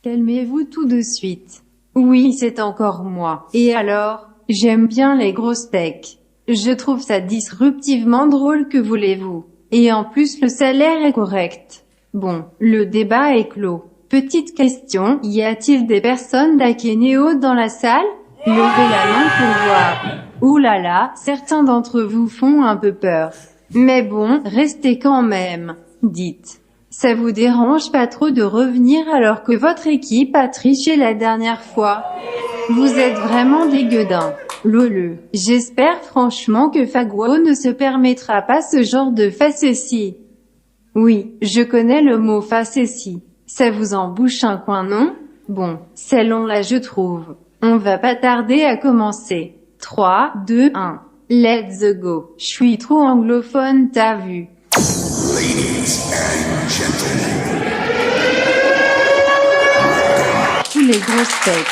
Calmez-vous tout de suite. Oui, c'est encore moi. Et alors? J'aime bien les grosses steaks. Je trouve ça disruptivement drôle, que voulez-vous? Et en plus le salaire est correct. Bon, le débat est clos. Petite question, y a-t-il des personnes d'Akeneo dans la salle? Levez la main pour voir. Ouh là là, certains d'entre vous font un peu peur. Mais bon, restez quand même. Dites. Ça vous dérange pas trop de revenir alors que votre équipe a triché la dernière fois? Vous êtes vraiment des gueudins. Lolo. J'espère franchement que Faguo ne se permettra pas ce genre de facétie. Oui, je connais le mot facétie. Ça vous en bouche un coin, non? Bon, c'est long là je trouve. On va pas tarder à commencer. 3, 2, 1. Let's go. Je suis trop anglophone, t'as vu? Ladies and gentlemen. Tous les grosses têtes.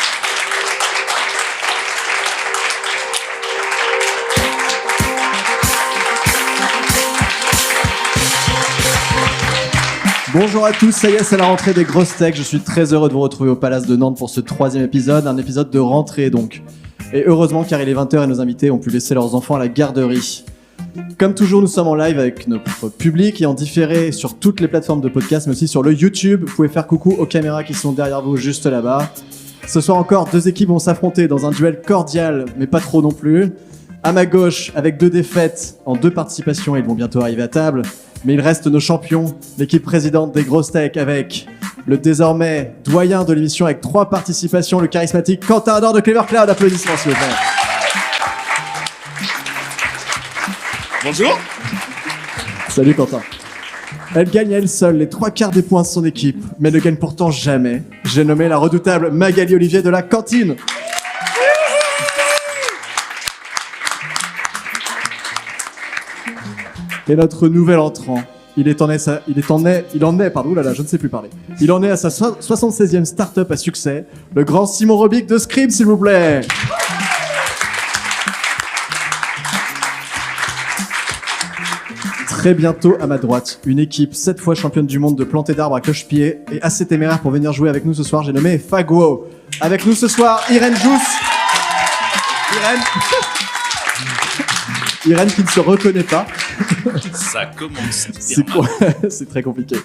Bonjour à tous, ça y est, c'est la rentrée des grosses techs. Je suis très heureux de vous retrouver au Palace de Nantes pour ce 3e épisode, un épisode de rentrée donc. Et heureusement car il est 20h et nos invités ont pu laisser leurs enfants à la garderie. Comme toujours, nous sommes en live avec notre public et en différé sur toutes les plateformes de podcast, mais aussi sur le YouTube. Vous pouvez faire coucou aux caméras qui sont derrière vous, juste là-bas. Ce soir encore, 2 équipes vont s'affronter dans un duel cordial, mais pas trop non plus. À ma gauche, avec 2 défaites en 2 participations, ils vont bientôt arriver à table. Mais il reste nos champions, l'équipe présidente des grosses techs avec le désormais doyen de l'émission avec 3 participations, le charismatique Quentin Ador de Clever Cloud. Applaudissements s'il vous plaît. Bonjour. Salut Quentin. Elle gagne à elle seule les 3/4 des points de son équipe, mais ne gagne pourtant jamais. J'ai nommé la redoutable Magali Olivier de la cantine. Et notre nouvel entrant, il en est à sa 76e start-up à succès, le grand Simon Robic de Scrib, s'il vous plaît. Très bientôt à ma droite, une équipe 7 fois championne du monde de planter d'arbres à cloche-pied et assez téméraire pour venir jouer avec nous ce soir. J'ai nommé Faguo. Avec nous ce soir, Irène Jousse. Irène qui ne se reconnaît pas. Ça commence. C'est très compliqué.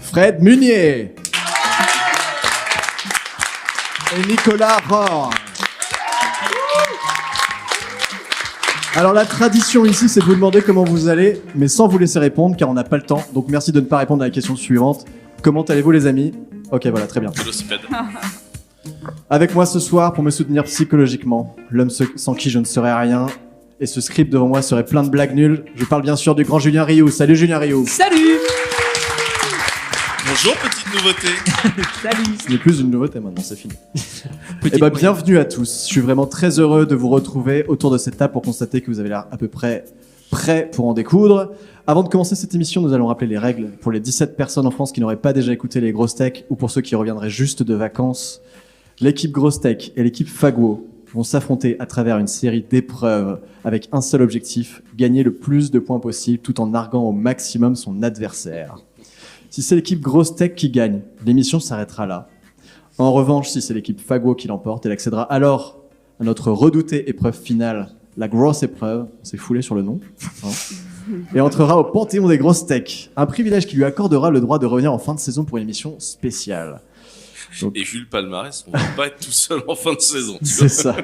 Fred Munier. Et Nicolas Rohr. Alors la tradition ici, c'est de vous demander comment vous allez, mais sans vous laisser répondre, car on n'a pas le temps. Donc merci de ne pas répondre à la question suivante. Comment allez-vous les amis? Ok, voilà, très bien. Avec moi ce soir, pour me soutenir psychologiquement, l'homme sans qui je ne serais rien, et ce script devant moi serait plein de blagues nulles. Je parle bien sûr du grand Julien Rioux. Salut Julien Rioux. Salut. Bonjour, petite nouveauté. Salut. Ce n'est plus une nouveauté maintenant, c'est fini. Et bah bienvenue à tous. Je suis vraiment très heureux de vous retrouver autour de cette table pour constater que vous avez l'air à peu près prêts pour en découdre. Avant de commencer cette émission, nous allons rappeler les règles pour les 17 personnes en France qui n'auraient pas déjà écouté les grosses tech ou pour ceux qui reviendraient juste de vacances. L'équipe grosse tech et l'équipe Faguo vont s'affronter à travers une série d'épreuves avec un seul objectif, gagner le plus de points possible tout en narguant au maximum son adversaire. Si c'est l'équipe grosse tech qui gagne, l'émission s'arrêtera là. En revanche, si c'est l'équipe Faguo qui l'emporte, elle accédera alors à notre redoutée épreuve finale, la grosse épreuve, on s'est foulé sur le nom, hein, et entrera au panthéon des grosses tech, un privilège qui lui accordera le droit de revenir en fin de saison pour une émission spéciale. Donc... Et vu le palmarès, on va pas être tout seul en fin de saison. C'est ça.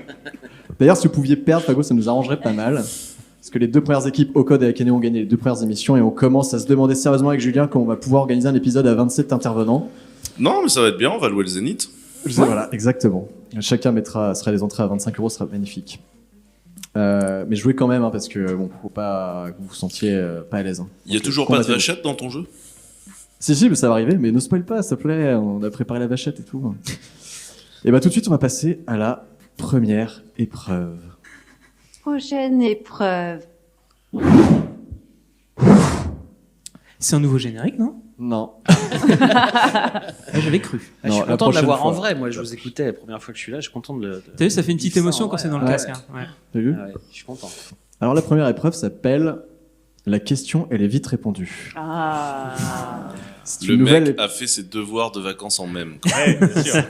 D'ailleurs, si vous pouviez perdre, Fago, ça nous arrangerait pas mal. Parce que les 2 premières équipes, Ocode et Akeneo, ont gagné les 2 premières émissions et on commence à se demander sérieusement avec Julien comment on va pouvoir organiser un épisode à 27 intervenants. Non, mais ça va être bien, on va louer le Zénith. Voilà, sera les entrées à 25 €, ce sera magnifique. Mais jouez quand même, hein, parce que bon, faut pas que vous vous sentiez pas à l'aise. Hein. Il y a toujours pas de vachette dans ton jeu? Si, mais ça va arriver, mais ne spoil pas, s'il te plaît, on a préparé la vachette et tout. Et bah tout de suite, on va passer à la première épreuve. Prochaine épreuve. C'est un nouveau générique, non? Non. J'avais cru. Non, je suis la content de l'avoir prochaine en fois. vrai. Moi, je vous écoutais la première fois que je suis là. Je suis content de le. T'as vu, ça fait une petite émotion quand vrai, c'est dans le ouais. casque. Hein. Ouais. T'as vu? Ah ouais, je suis content. Alors la première épreuve s'appelle « La question, elle est vite répondue ». Ah. C'est Le une mec nouvelle- a fait ses devoirs de vacances en même. Ouais, bien sûr.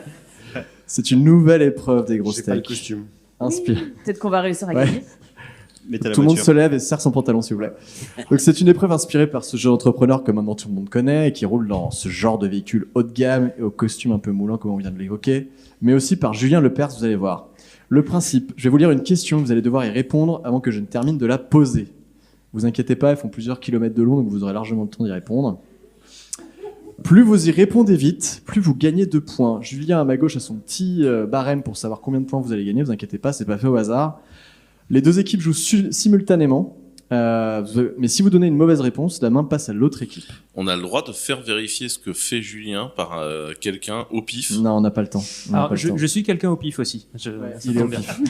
C'est une nouvelle épreuve des grosses J'ai pas le tech. costume. Inspire. Peut-être qu'on va réussir à Ouais. gagner. Mettez la Tout le monde voiture. se lève et serre son pantalon, s'il vous plaît. Donc, c'est une épreuve inspirée par ce jeu d'entrepreneur que maintenant tout le monde connaît et qui roule dans ce genre de véhicule haut de gamme et au costume un peu moulant, comme on vient de l'évoquer, mais aussi par Julien Lepers, vous allez voir. Le principe, je vais vous lire une question, vous allez devoir y répondre avant que je ne termine de la poser. Vous inquiétez pas, elles font plusieurs kilomètres de long, donc vous aurez largement le temps d'y répondre. Plus vous y répondez vite, plus vous gagnez de points. Julien à ma gauche a son petit barème pour savoir combien de points vous allez gagner. Vous inquiétez pas, c'est pas fait au hasard. Les deux équipes jouent simultanément, mais si vous donnez une mauvaise réponse, la main passe à l'autre équipe. On a le droit de faire vérifier ce que fait Julien par quelqu'un au pif. Non, on n'a pas le temps. On n'a Alors, pas le temps. je suis quelqu'un au pif aussi. Ça Il est tombe au bien. pif.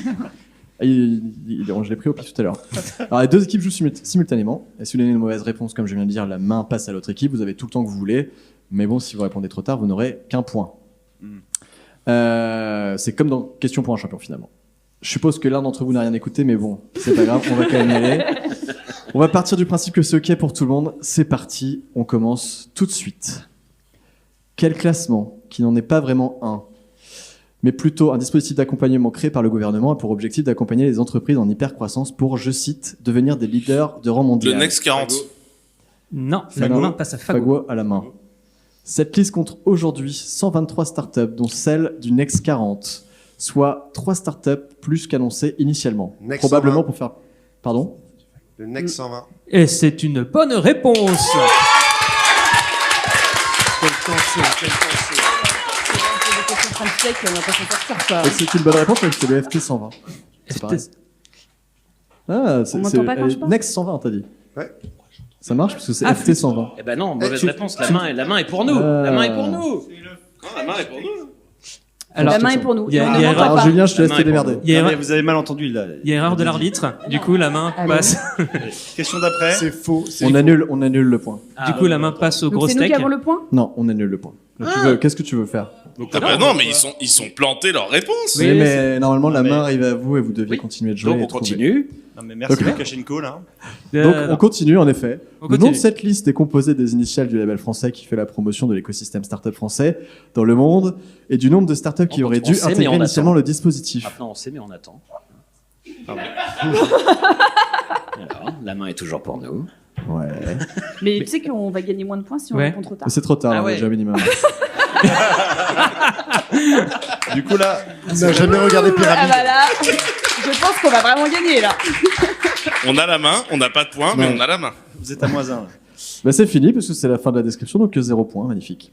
Je l'ai pris au pif tout à l'heure. Alors, les deux équipes jouent simultanément. Et si vous donnez une mauvaise réponse, comme je viens de dire, la main passe à l'autre équipe. Vous avez tout le temps que vous voulez. Mais bon, si vous répondez trop tard, vous n'aurez qu'un point. C'est comme dans Question pour un champion, finalement. Je suppose que l'un d'entre vous n'a rien écouté, mais bon, c'est pas grave, on va quand même y aller. On va partir du principe que c'est OK pour tout le monde. C'est parti, on commence tout de suite. Quel classement, qui n'en est pas vraiment un, mais plutôt un dispositif d'accompagnement créé par le gouvernement a pour objectif d'accompagner les entreprises en hypercroissance pour, je cite, devenir des leaders de rang mondial. Le Next 40. Non, la Fago. main passe à Fago. Fago à la main. Cette liste compte aujourd'hui 123 startups, dont celle du Next 40, soit 3 startups plus qu'annoncées initialement. Next Probablement 120. pour faire... Pardon ? Le Next 120. Et c'est une bonne réponse. On a pas s'en sortir, quoi. Et c'est une bonne réponse, parce que c'est le FT 120. C'est pareil. Ah, On m'entend pas quand je parle Next 120, t'as dit. Ouais. Ça marche parce que c'est Ah, FT 120. Eh ben non, mauvaise tu- réponse. La main est pour nous. La main est pour nous. La main est pour nous. Alors, La main est pour nous. il y a- Et on il ne y a- m'entend Alors pas. Julien, je te La laisse main te est pour démerder. il y a Ah, mais erreur- vous avez mal entendu. Là. il y a erreur de l'arbitre. Du coup, la main Allez. passe. Question d'après. C'est faux. On annule le point. Du coup, la main passe au Donc gros c'est nous qui steak. avons le point. Non, on annule le point. Donc, qu'est-ce que tu veux faire? Ah bah non, mais ils sont plantés leur réponse. Oui, mais normalement, la mais- main arrive à vous et vous deviez Oui. continuer de jouer. Donc, et on trouver. continue. Non, mais merci Ok. Lukashenko là. Donc, on continue, en effet. On Le nom continue. de cette liste est composé des initiales du label français qui fait la promotion de l'écosystème startup français dans le monde et du nombre de startups qui On auraient dû sait, mais intégrer on initialement attend. le dispositif. Maintenant, on sait, mais on attend. Alors, la main est toujours pour nous. Ouais. Mais tu sais qu'on va gagner moins de points si on Ouais. répond trop tard. Mais c'est trop tard, Ah hein, ouais. déjà minimum. Du coup là, on n'a jamais regardé Ah Pyramide. bah là, je pense qu'on va vraiment gagner là. On a la main, on n'a pas de points, mais Ouais. on a la main. Vous êtes à moins 1. Bah, c'est fini parce que c'est la fin de la description, donc 0 points, magnifique.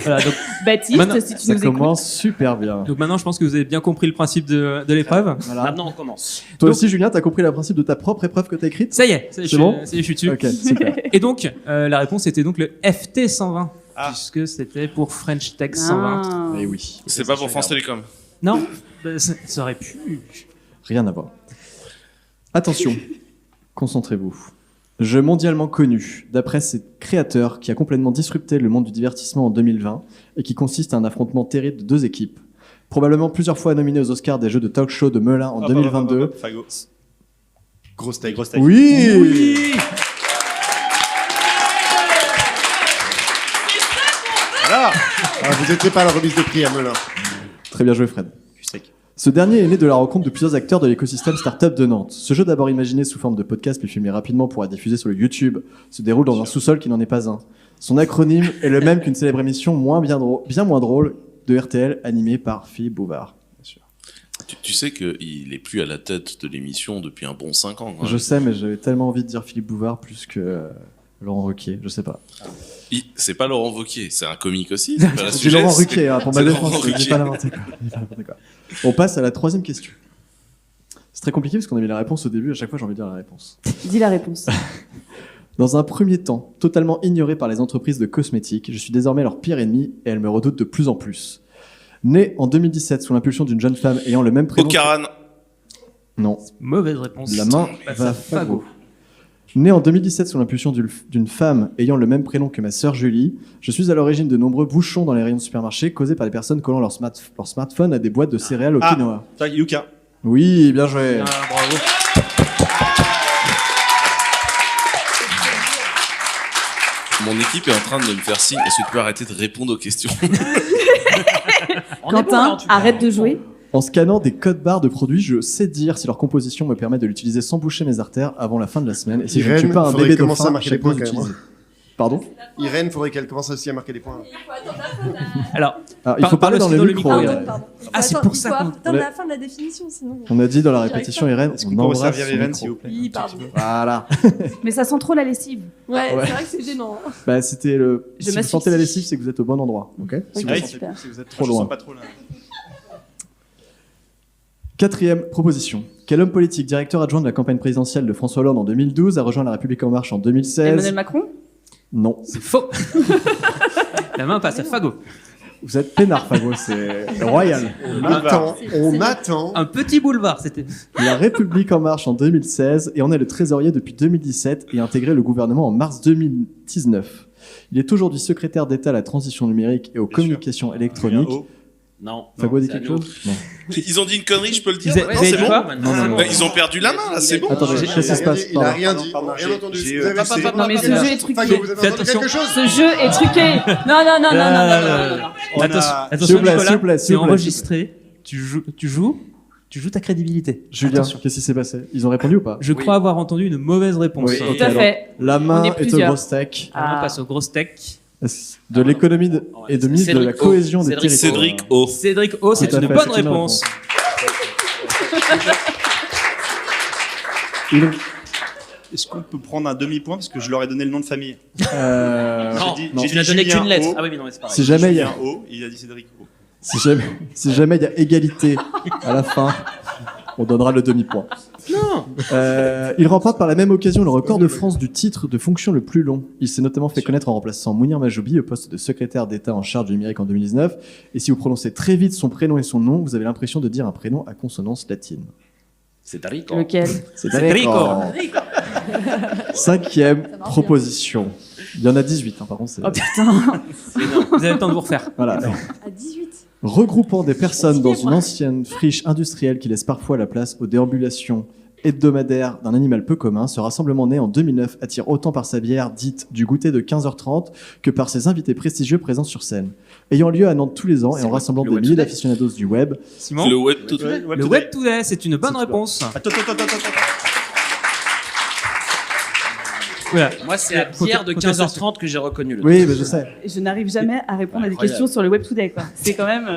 Voilà, donc, Baptiste, Maintenant, si tu Ça nous écoutes. commence super bien. donc maintenant, je pense que vous avez bien compris le principe de l'épreuve. Voilà. Maintenant, on commence. Toi donc- aussi, Julien, t'as compris le principe de ta propre épreuve que t'as écrite? Ça y est, C'est bon je suis dessus. Ok, super. Et donc, la réponse était donc le FT 120, Ah. puisque c'était pour French Tech 120. Ah. Eh oui, C'est pas pour France Télécom. Non, bah, ça aurait pu. rien à voir. Attention, concentrez-vous. Jeu mondialement connu, d'après ses créateurs, qui a complètement disrupté le monde du divertissement en 2020 et qui consiste à un affrontement terrible de deux équipes. Probablement plusieurs fois nominé aux Oscars des jeux de talk show de Melun en 2022. Fago. Grosse taille, grosse taille. Oui, Voilà. Ah, vous n'étiez pas à la remise de prix à Melun. Très bien joué, Fred. Cul sec. Ce dernier est né de la rencontre de plusieurs acteurs de l'écosystème startup de Nantes. Ce jeu, d'abord imaginé sous forme de podcast puis filmé rapidement pour être diffusé sur le YouTube, se déroule dans un sous-sol qui n'en est pas un. Son acronyme est le même qu'une célèbre émission bien moins drôle de RTL animée par Philippe Bouvard. Tu sais qu'il est plus à la tête de l'émission depuis un bon 5 ans. Quoi. Je sais, mais j'avais tellement envie de dire Philippe Bouvard plus que Laurent Ruquier, je sais pas. C'est pas Laurent Wauquiez, c'est un comique aussi. C'est pas la C'est sujet, Laurent c'est- Ruquier, hein, pour ma c'est défense, Laurent je dis Ruquier. pas n'importe quoi. Je dis pas n'importe quoi. On passe à la troisième question. C'est très compliqué parce qu'on a mis la réponse au début, à chaque fois j'ai envie de dire la réponse. Dis la réponse. Dans un premier temps, totalement ignoré par les entreprises de cosmétiques, je suis désormais leur pire ennemi et elles me redoutent de plus en plus. Né en 2017 sous l'impulsion d'une jeune femme ayant le même prénom... Ocaran. Non, Mauvaise réponse. la main Passe va à Fago. Né en 2017 sous l'impulsion d'une femme ayant le même prénom que ma sœur Julie, je suis à l'origine de nombreux bouchons dans les rayons de supermarché causés par des personnes collant leur smartphone à des boîtes de céréales au Ah. quinoa. Toi, Yuka. Oui, bien joué. Ah, bravo. Mon équipe est en train de me faire signe. Est-ce que tu peux arrêter de répondre aux questions? Quentin, arrête de jouer. En scannant des codes barres de produits, je sais dire si leur composition me permet de l'utiliser sans boucher mes artères avant la fin de la semaine. Et si je ne Irène, tue pas un faudrait bébé commencer à dauphin, marquer j'ai des points, besoin quand même, d'utiliser. Pardon? Irène, faudrait qu'elle commence aussi à marquer des points. Alors, Il faut parler dans le micro. oui. Irène. Ah, c'est pour ça qu'on... Attends la fin de la définition, sinon. On a dit dans la répétition, Irène, Est-ce on qu'on peut embrasse servir son Irène, micro. s'il vous plaît? Oui, pardon. Voilà. Mais ça sent trop la lessive. Ouais, Ouais. c'est vrai que c'est gênant. hein. Bah, c'était le. Je Si vous m'asphyxie. sentez la lessive, c'est que vous êtes au bon endroit. Ok. Si vous Ok, sentez super. si vous êtes trop Moi, je loin. sens pas trop là. 4e proposition. Quel homme politique, directeur adjoint de la campagne présidentielle de François Hollande en 2012, a rejoint La République En Marche en 2016? Emmanuel Macron. Non. C'est faux. La main passe à Fago. Vous êtes peinard, Fago, c'est royal. On attend. Un petit boulevard, c'était... La République En Marche en 2016 et en est le trésorier depuis 2017 et a intégré le gouvernement en mars 2019. Il est aujourd'hui secrétaire d'État à la transition numérique et aux Bien sûr. communications électroniques. Un O. Non. Fago dit c'est quelque à nous. chose? Non. Ils ont dit une connerie, je peux le dire? Vous maintenant, avez c'est dit bon? quoi? Non. Bah, ils ont perdu la main, là, c'est bon. Attendez, qu'est-ce qui se passe? Il a Pardon. rien dit. Pardon, On a rien j'ai- entendu. j'ai, Vous avez essayé. Non mais ce jeu est truqué. Fago, vous avez Faites entendu attention. quelque chose? Ce jeu est truqué. Non, non, non, non, non, non, non, non. On a- Attention, S'il vous plaît, Nicolas, s'il vous plaît, c'est s'il vous plaît. enregistré. Tu joues ta crédibilité. Julien, Attention. qu'est-ce qui s'est passé? Ils ont répondu ou pas? Je crois avoir entendu une mauvaise réponse. Oui, Hein. ok. Tout à alors, fait. La On main est est au plusieurs. gros steak. Alors, on passe au gros steak. De l'économie et de mise de la Cédric O. cohésion des territoires. Cédric O. Cédric O, c'est Tout à une fait, bonne c'est une réponse. Est-ce qu'on peut prendre un demi-point parce que je leur ai donné le nom de famille? Non, J'ai dit- tu j'ai n'as dit donné Julien qu'une lettre. O. Ah oui, mais non, mais c'est pareil. Si jamais il y a, Julien O, il a dit Cédric O. si jamais il y a égalité à la fin, on donnera le demi-point. Non. Il remporte par la même occasion le record de France du titre de fonction le plus long. Il s'est notamment fait connaître en remplaçant Mounir Majoubi au poste de secrétaire d'État en charge du numérique en 2019. Et si vous prononcez très vite son prénom et son nom, vous avez l'impression de dire un prénom à consonance latine. C'est Tariq. Lequel? C'est Cédrico. 5e proposition. Il y en a 18, hein, par contre. Oh putain. Vous avez le temps de vous refaire. Voilà. À 18. Regroupant des personnes dans une ancienne friche industrielle qui laisse parfois la place aux déambulations hebdomadaires d'un animal peu commun, ce rassemblement né en 2009 attire autant par sa bière dite du goûter de 15h30 que par ses invités prestigieux présents sur scène. Ayant lieu à Nantes tous les ans et en rassemblant le des Web milliers Today. d'aficionados du web, Simon? Le web tout. Le Web Today, c'est une bonne réponse. Attends. Voilà. Moi, c'est la bière de Contestation. 15h30 que j'ai reconnu. Le oui, mais je sais. Je n'arrive jamais à répondre à des Incroyable. questions sur le Web Today, quoi. C'est quand même.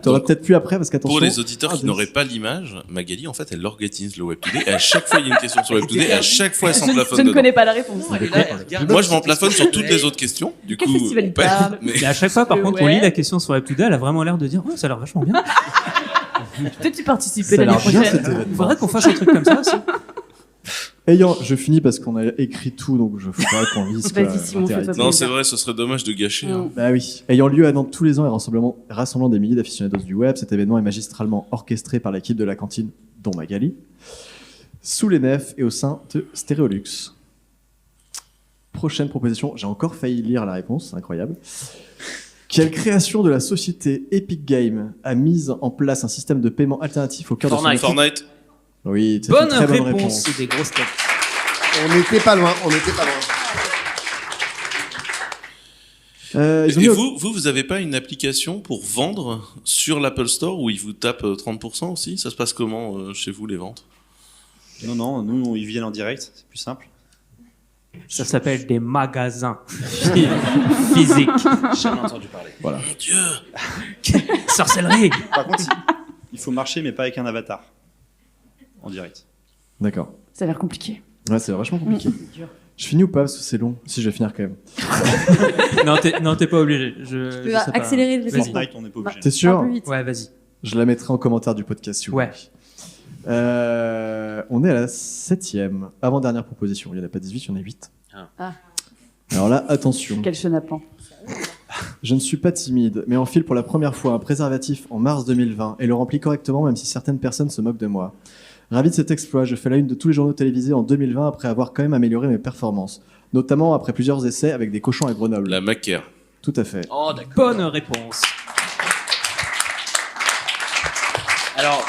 T'aurais peut-être pu après parce qu'attention. Pour les auditeurs qui Ah, n'auraient pas l'image, Magali, en fait, elle organise le Web Today. Et à chaque fois, il y a une question sur le Web Today. Et à chaque fois, elle s'en Je plafonne ne dedans. connais pas la réponse. Et là, elle regarde- Moi, je m'en plafonne sur toutes les autres questions. Du Quel coup, festival il pas- parle mais- Et à chaque fois, par Le contre, on ouais. lit la question sur Web Today, elle a vraiment l'air de dire oh, ça a l'air vachement bien. Peut-être tu participes Ça a l'année l'air bien prochaine. cet événement. Il faudrait qu'on fasse un truc comme ça aussi. Je finis parce qu'on a écrit tout, donc je faudrait qu'on lise. Vas-y, quoi, Simon, l'intégralité. fais-toi Non, c'est vrai, ce serait dommage de gâcher. hein. Mm. Bah oui. Ayant lieu à Nantes tous les ans et rassemblant des milliers d'aficionados du web, cet événement est magistralement orchestré par l'équipe de la cantine, dont Magali, sous les nefs et au sein de Stéréolux. Prochaine proposition, j'ai encore failli lire la réponse, c'est incroyable. Quelle création de la société Epic Games a mis en place un système de paiement alternatif au cœur de son équipe? Fortnite. Oui, c'est Bonne une très bonne réponse. réponse. Des grosses têtes. On n'était pas loin. Ils ont Et mis au- vous avez pas une application pour vendre sur l'Apple Store où ils vous tapent 30% aussi? Ça se passe comment chez vous, les ventes? Non, nous, ils viennent en direct, c'est plus simple. Ça s'appelle des magasins physiques. J'ai jamais entendu parler. Mon Dieu! Sorcellerie. Par contre, il faut marcher, mais pas avec un avatar. En direct. D'accord. Ça a l'air compliqué. Ouais, c'est vachement compliqué. Je finis ou pas parce que c'est long? Si, je vais finir quand même. Non, t'es pas obligé. Tu Je peux sais pas. accélérer le Vas-y. Fortnite, on n'est pas obligé. T'es sûr? Un peu vite. Ouais, vas-y. Je la mettrai en commentaire du podcast si vous Ouais. voulez. On est à la 7e, avant-dernière proposition. Il n'y en a pas 18, il y en a 8. Ah. Alors là, attention. Quel chenapan. Je ne suis pas timide, mais enfile pour la première fois un préservatif en mars 2020 et le remplis correctement même si certaines personnes se moquent de moi. Ravi de cet exploit, je fais la une de tous les journaux télévisés en 2020 après avoir quand même amélioré mes performances. Notamment après plusieurs essais avec des cochons à Grenoble. La macaire. Tout à fait. Oh, d'accord. Bonne réponse. Alors,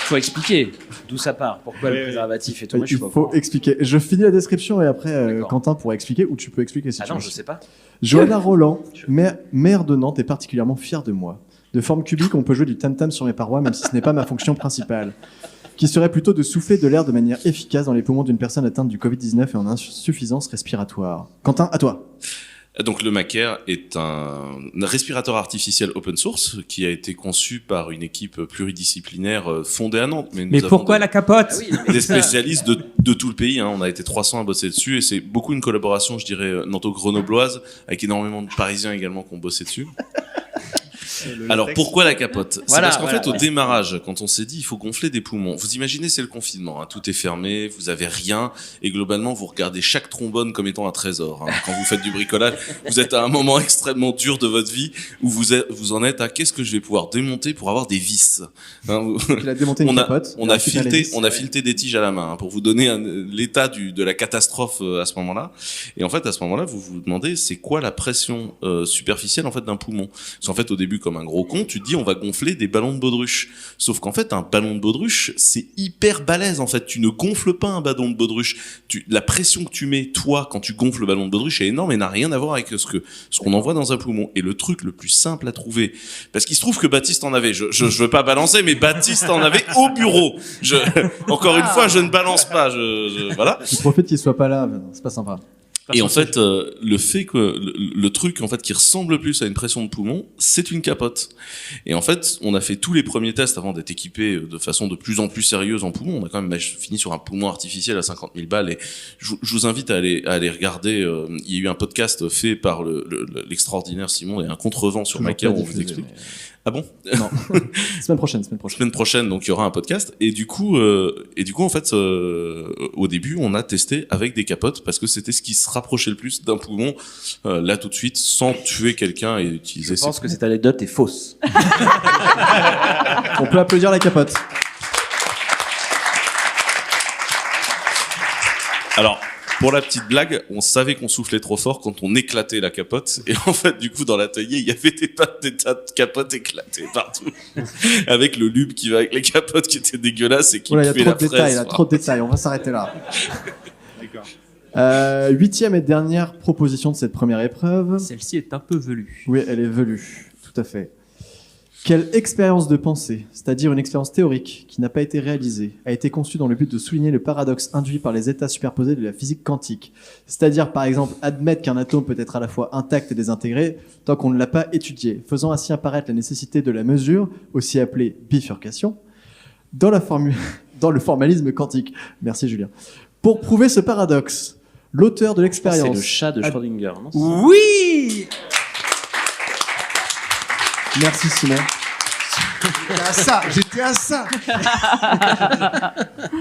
faut expliquer. D'où ça part? Pourquoi le préservatif et tout? Moi, je Il suis pas au faut courant. expliquer. Je finis la description et après D'accord. Quentin pourra expliquer, ou tu peux expliquer si Ah tu non, veux. je sais pas. Johanna Roland, maire de Nantes, est particulièrement fière de moi. De forme cubique, on peut jouer du tam-tam sur mes parois, même si ce n'est pas ma fonction principale. Qui serait plutôt de souffler de l'air de manière efficace dans les poumons d'une personne atteinte du Covid-19 et en insuffisance respiratoire. Quentin, à toi. Donc le Macaire est un respirateur artificiel open source qui a été conçu par une équipe pluridisciplinaire fondée à Nantes. Mais pourquoi la capote? Ah oui, non, mais des spécialistes de tout le pays, hein. On a été 300 à bosser dessus et c'est beaucoup une collaboration, je dirais, nanto-grenobloise, avec énormément de Parisiens également qui ont bossé dessus. Alors pourquoi la capote? C'est Voilà, parce qu'en voilà, fait au ouais. démarrage, quand on s'est dit il faut gonfler des poumons, vous imaginez c'est le confinement, hein, tout est fermé, vous avez rien et globalement vous regardez chaque trombone comme étant un trésor. Hein. Quand vous faites du bricolage, vous êtes à un moment extrêmement dur de votre vie où vous en êtes à qu'est-ce que je vais pouvoir démonter pour avoir des vis. Hein, Il a démonté une capote. on a fileté des tiges à la main hein, pour vous donner l'état de la catastrophe à ce moment-là. Et en fait à ce moment-là vous vous demandez c'est quoi la pression superficielle en fait d'un poumon. Parce qu'en fait au début comme un gros con, tu te dis on va gonfler des ballons de baudruche. Sauf qu'en fait un ballon de baudruche, c'est hyper balèze en fait, tu ne gonfles pas un ballon de baudruche. La pression que tu mets toi quand tu gonfles le ballon de baudruche est énorme et n'a rien à voir avec ce qu'on envoie dans un poumon. Et le truc le plus simple à trouver, parce qu'il se trouve que Baptiste en avait, je veux pas balancer mais Baptiste en avait au bureau. Encore une fois, je ne balance pas, voilà. Je profite qu'il soit pas là, c'est pas sympa. Et en fait, le fait que le truc en fait qui ressemble le plus à une pression de poumon, c'est une capote. Et en fait, on a fait tous les premiers tests avant d'être équipé de façon de plus en plus sérieuse en poumon. On a quand même fini sur un poumon artificiel à 50 000 balles. Et je vous invite à aller regarder. Il y a eu un podcast fait par l'extraordinaire Simon et un contrevent sur Macaire où on vous explique. Ah bon? Non. Semaine prochaine. Semaine prochaine, donc il y aura un podcast. Et du coup, en fait, au début, on a testé avec des capotes parce que c'était ce qui se rapprochait le plus d'un poumon, là tout de suite, sans tuer quelqu'un et utiliser. Je pense que cette anecdote est fausse. On peut applaudir la capote. Alors, pour la petite blague, on savait qu'on soufflait trop fort quand on éclatait la capote. Et en fait, du coup, dans l'atelier, il y avait des tas de capotes éclatées partout. Avec le lube qui va avec les capotes qui étaient dégueulasses et qui Voilà, il y puait a la trop de détails, fraise. il y a trop de détails, on va s'arrêter là. D'accord. 8e et dernière proposition de cette première épreuve. Celle-ci est un peu velue. Oui, elle est velue, tout à fait. Quelle expérience de pensée, c'est-à-dire une expérience théorique qui n'a pas été réalisée, a été conçue dans le but de souligner le paradoxe induit par les états superposés de la physique quantique? C'est-à-dire, par exemple, admettre qu'un atome peut être à la fois intact et désintégré tant qu'on ne l'a pas étudié, faisant ainsi apparaître la nécessité de la mesure, aussi appelée bifurcation, dans le formalisme quantique. Merci Julien. Pour prouver ce paradoxe, l'auteur de l'expérience... C'est le chat de Schrödinger, non? Oui! Merci Simon. J'étais à ça.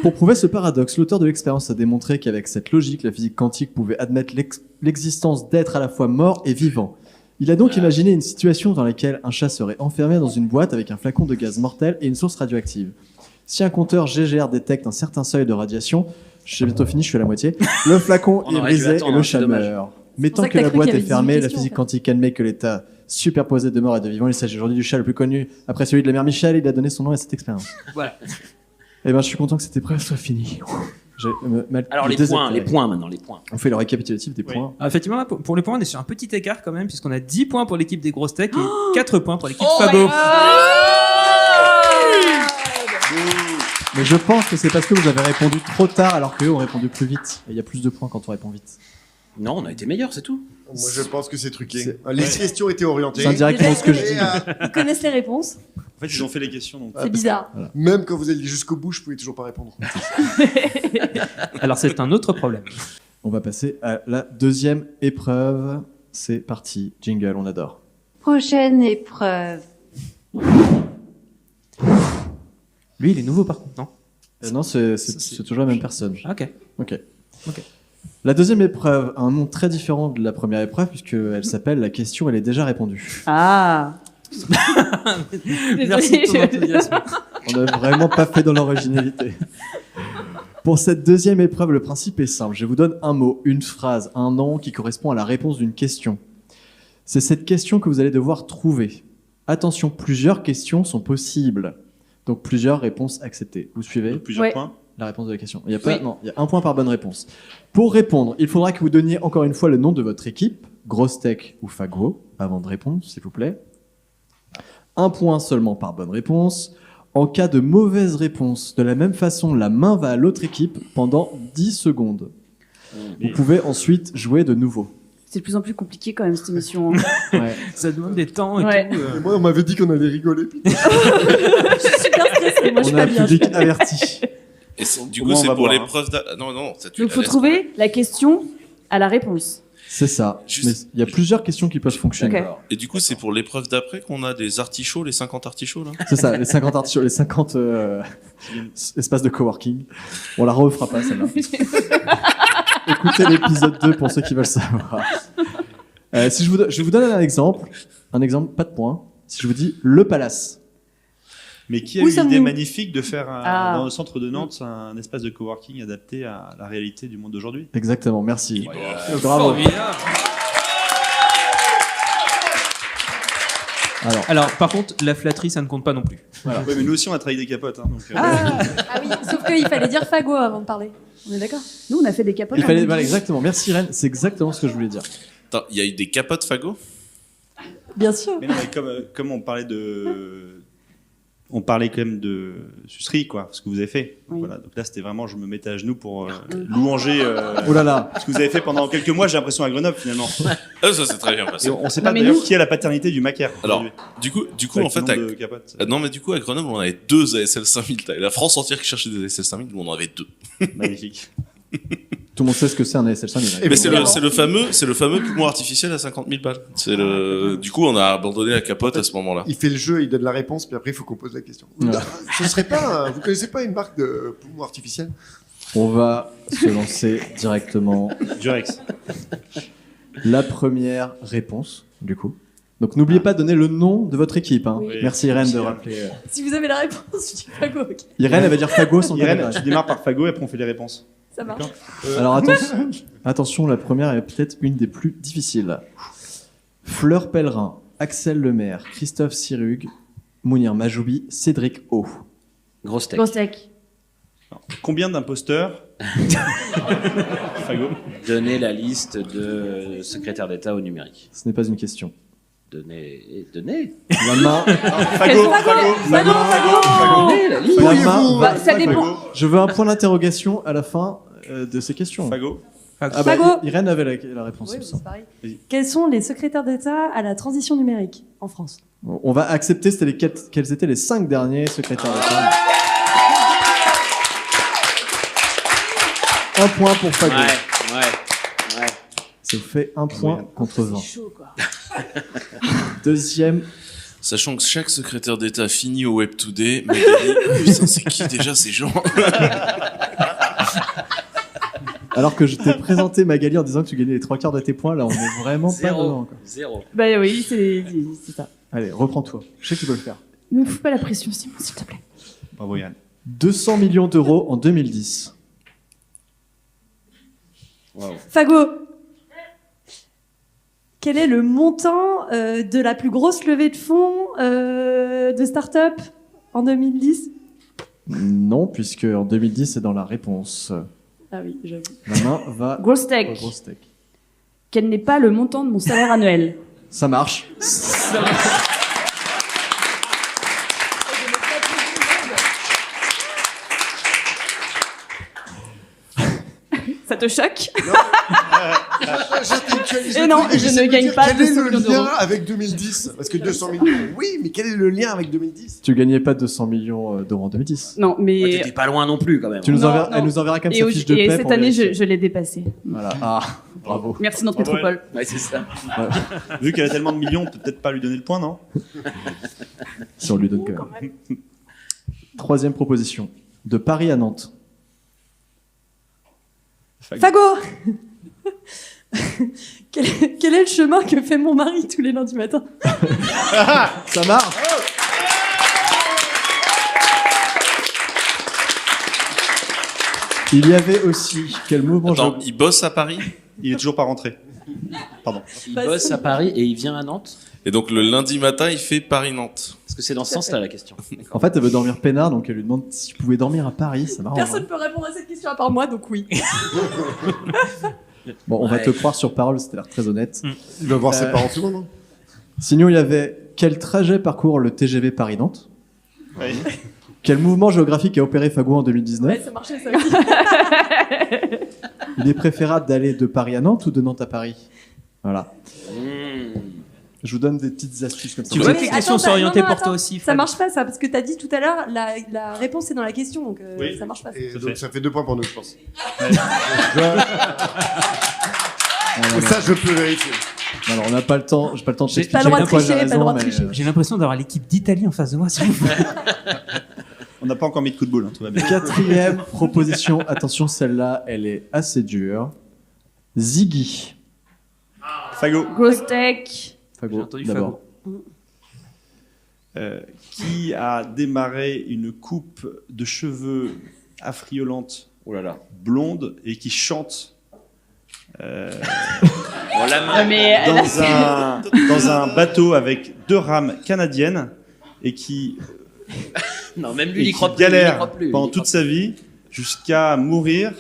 Pour prouver ce paradoxe, l'auteur de l'expérience a démontré qu'avec cette logique, la physique quantique pouvait admettre l'existence d'êtres à la fois morts et vivants. Il a donc imaginé une situation dans laquelle un chat serait enfermé dans une boîte avec un flacon de gaz mortel et une source radioactive. Si un compteur GGR détecte un certain seuil de radiation, j'ai bientôt fini, je suis à la moitié, le flacon On est aurait dû brisé et attendre, le hein, chat c'est dommage. meurt. Mais pour ça tant que que t'as la cru boîte qu'il y est avait fermée, 18 la questions, physique en fait. quantique admet que l'état superposé de mort et de vivant. Il s'agit aujourd'hui du chat le plus connu après celui de la mère Michel. Il a donné son nom à cette expérience. Voilà. Eh ben, je suis content que cette épreuve soit finie. Alors les points maintenant, les points. On fait le récapitulatif des points. Ah, effectivement, là, pour les points, on est sur un petit écart quand même, puisqu'on a 10 points pour l'équipe des grosses tech et 4 points pour l'équipe Fabo. Mais je pense que c'est parce que vous avez répondu trop tard alors qu'eux ont répondu plus vite. Et il y a plus de points quand on répond vite. Non, on a été meilleurs, c'est tout. Moi, je pense que c'est truqué. Les questions étaient orientées. C'est indirectement ce que je dis. Ils connaissent les réponses. En fait, ils ont fait les questions. Donc... C'est bizarre. Voilà. Même quand vous alliez jusqu'au bout, je pouvais toujours pas répondre. Alors c'est un autre problème. On va passer à la deuxième épreuve. C'est parti. Jingle, on adore. Prochaine épreuve. Lui, il est nouveau par contre, non? Non, c'est toujours la même personne. Ah, ok. Ok. Ok. La deuxième épreuve a un nom très différent de la première épreuve puisqu'elle s'appelle La question, elle est déjà répondue. Ah. Merci de ton enthousiasme. On n'a vraiment pas fait dans l'originalité. Pour cette deuxième épreuve, le principe est simple. Je vous donne un mot, une phrase, un nom qui correspond à la réponse d'une question. C'est cette question que vous allez devoir trouver. Attention, plusieurs questions sont possibles. Donc plusieurs réponses acceptées. Vous suivez Plusieurs Ouais. points. la réponse de la question? Il y a un point par bonne réponse. Pour répondre, il faudra que vous donniez encore une fois le nom de votre équipe, Grosse Tech ou Fago, avant de répondre, s'il vous plaît. Un point seulement par bonne réponse. En cas de mauvaise réponse, de la même façon, la main va à l'autre équipe pendant 10 secondes. Vous pouvez ensuite jouer de nouveau. C'est de plus en plus compliqué quand même cette émission. Hein. Ouais. Ça demande des temps et Ouais. tout. Moi, on m'avait dit qu'on allait rigoler. Je suis super stressée, moi je suis On a pas un bien. public averti. Et du Au coup, moins, on c'est va pour voir, l'épreuve Non, ça tu Donc la faut laisses. trouver la question à la réponse. C'est ça. Juste- Mais il y a plusieurs questions qui peuvent fonctionner. Ok. Et du coup, c'est pour l'épreuve d'après qu'on a des artichauts, les 50 artichauts, là. C'est ça, les 50 artichauts, les 50 espaces de coworking. On la refera pas, celle-là. Écoutez l'épisode 2 pour ceux qui veulent savoir. Je vous donne un exemple, pas de point. Si je vous dis le palace. Mais qui a Où eu l'idée sommes-nous magnifique de faire Ah. dans le centre de Nantes un espace de coworking adapté à la réalité du monde d'aujourd'hui? Exactement, merci. Ouais. Bravo. Formidable. Alors, par contre, la flatterie, ça ne compte pas non plus. Ouais, mais nous aussi on a travaillé des capotes. Hein, donc, Ah oui, sauf qu'il fallait dire fagot avant de parler. On est d'accord? Nous on a fait des capotes. Il fallait, en voilà, 2010. exactement. Merci Ren, c'est exactement ce que je voulais dire. Attends, il y a eu des capotes fagots? Bien sûr. Mais non, mais comme on parlait on parlait quand même de sucerie, quoi, ce que vous avez fait. Oui. Voilà, donc là, c'était vraiment, je me mettais à genoux pour louanger Oh là là. ce que vous avez fait pendant quelques mois, j'ai l'impression, à Grenoble, finalement. Ah, ça c'est très bien Et passé. on sait Non, pas mais d'ailleurs nous- qui a la paternité du Macaire. Alors, aujourd'hui. du coup, en Avec fait, ce nombre de capotes. non, mais du coup, à Grenoble, on avait 2 ASL 5000. T'avais la France entière qui cherchait des ASL 5000, nous on en avait 2. Magnifique. Tout le monde sait ce que c'est un ASL 5000. Mais c'est le fameux poumon artificiel à 50 000 balles. Du coup, on a abandonné la capote à ce moment-là. Il fait le jeu, il donne la réponse, puis après, il faut qu'on pose la question. Ouais. Ce serait pas. Vous connaissez pas une marque de poumon artificiel? On va se lancer directement. Durex. La première réponse, du coup. Donc n'oubliez pas de donner le nom de votre équipe. Hein. Oui. Merci Irène de Merci, rappeler. Si vous avez la réponse, je dis fagot. Ok. Irène, elle va dire Fago sans Irène, donner. tu démarres par Fago et après on fait les réponses. Ça marche. Alors attention, la première est peut-être une des plus difficiles. Fleur Pellerin, Axel Lemaire, Christophe Sirug, Mounir Majoubi, Cédric O. Grosse tech. Grosse tech. Combien d'imposteurs Fago. Donnez la liste de secrétaires d'État au numérique. Ce n'est pas une question. Donnez. La main, Fago, Fago, Donnez la liste. la main. Bah, ça dépend. Je veux un point d'interrogation à la fin de ces questions. Fago. Ah bah, Fago. Irène avait la réponse. Oui, il me mais semble. c'est pareil. Vas-y. Quels sont les secrétaires d'État à la transition numérique en France? On va accepter, quels étaient les 5 derniers secrétaires d'État. Un point pour Fago. Ouais. Ça vous fait un point contre 20. C'est chaud quoi. Deuxième, Sachant que chaque secrétaire d'État finit au Web Today, mais putain, c'est qui déjà ces gens? alors que je t'ai présenté Magali en disant que tu gagnais les 3/4 de tes points, là on est vraiment pas dedans. Quoi. Zéro. Bah oui, c'est ça. Allez, reprends-toi. Je sais que tu peux le faire. Ne me fous pas la pression, Simon, s'il te plaît. Bravo Yann. 200 millions d'euros en 2010. Fagot. Quel est le montant de la plus grosse levée de fonds de start-up en 2010? Non, puisque en 2010 c'est dans la réponse. Ah oui, j'avoue. La main va Grosse au tech. gros steak. Quel n'est pas le montant de mon salaire annuel? Ça marche. Ça te choque? Et non, je ne gagne pas Quel est 200 le millions lien d'euros. avec 2010? Parce que 200 millions, oui, mais quel est le lien avec 2010? Tu gagnais pas 200 millions d'euros en 2010. Non, Ouais, mais. T'étais pas loin non plus quand même. Tu nous Non, enverras, non. elle nous enverra comme Et, sa fiche de paie. cette pour année, vérifier. je l'ai dépassé. Voilà. Ah, bravo. Merci, notre Bravo, métropole. Ouais, c'est ça. Vu qu'elle a tellement de millions, on peut peut-être pas lui donner le point, non? Si on lui donne quand même. Troisième proposition. De Paris à Nantes. Fagot. Quel est le chemin que fait mon mari tous les lundis matins? Ça marche. Il y avait aussi quel mouvement Attends, il bosse à Paris? Il est toujours pas rentré. Pardon. Il Bah, bosse si. à Paris et il vient à Nantes. Et donc le lundi matin, il fait Paris-Nantes. Parce que c'est dans ce sens-là la question. En fait, elle veut dormir peinard, donc elle lui demande si je pouvais dormir à Paris, ça m'arrange. Personne ne peut répondre à cette question à part moi, donc oui. Bon, on va te croire sur parole, c'était l'air très honnête. Il va voir ses parents tout le monde. Sinon, il y avait quel trajet parcourt le TGV Paris-Nantes? Oui. Quel mouvement géographique a opéré Fago en 2019? Ouais, ça marchait ça aussi. Il est préférable d'aller de Paris à Nantes ou de Nantes à Paris? Voilà. Je vous donne des petites astuces comme ça. Tu vois que les questions sont orientées pour toi aussi, Ça Fred. marche pas ça, parce que t'as dit tout à l'heure, la réponse est dans la question, donc Oui. ça marche pas. Et Ça donc fait. ça fait 2 points pour nous, je pense. Non, Ça, je peux vérifier. alors, on n'a pas le temps, j'ai pas le temps de J'ai t'expliquer pas le droit de pourquoi j'ai tricher, pas le raison, droit de mais, tricher. J'ai l'impression d'avoir l'équipe d'Italie en face de moi. s'il vous plaît. On n'a pas encore mis de coup de boule, hein, tout va bien. Quatrième proposition, attention, celle-là, elle est assez dure. Ziggy. Fago. Grosse tech. Fago, J'ai entendu d'abord. Qui a démarré une coupe de cheveux affriolante, Oh là là. blonde, et qui chante Bon, la main. Ouais, mais elle a- dans un bateau avec 2 rames canadiennes et qui, Non, même lui, et il y qui croit plus. il y galère croit plus, il y pendant croit toute sa vie jusqu'à mourir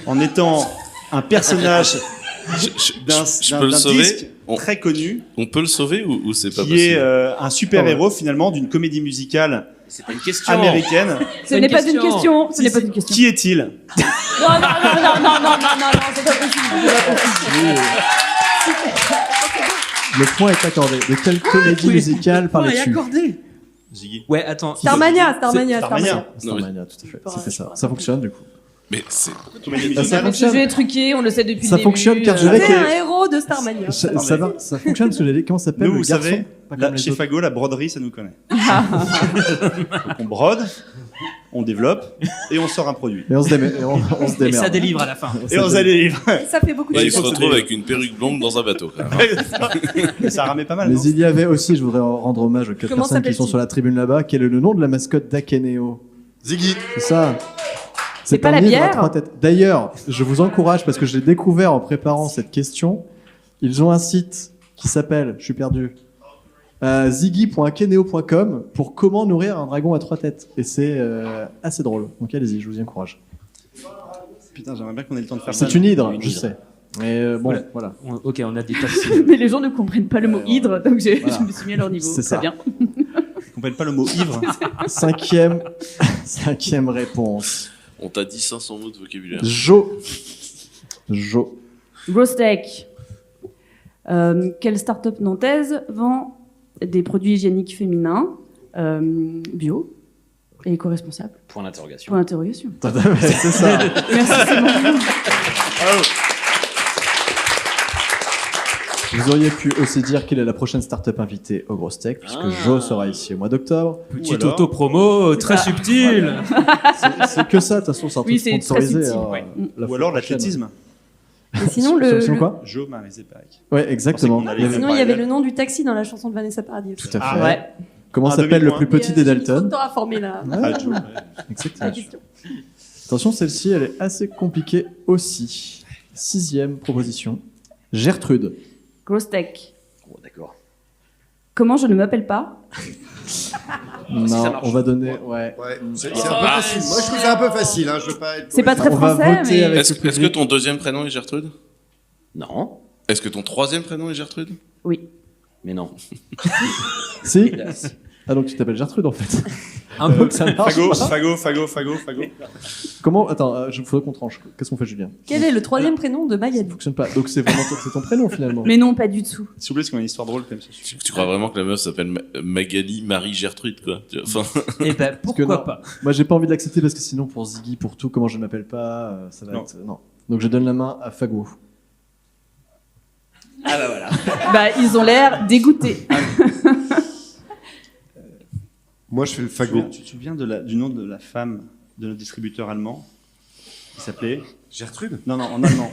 en étant un personnage Je peux le d'un sauver disque on, très connu on peut le sauver ou c'est pas qui possible? est un super-héros finalement d'une comédie musicale plus. C'est pas une question. américaine. Ce n'est pas une question. Ce n'est pas une question. Qui est-il? Non, non, non, non, non, non, non, non, c'est pas possible. Le point est accordé. De quelle comédie musicale parlais-tu? accordé. Ziggy. Ouais, attends. Starmania. Starmania. Starmania, tout à fait. C'était ça. Ça fonctionne, du coup. Mais c'est Comédie Ça musicale. fonctionne. Ce jeu est truqué, on le sait depuis Ça le début. fonctionne car je C'est dirais un que héros de Starmania. ça fonctionne parce que j'avais comment s'appelle Nous, le vous garçon savez, Pas là, comme les chez autres. Fago, la broderie, ça nous connaît. Donc, on brode, on développe et on sort un produit. Et on se démerde. On se Et démerde. ça délivre à la fin. Et on s'allait livre. Ça fait beaucoup de ouais, il choses. se retrouve avec une perruque blonde dans un bateau. Quand même. Ça ramait pas mal, Mais non? il y avait aussi, je voudrais rendre hommage aux 4 Comment personnes qui sont s'appelle-t-il sur la tribune là-bas. Quel est le nom de la mascotte d'Akeneo? Ziggy. C'est ça. C'est pas un la livre à bière 3 têtes. D'ailleurs, je vous encourage parce que je l'ai découvert en préparant cette question. Ils ont un site qui s'appelle, je suis perdu, ziggy.akeneo.com pour comment nourrir un dragon à 3 têtes. Et c'est assez drôle. Donc allez-y, je vous y encourage. Putain, j'aimerais bien qu'on ait le temps de faire ça. C'est une hydre, Une je hydre. sais. Mais bon, voilà. Ok, on a des taxis. Mais les gens ne comprennent pas le mot hydre, donc Voilà. je me suis mis à leur niveau. C'est Très ça. bien. Je comprends pas le mot ivre. Cinquième réponse. On t'a dit 500 mots de vocabulaire. Jo. Grosse tech. Quelle start-up nantaise vend des produits hygiéniques féminins bio et éco-responsables? Point d'interrogation. Point d'interrogation. C'est ça. Merci, c'est bon. Vous auriez pu aussi dire quelle est la prochaine start-up invitée au Grosse Tech, puisque Jo sera ici au mois d'octobre. Petite alors auto-promo très subtile. C'est que ça, de toute façon, c'est un Oui, truc c'est très sponsorisé. subtil, alors, ouais. la Ou fois alors prochaine. l'athlétisme. Et sinon, Sinon quoi Jo Marisé Pérec. Ouais, exactement. Je pensais qu'on allait Il y avait- sinon, il y avait le nom du taxi dans la chanson de Vanessa Paradis. Tout à fait. Ah Ouais. Comment Un s'appelle le demi-point. plus petit des Dalton T'auras formé là. Ah, Jo, ouais. Exactement. La question. Attention, celle-ci, elle est assez compliquée aussi. 6e proposition. Gertrude. Grosse tech. Oh, d'accord. Comment je ne m'appelle pas? Non, ça marche. on va donner. Ouais. Ouais, c'est un peu facile. Moi, je trouve ça un peu facile. Hein. Je veux pas être. C'est pas très On va français, voter mais. avec- Est-ce que ton deuxième prénom est Gertrude? Non, Est-ce que ton troisième prénom est Gertrude? Oui. mais non. Si Ah, donc tu t'appelles Gertrude en fait. Un peu que ça marche. Fago. Comment Attends, il faudrait qu'on tranche. Qu'est-ce qu'on fait, Julien? Quel est le troisième prénom de Ça Magali? fonctionne pas. Donc c'est vraiment c'est ton prénom finalement. Mais non, pas du tout. S'il vous plaît, parce qu'on a une histoire drôle quand même. Tu crois vraiment que la meuf s'appelle Magali Marie Gertrude, quoi? Enfin, Et ben Parce que non. pourquoi pas. Moi, j'ai pas envie de l'accepter parce que sinon, pour Ziggy, pour tout, comment je ne m'appelle pas, ça va Non. être. Non. Donc je donne la main à Fago. Ah bah voilà. Bah, ils ont l'air dégoûtés. Moi, je fais le Tu fagot. te souviens du nom de la femme de notre distributeur allemand? Il s'appelait Gertrude. Non, en allemand.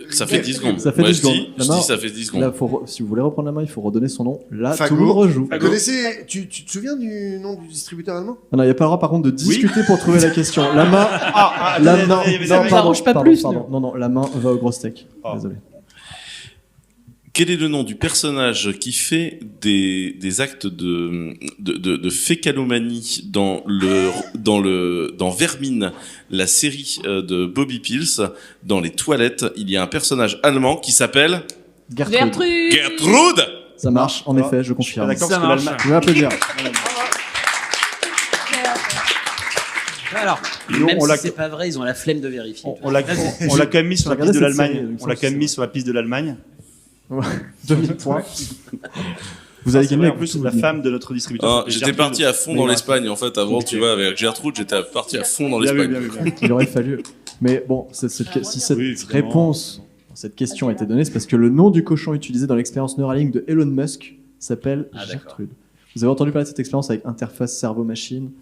ça fait 10 secondes. Ça fait Moi, 10 je dis, secondes. je Non, dis ça fait 10 secondes. Là, si vous voulez reprendre la main, il faut redonner son nom. Là, Fago. tout le monde rejoue. Vous connaissez tu te souviens du nom du distributeur allemand? Ah non, il n'y a pas le droit par contre de discuter pour trouver la question. La main. Attendez, non, attendez, non, mais pardon, pas pardon, plus, pardon. Non, la main va au gros steak. Oh. Désolé. Quel est le nom du personnage qui fait des actes de fécalomanie dans Vermine, la série de Bobby Pills? Dans les toilettes, il y a un personnage allemand qui s'appelle Gertrude. Ça marche, en effet, je confirme. D'accord, Ça parce que marche. Je vais applaudir. Alors, Nous, Même on si l'a- c'est pas vrai, ils ont la flemme de vérifier. on l'a quand même mis sur la J'ai piste de regardé cette série, l'Allemagne. donc On l'a ça, quand même c'est mis sur la piste de l'Allemagne. 2000 points. Vous avez C'est gagné vrai, en plus la femme de notre distributeur. Ah, s'appelait j'étais Gertrude. parti à fond dans l'Espagne en fait avant, tu vois, avec Gertrude, j'étais parti à fond dans Bien vu, l'Espagne. bien vu, bien vu. Il aurait fallu. Mais bon, si cette Oui, évidemment. réponse, cette question a été donnée, c'est parce que le nom du cochon utilisé dans l'expérience Neuralink de Elon Musk s'appelle Ah, d'accord. Gertrude. Vous avez entendu parler de cette expérience avec interface cerveau-machine?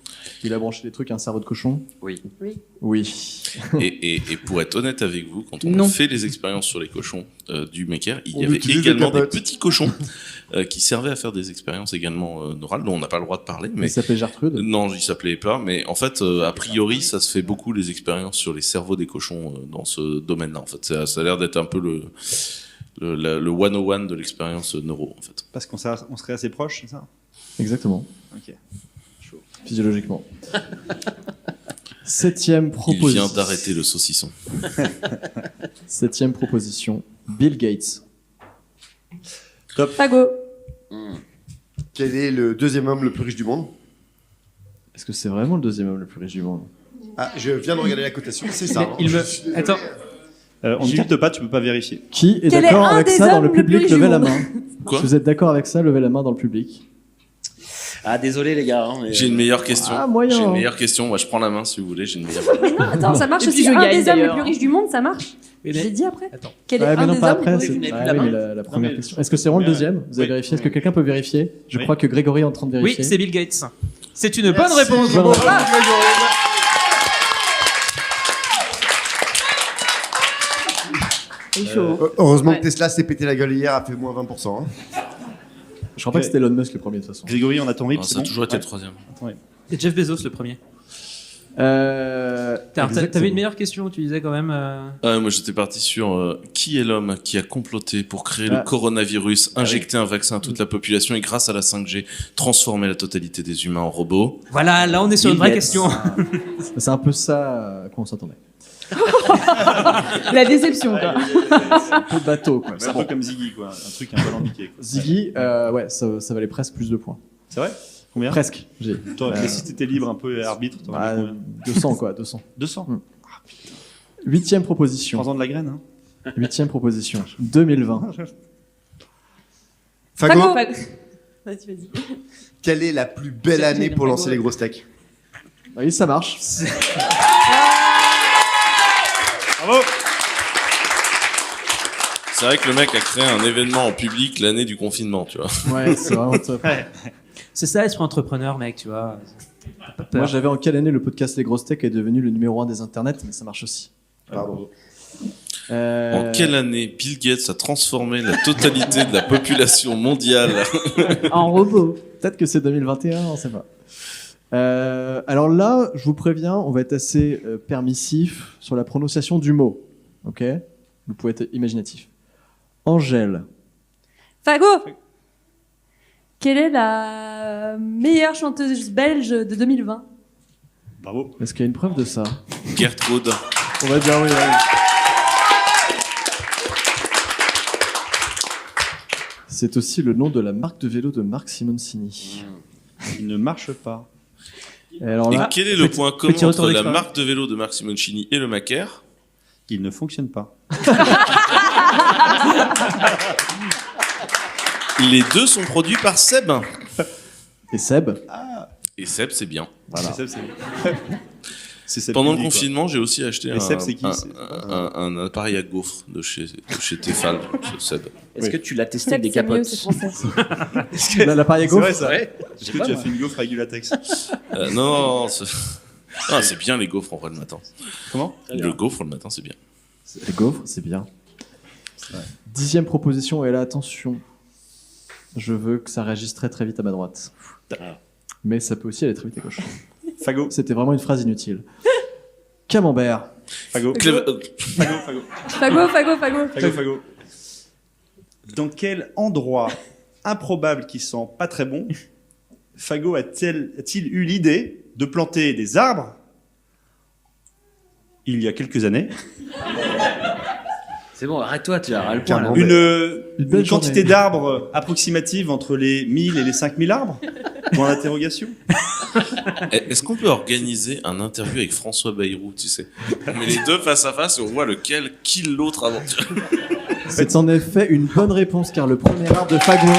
Il a branché des trucs à un cerveau de cochon? Oui. Oui. Et pour être honnête avec vous, quand on Non. a fait les expériences sur les cochons du Maker, il y On avait utilise également des des capotes. petits cochons qui servaient à faire des expériences également neurales dont on n'a pas le droit de parler. Mais Il s'appelle Gertrude. non, il s'appelait pas. Mais en fait, a priori, ça se fait beaucoup les expériences sur les cerveaux des cochons dans ce domaine-là. En fait, ça a l'air d'être un peu le 101 de l'expérience neuro, en fait. Parce qu'on serait assez proche, c'est ça? Exactement. Ok. Physiologiquement. Septième Il proposition. vient d'arrêter le saucisson. Septième proposition. Bill Gates. Fago. Quel est le deuxième homme le plus riche du monde? Est-ce que c'est vraiment le deuxième homme le plus riche du monde? Ah, je viens de regarder la cotation, c'est ça. hein. il Je me... suis désolé. Attends, On ne culte pas, tu peux pas vérifier. Qui est Quel est d'accord un avec des ça dans hommes le le plus public? riche du Levez la monde. main. Quoi Si vous êtes d'accord avec ça, levez la main dans le public. Ah, désolé les gars. Mais... J'ai une meilleure question. Ah, moyen. J'ai une meilleure question. Moi, je prends la main si vous voulez. J'ai une meilleure. Mais non, attends, ça marche Et puis aussi. je Un gagne, des hommes les d'ailleurs. plus riches du monde, ça marche. mais- J'ai dit après. Attends. Quel est Ouais, mais un non, des pas hommes après. les plus C'est riches du monde. ah, la oui, main. mais la première mais- question. Est-ce que c'est vraiment le deuxième? Vous avez Oui. vérifié? Est-ce que quelqu'un peut vérifier? Je Oui. crois que Grégory est en train de Oui, vérifier. c'est Bill Gates. C'est une bonne Merci. réponse. Bonne Bravo. réponse. C'est chaud. Heureusement Ouais. que Tesla s'est pété la gueule hier, a fait moins 20%. hein. Je crois pas que c'était Elon Musk le premier de toute façon. Grégory, on a ton rythme. Non, c'est ça a bon toujours été Ouais. le troisième. Et Jeff Bezos le premier. Exactement. T'avais une meilleure question, tu disais quand même. Moi, j'étais parti sur qui est l'homme qui a comploté pour créer Ah. le coronavirus, injecter un vaccin à toute la population et grâce à la 5G, transformer la totalité des humains en robots. Voilà, là on est sur une Bill vraie Gates. question. C'est un peu ça à quoi on s'attendait. La déception, quoi. Un peu bateau, quoi. C'est un peu comme Ziggy, quoi. Un truc un peu alambiqué. quoi. Ziggy, ouais, ça valait presque plus de points. C'est vrai? Combien? Presque. J'ai Mais si t'étais libre un peu arbitre, t'aurais bah, mis combien? 200 quoi, 200. 200. Huitième proposition. Prends-en de la graine, hein. Huitième proposition. 2020. Fago, Vas-y, vas-y. quelle est la plus belle année pour lancer les grosses techs? Oui, ça marche. Bravo! C'est vrai que le mec a créé un événement en public l'année du confinement, tu vois. Ouais, c'est vraiment top. C'est ça, esprit entrepreneur, mec, tu vois. T'as pas peur. Moi, j'avais en quelle année le podcast Les Grosses Tech est devenu le numéro 1 des internets, mais ça marche aussi. Pardon. En quelle année Bill Gates a transformé la totalité de la population mondiale? En robot. Peut-être que c'est 2021, on sait pas. Alors là, je vous préviens, on va être assez permissif sur la prononciation du mot. Ok? Vous pouvez être imaginatif. Angèle. Fago. Quelle est la meilleure chanteuse belge de 2020? Bravo. Est-ce qu'il y a une preuve de ça? Gertrude. On va dire oui. C'est aussi le nom de la marque de vélo de Marc Simoncini. Il ne marche pas. Et alors Et là, quel est le point commun petit retour entre la d'expérience. marque de vélo de Marc Simoncini et le Macaire? Il ne fonctionne pas. Les deux sont produits par Seb. et Seb, Et Seb, c'est bien. voilà. C'est Seb Pendant le qui dit, quoi. confinement, j'ai aussi acheté Et Seb, c'est qui C'est- un appareil à gaufres de chez Tefal, Seb. Est-ce que tu l'as testé avec des C'est mieux, capotes? c'est français. L'appareil à C'est vrai gaufres. ça? Ouais. Est-ce que tu as fait une gaufre avec du latex? Non, c'est bien les gaufres en vrai le matin. Comment? Le gaufre le matin, c'est bien. Les gaufres, c'est bien. 10e proposition, et là, attention. Je veux que ça réagisse très très vite à ma droite. Mais ça peut aussi aller très vite à gauche. Fago. C'était vraiment une phrase inutile. Camembert. Fago. Clé- Fago. Fago. Fago, Fago, Fago. Fago. Fago. Dans quel endroit improbable qui sent pas très bon, Fago a-t-il eu l'idée de planter des arbres il y a quelques années? C'est bon, arrête-toi, tu as le point là. Une quantité d'arbres approximative entre les 1000 et les 5000 arbres? Point d'interrogation. Est-ce qu'on peut organiser un interview avec François Bayrou, tu sais? On met les deux face à face et on voit lequel kill l'autre avant. C'est en effet une bonne réponse car le premier arbre de Fago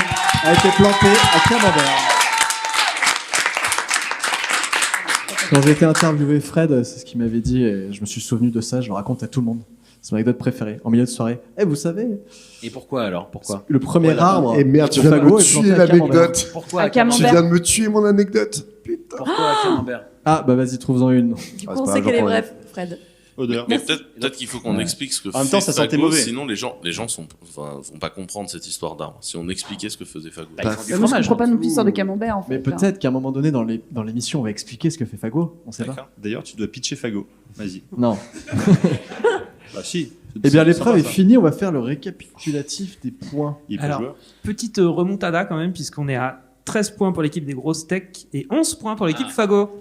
a été planté à Camembert. Quand j'ai été interviewé Fred, c'est ce qu'il m'avait dit et je me suis souvenu de ça, je le raconte à tout le monde. C'est mon anecdote préférée. En milieu de soirée. Vous savez. Et pourquoi alors? Pourquoi? Le premier arbre. Et merde, tu viens de me tuer l'anecdote. Pourquoi À Camembert. Tu viens de me tuer mon anecdote. Putain. Pourquoi à Camembert? Ah, bah vas-y, trouve-en une. Du coup, on sait qu'elle est vraie, Fred. Odeur. Mais peut-être qu'il faut qu'on explique ce que En même temps, fait ça sentait Fago, mauvais. sinon les gens vont pas comprendre cette histoire d'arbre. Si on expliquait ce que faisait Fago. Bah, ils font du Moi, je fromage. comprends pas non plus l'histoire de Camembert, en fait. Mais peut-être qu'à un moment donné dans l'émission, on va expliquer ce que fait Fago. On sait pas. D'accord. D'ailleurs, tu dois pitcher Fago. Vas-y. Non. Bah si. Eh bien, l'épreuve est ça. finie. On va faire le récapitulatif des points. Il peut Alors, jouer. petite remontada quand même, puisqu'on est à 13 points pour l'équipe des grosses tech et 11 points pour l'équipe Fago.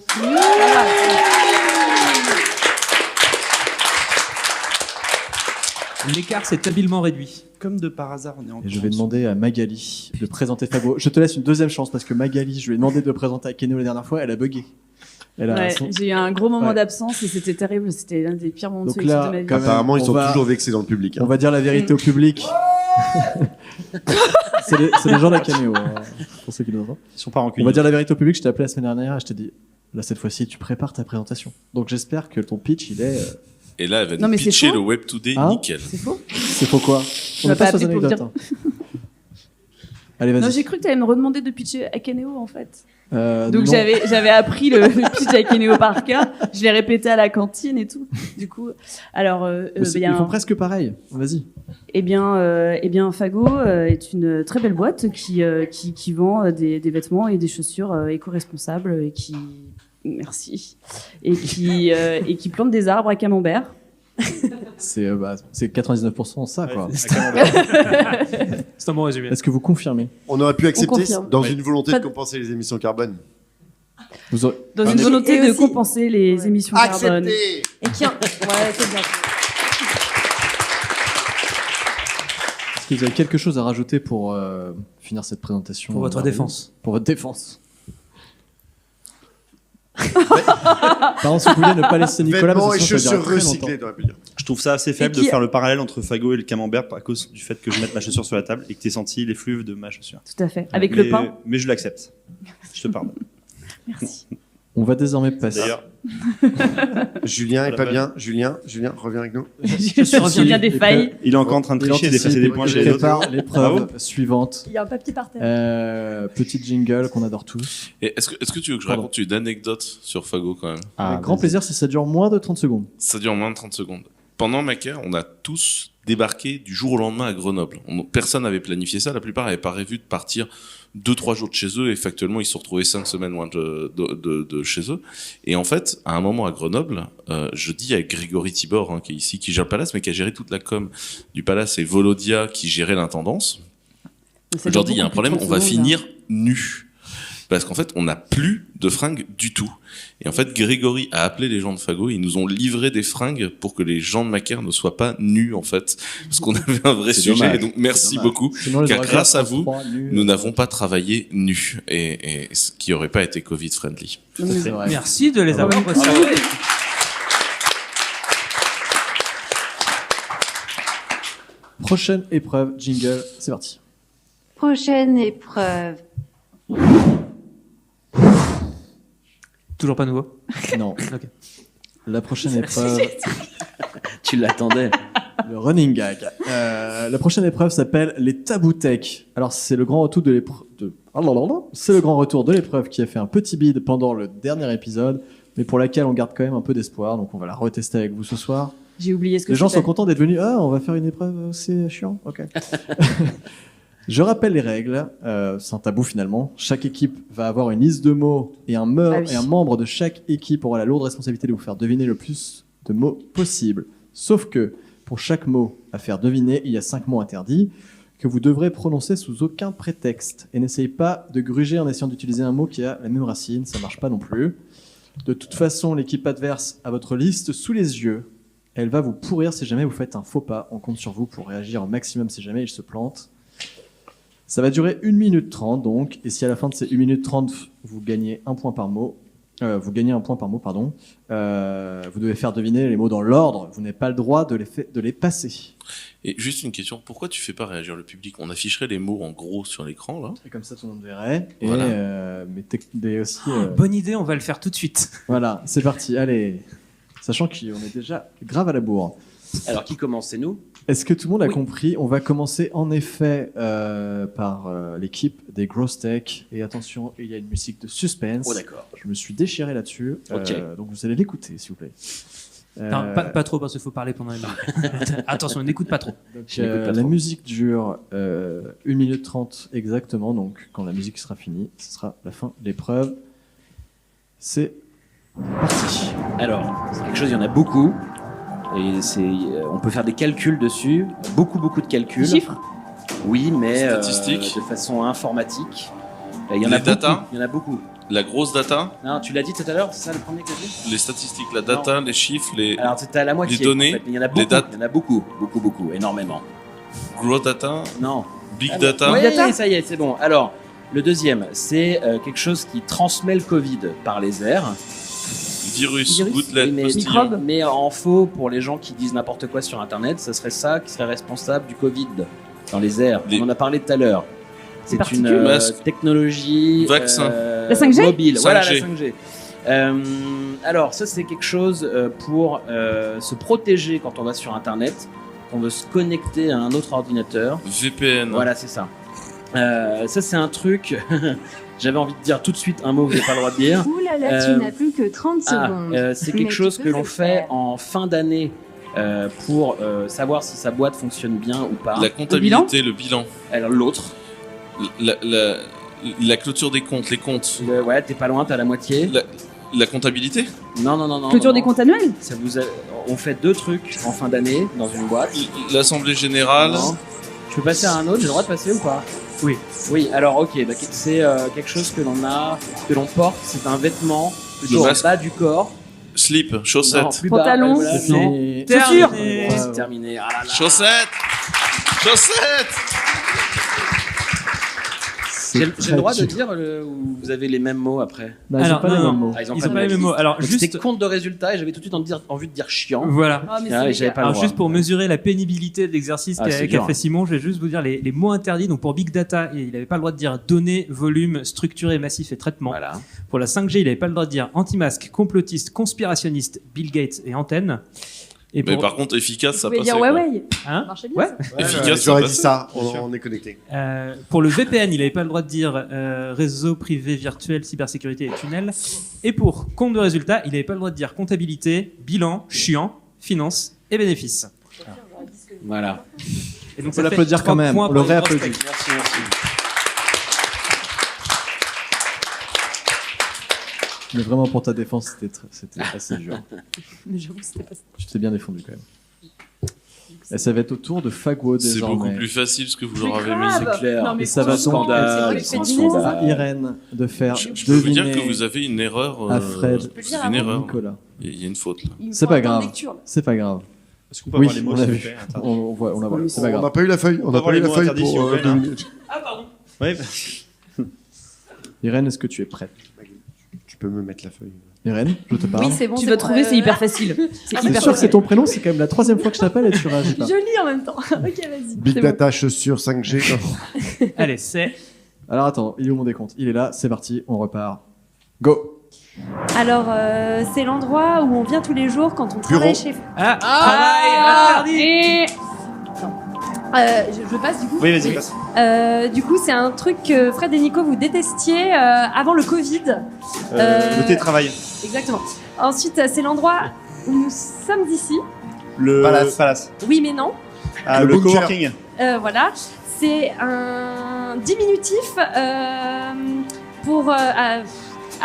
L'écart s'est habilement réduit. Comme de par hasard, on est en Et je vais demander à Magali de présenter Fago. Je te laisse une deuxième chance parce que Magali, je lui ai demandé de le présenter à Keneo la dernière fois, elle a bugué. Elle a Ouais, son- j'ai eu un gros moment Ouais. d'absence et c'était terrible. C'était l'un des pires moments de Donc solitude là, de ma vie. quand même, Apparemment, ils on sont va- toujours vexés dans le public. On va dire la vérité au public. c'est les gens de la Keneo, pour ceux qui nous entendent. Ils sont pas On rancuniers. va dire la vérité au public. Je t'ai appelé la semaine dernière et je t'ai dit, là cette fois-ci, tu prépares ta présentation. Donc j'espère que ton pitch, il est. Et là, elle va Non, nous mais c'est pitcher faux. le Web Today Hein nickel. C'est faux. C'est pour quoi? Tu m'as pas appelé pour me dire. Allez, vas-y. Non, j'ai cru que tu allais me redemander de pitcher Akeneo en fait. Donc non. j'avais appris le pitch Akeneo par cœur. Je l'ai répété à la cantine et tout. Du coup, alors Mais c'est- ils font presque pareil. Vas-y. eh bien, Fago est une très belle boîte qui vend des vêtements et des chaussures éco-responsables et qui merci et qui plante des arbres à Camembert. C'est 99% ça, quoi. C'est un bon résumé. Est-ce que vous confirmez? On aurait pu accepter confirme. dans une volonté Pas de de- compenser les émissions carbone. Vous aurez- Dans Ah, une mais- volonté Et de aussi- compenser les émissions carbone. Accepté. Et qui ouais, c'est bien. Est-ce que vous avez quelque chose à rajouter pour finir cette présentation? Pour votre défense. Pour votre défense. Par contre, si vous pouviez ne pas laisser Nicolas, Vêtements parce et que sinon, ça va chaussures durer très recyclées, longtemps. t'aurais pu dire. Je trouve ça assez faible Et de qui- faire le parallèle entre Fago et le Camembert à cause du fait que je mette ma chaussure sur la table et que tu aies senti l'effluve de ma chaussure. Tout à fait. Avec le pain. Mais je l'accepte. Je te pardonne. Merci. On va désormais passer. D'ailleurs, Julien est Voilà, pas bah. bien. Julien, reviens avec nous. Je reviens bien des failles. il est encore en train de tricher et d'effacer des points Je chez les autres. prépare l'épreuve suivante. Il y a un papier par terre. Petite jingle qu'on adore tous. Et est-ce que tu veux que je Pardon. raconte une anecdote sur Fago quand même? Avec grand plaisir si ça dure moins de 30 secondes. Ça dure moins de 30 secondes. Pendant Macaire, on a tous débarqué du jour au lendemain à Grenoble. Personne n'avait planifié ça. La plupart n'avaient pas prévu de partir 2-3 jours de chez eux. Et factuellement, ils se sont retrouvés 5 semaines loin de chez eux. Et en fait, à un moment à Grenoble, je dis avec Grégory Tibor, hein, qui est ici, qui gère le Palace, mais qui a géré toute la com du Palace, et Volodia, qui gérait l'intendance. Je leur dis, il y a un problème, on va finir nus. Parce qu'en fait, on n'a plus de fringues du tout. Et en fait, Grégory a appelé les gens de Fago, ils nous ont livré des fringues pour que les gens de Macaire ne soient pas nus, en fait. Parce qu'on avait un vrai C'est sujet. dommage. Et donc, merci dommage. beaucoup. Sinon, les Car oreilles grâce à sont vous, froids, nus. nous n'avons pas travaillé nus. Et ce qui n'aurait pas été Covid-friendly. C'est vrai. Merci de les Ah avoir ouais. reçus. Prochaine épreuve, jingle, c'est parti. Prochaine épreuve. Toujours pas nouveau. Non. Ok. La prochaine épreuve, Tu l'attendais. le running gag. La prochaine épreuve s'appelle les tabou tech. Alors c'est le grand retour de l'épreuve. C'est le grand retour de l'épreuve qui a fait un petit bide pendant le dernier épisode, mais pour laquelle on garde quand même un peu d'espoir. Donc on va la retester avec vous ce soir. J'ai oublié ce que Les gens c'était. sont contents d'être venus. Ah, on va faire une épreuve, c'est chiant. Ok. Je rappelle les règles. C'est un tabou finalement. Chaque équipe va avoir une liste de mots et Ah oui. et un membre de chaque équipe aura la lourde responsabilité de vous faire deviner le plus de mots possible. Sauf que pour chaque mot à faire deviner, il y a 5 mots interdits que vous devrez prononcer sous aucun prétexte. Et n'essayez pas de gruger en essayant d'utiliser un mot qui a la même racine, ça marche pas non plus. De toute façon, l'équipe adverse a votre liste sous les yeux. Elle va vous pourrir si jamais vous faites un faux pas. On compte sur vous pour réagir au maximum si jamais il se plante. Ça va durer 1 minute 30 donc, et si à la fin de ces 1 minute 30 vous gagnez un point par mot, vous devez faire deviner les mots dans l'ordre, vous n'avez pas le droit de les passer. Et juste une question, pourquoi tu fais pas réagir le public? On afficherait les mots en gros sur l'écran là. Et comme ça tout le monde verrait. Et Voilà. mais aussi. Bonne idée, on va le faire tout de suite. Voilà, c'est parti, allez. Sachant qu'on est déjà grave à la bourre. Alors, qui commence? C'est nous? Est-ce que tout le monde a Oui. compris? On va commencer en effet par l'équipe des Gross Tech. Et attention, il y a une musique de suspense. Oh, d'accord. Je me suis déchiré là-dessus. Ok. Donc vous allez l'écouter, s'il vous plaît. Non, pas trop parce qu'il faut parler pendant une minute. Attention, n'écoute pas trop. Donc, Je n'écoute pas la trop. musique dure 1 minute 30 exactement. Donc quand la musique sera finie, ce sera la fin de l'épreuve. C'est parti. Alors, c'est quelque chose, il y en a beaucoup. Et on peut faire des calculs dessus. Beaucoup de calculs. Chiffres? Oui, mais Statistiques. de façon informatique. Il y en Les a beaucoup. data. Il y en a beaucoup. La grosse data, Non, tu l'as dit tout à l'heure, c'est ça le premier que tu as dit? les statistiques, la data, les chiffres, les Alors, c'était à la moitié. les données, en fait, mais il y en a beaucoup. les dates. Il y en a beaucoup, énormément. gros data, Non. big data. Oui, ça y est, c'est bon. Alors, le deuxième, c'est quelque chose qui transmet le Covid par les airs. Virus, Virus. gouttelette, Oui, mais, postillon. mais en faux, pour les gens qui disent n'importe quoi sur Internet, ce serait ça qui serait responsable du Covid dans les airs. Les- On en a parlé tout à l'heure. C'est une particules. Masque. technologie Vaccin. La 5G? mobile. 5G. Voilà, la 5G. Alors, ça, c'est quelque chose pour se protéger quand on va sur Internet, quand on veut se connecter à un autre ordinateur. VPN. Voilà, c'est ça. Ça, c'est un truc. J'avais envie de dire tout de suite un mot que vous n'avez pas le droit de dire. Ouh là là, Euh, tu n'as plus que 30 secondes. c'est Mais quelque tu chose peux que le l'on fait faire. en fin d'année pour savoir si sa boîte fonctionne bien ou pas. La comptabilité, le bilan. Alors l'autre, La clôture des comptes, les comptes. ouais, t'es pas loin, t'es à la moitié. La comptabilité. Non. Clôture non, des non. comptes annuels? Ça on fait 2 trucs en fin d'année dans une boîte. L'assemblée générale. Non. Je peux passer à un autre, j'ai le droit de passer ou pas? Oui. Oui, alors ok, bah, c'est quelque chose que l'on porte, c'est un vêtement plutôt en masque. bas du corps. Slip, chaussettes. Non, plus bas, Pantalon. voilà, C'est non. fini. Chaussures. Terminé. C'est terminé. Ah là là. Chaussettes. Chaussettes. J'ai C'est le droit de très dire où vous avez les mêmes mots après. Bah, ils ont Alors, pas les non, mêmes non. mots. Ah, Ils ont pas les mêmes mots. Alors, Donc, juste. C'était compte de résultat et j'avais tout de suite envie de dire chiant. Voilà. Ah, mais Ah, c'est et j'avais méga. pas le Alors droit. juste pour mesurer la pénibilité de l'exercice Ah, c'est qu'a dur. fait Simon, je vais juste vous dire les mots interdits. Donc pour Big Data, il n'avait pas le droit de dire données, volume, structuré, massif et traitement. Voilà. Pour la 5G, il n'avait pas le droit de dire anti-masque, complotiste, conspirationniste, Bill Gates et antenne. Et Mais pour, par contre, efficace, ça Vous pouvez passait. dire quoi. Huawei. hein Ça marchait bien. Ouais. ça. Efficace, J'aurais ça dit passe. ça, Bien sûr. on est connecté. Pour le VPN, il n'avait pas le droit de dire réseau privé virtuel, cybersécurité et tunnel. Et pour compte de résultat, il n'avait pas le droit de dire comptabilité, bilan, chiant, finance et bénéfices. Voilà. Et donc Faut ça fait l'applaudir 3 quand même, points on pour l'aurait les grosses applaudi. tech. Merci. Mais vraiment, pour ta défense, c'était assez dur. Mais j'avoue que c'était pas ça. Tu t'es bien défendu quand même. Et ça va être au tour de Fago C'est désormais. beaucoup plus facile ce que vous Mais leur avez grave. mis. C'est clair. Non, mais Et ça va donc Scandale, être c'est un scandale. scandale. Irène de faire Je peux vous dire deviner que vous avez une erreur. à Fred peux le c'est dire une avant. erreur. Nicolas. Il y a une faute là. Il me C'est faut pas un temps de grave. lecture, là. C'est pas grave. Est-ce qu'on peut Oui, avoir les mots, on a s'il vous vu. plaît? Attends. On la voit. C'est pas On grave. n'a pas eu la feuille. On n'a avoir pas eu les la mots feuille interdits, s'il pour vous plaît, 2 là. minutes. Ouais. Irène, est-ce que tu es prête? Tu peux me mettre la feuille. Irène, je te parle. Oui, c'est bon. Tu c'est vas bon. trouver, c'est hyper facile. C'est C'est hyper sûr que c'est facile. ton prénom, c'est quand même la 3e fois que je t'appelle et tu réagis pas. Je lis en même temps. Ok, vas-y. Big c'est bon. Data, chaussures, 5G. Allez, c'est Alors attends, il est où mon décompte? Il est là, c'est parti, on repart. Go! Alors, c'est l'endroit où on vient tous les jours quand on travaille chez. travail interdit. Et Je passe du coup. Oui, vas-y, passe. Du coup, c'est un truc que Fred et Nico vous détestiez avant le Covid. Le télétravail. Exactement. Ensuite, c'est l'endroit où nous sommes ici. Le Palace. Oui, mais non. Ah, Le le bunker. coworking. Voilà. C'est un diminutif pour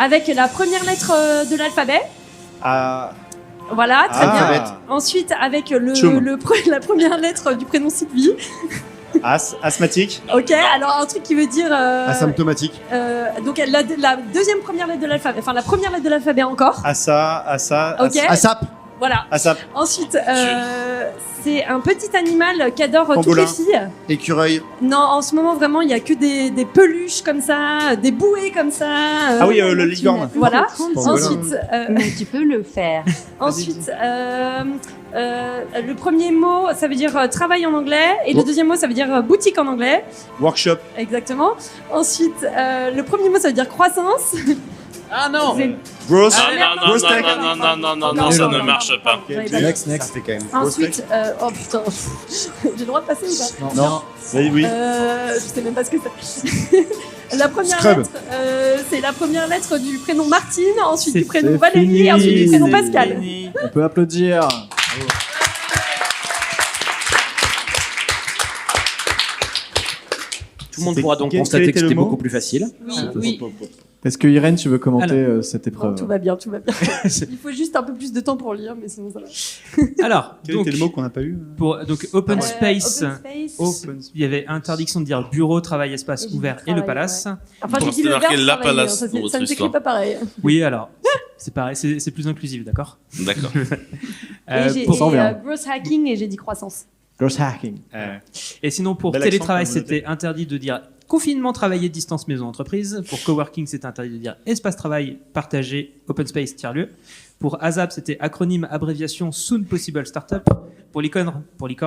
avec la première lettre de l'alphabet. Ah, Voilà, très bien. alphabet. Ensuite, avec Tchoum. la première lettre du prénom Sylvie. Asthmatique. Ok, alors un truc qui veut dire. Asymptomatique. Donc la deuxième première lettre de l'alphabet, enfin la première lettre de l'alphabet encore. Assa. Ok. ASAP. Voilà. Asap. Ensuite, c'est un petit animal qu'adorent toutes Pangolin. les filles. Écureuil. Non, en ce moment vraiment, il y a que des peluches comme ça, des bouées comme ça. Ah oui, le licorne. Voilà. Pangolin. Ensuite, Mais tu peux le faire. ensuite, le premier mot, ça veut dire travail en anglais, et le deuxième mot, ça veut dire boutique en anglais. Workshop. Exactement. Ensuite, le premier mot, ça veut dire croissance. Ah non. Gross. Non, ça ne marche pas. Next. Ça fait quand même. Ensuite, oh putain, j'ai le droit de passer ou pas? Non. Oui. Je sais même pas ce que c'est. La première Scrub. lettre, c'est la première lettre du prénom Martine, ensuite C'est- du prénom c'est Valérie, fini. et ensuite du prénom C'est Pascal. Fini. On peut applaudir. Tout le monde C'était- pourra donc quel constater était que le c'était mot beaucoup plus facile. Oui. Est-ce que Irène, tu veux commenter cette Bon, épreuve? tout va bien. Il faut juste un peu plus de temps pour lire, mais sinon ça va. Alors, Quel donc, était le mot qu'on n'a pas eu? donc open space. Open space. Il y avait interdiction de dire bureau, travail, espace Et ouvert et le travail, palace. Enfin, j'ai Bon, dit c'était le marqué verbe la travailler, palace hein, dans ça votre ne s'écrit histoire. pas pareil. Oui, alors, c'est pareil, c'est plus inclusif, d'accord. D'accord. Et j'ai pour ça, on verra. gross hacking et j'ai dit croissance. Gross hacking. Et sinon, pour Bel télétravail, accent, comme c'était interdit de dire confinement, travailler, distance, maison, entreprise. Pour coworking, c'était interdit de dire espace travail, partagé, open space, tiers-lieu. Pour ASAP, c'était acronyme, abréviation, soon possible startup. Pour licorne,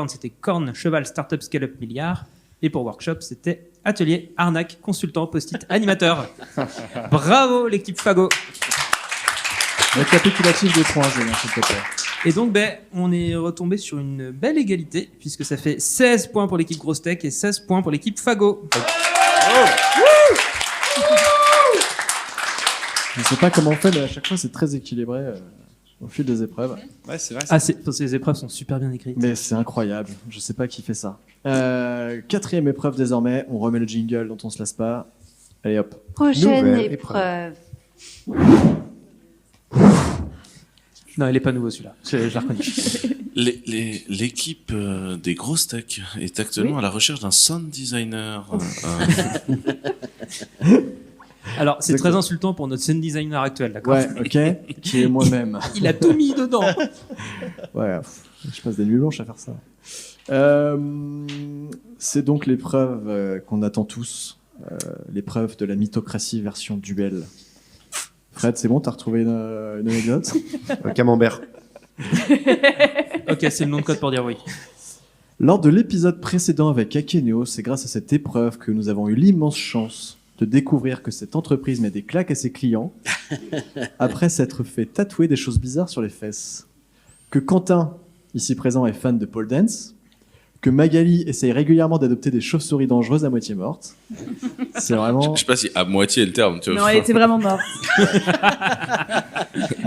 c'était corne, cheval, startup, scale-up, milliard. Et pour workshop, c'était atelier, arnaque, consultant, post-it, animateur. Bravo l'équipe Fago. Récapitulatif des points, Julien, s'il te plaît. Et donc, on est retombé sur une belle égalité, puisque ça fait 16 points pour l'équipe Grosse Tech et 16 points pour l'équipe Fago. Je sais pas comment on fait, mais à chaque fois, c'est très équilibré au fil des épreuves. Ouais, c'est vrai. Ah, ces épreuves sont super bien écrites. Mais c'est incroyable. Je sais pas qui fait ça. Quatrième épreuve désormais. On remet le jingle dont on se lasse pas. Allez hop. Prochaine Nouvelle épreuve. Non, il est pas nouveau celui-là. Je la reconnais. L'équipe des grosses tech est actuellement à la recherche d'un sound designer. D'accord. Alors, c'est très insultant pour notre sound designer actuel, d'accord. Ouais, ok. Qui est moi-même. Il a tout mis dedans. Ouais, je passe des nuits blanches à faire ça. C'est donc l'épreuve qu'on attend tous. L'épreuve de la mythocratie version duel. Fred, c'est bon, t'as retrouvé une anecdote? Un camembert. Ok, c'est le nom de code pour dire oui. Lors de l'épisode précédent avec Akeneo, c'est grâce à cette épreuve que nous avons eu l'immense chance de découvrir que cette entreprise met des claques à ses clients après s'être fait tatouer des choses bizarres sur les fesses. Que Quentin, ici présent, est fan de pole dance. Que Magali essaye régulièrement d'adopter des chauves-souris dangereuses à moitié mortes. C'est vraiment... Je sais pas si à moitié est le terme. Tu vois. Non, elle était vraiment morte.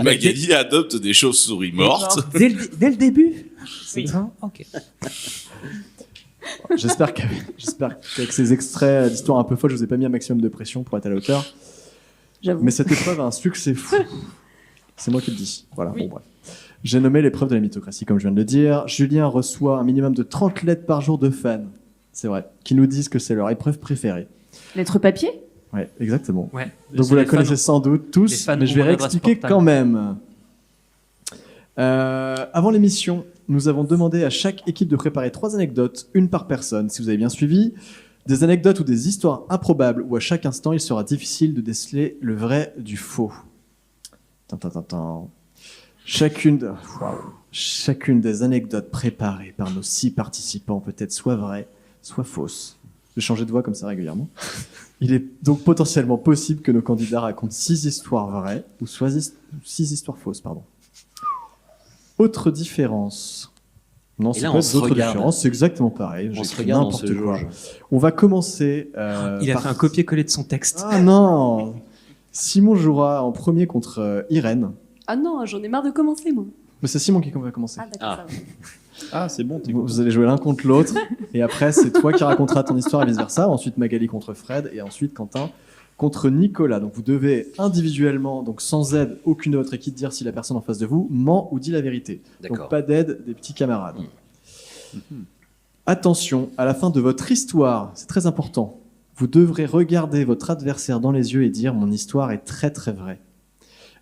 Magali adopte des chauves-souris mortes. Dès le début. Oui. Ok. J'espère qu'avec ces extraits d'histoires un peu folles, je vous ai pas mis un maximum de pression pour être à la hauteur. J'avoue. Mais cette épreuve a un succès fou. C'est moi qui le dis. Voilà, bon bref. J'ai nommé l'épreuve de la mythocratie, comme je viens de le dire. Julien reçoit un minimum de 30 lettres par jour de fans, c'est vrai, qui nous disent que c'est leur épreuve préférée. Lettre papier? Ouais, exactement. Ouais. Donc vous la connaissez sans doute les tous, fans mais je vais ont mon adresse réexpliquer portable. quand même. Avant l'émission, nous avons demandé à chaque équipe de préparer 3 anecdotes, une par personne, si vous avez bien suivi. Des anecdotes ou des histoires improbables où à chaque instant il sera difficile de déceler le vrai du faux. Chacune des anecdotes préparées par nos 6 participants peut être soit vraie, soit fausse. Je vais changer de voix comme ça régulièrement. Il est donc potentiellement possible que nos candidats racontent 6 histoires vraies ou soit 6 histoires fausses, pardon. Autre différence. Non, Et c'est là, pas on se d'autres regarde. différences, c'est exactement pareil. On J'ai se écrit regarde, on n'importe se quoi. jauge. On va commencer. Il a par- fait un copier-coller de son texte. Ah non. Simon jouera en premier contre Irène. Ah non, j'en ai marre de commencer, moi. Mais c'est Simon qui va commencer. Ah, d'accord, Ah. ça va. Ah, c'est bon, t'es Vous allez jouer l'un contre l'autre, et après c'est toi qui raconteras ton histoire et vice versa. Ensuite Magali contre Fred, et ensuite Quentin contre Nicolas. Donc vous devez individuellement, donc sans aide, aucune de votre équipe dire si la personne en face de vous ment ou dit la vérité. D'accord. Donc pas d'aide des petits camarades. Attention, à la fin de votre histoire, c'est très important, vous devrez regarder votre adversaire dans les yeux et dire « Mon histoire est très très vraie ».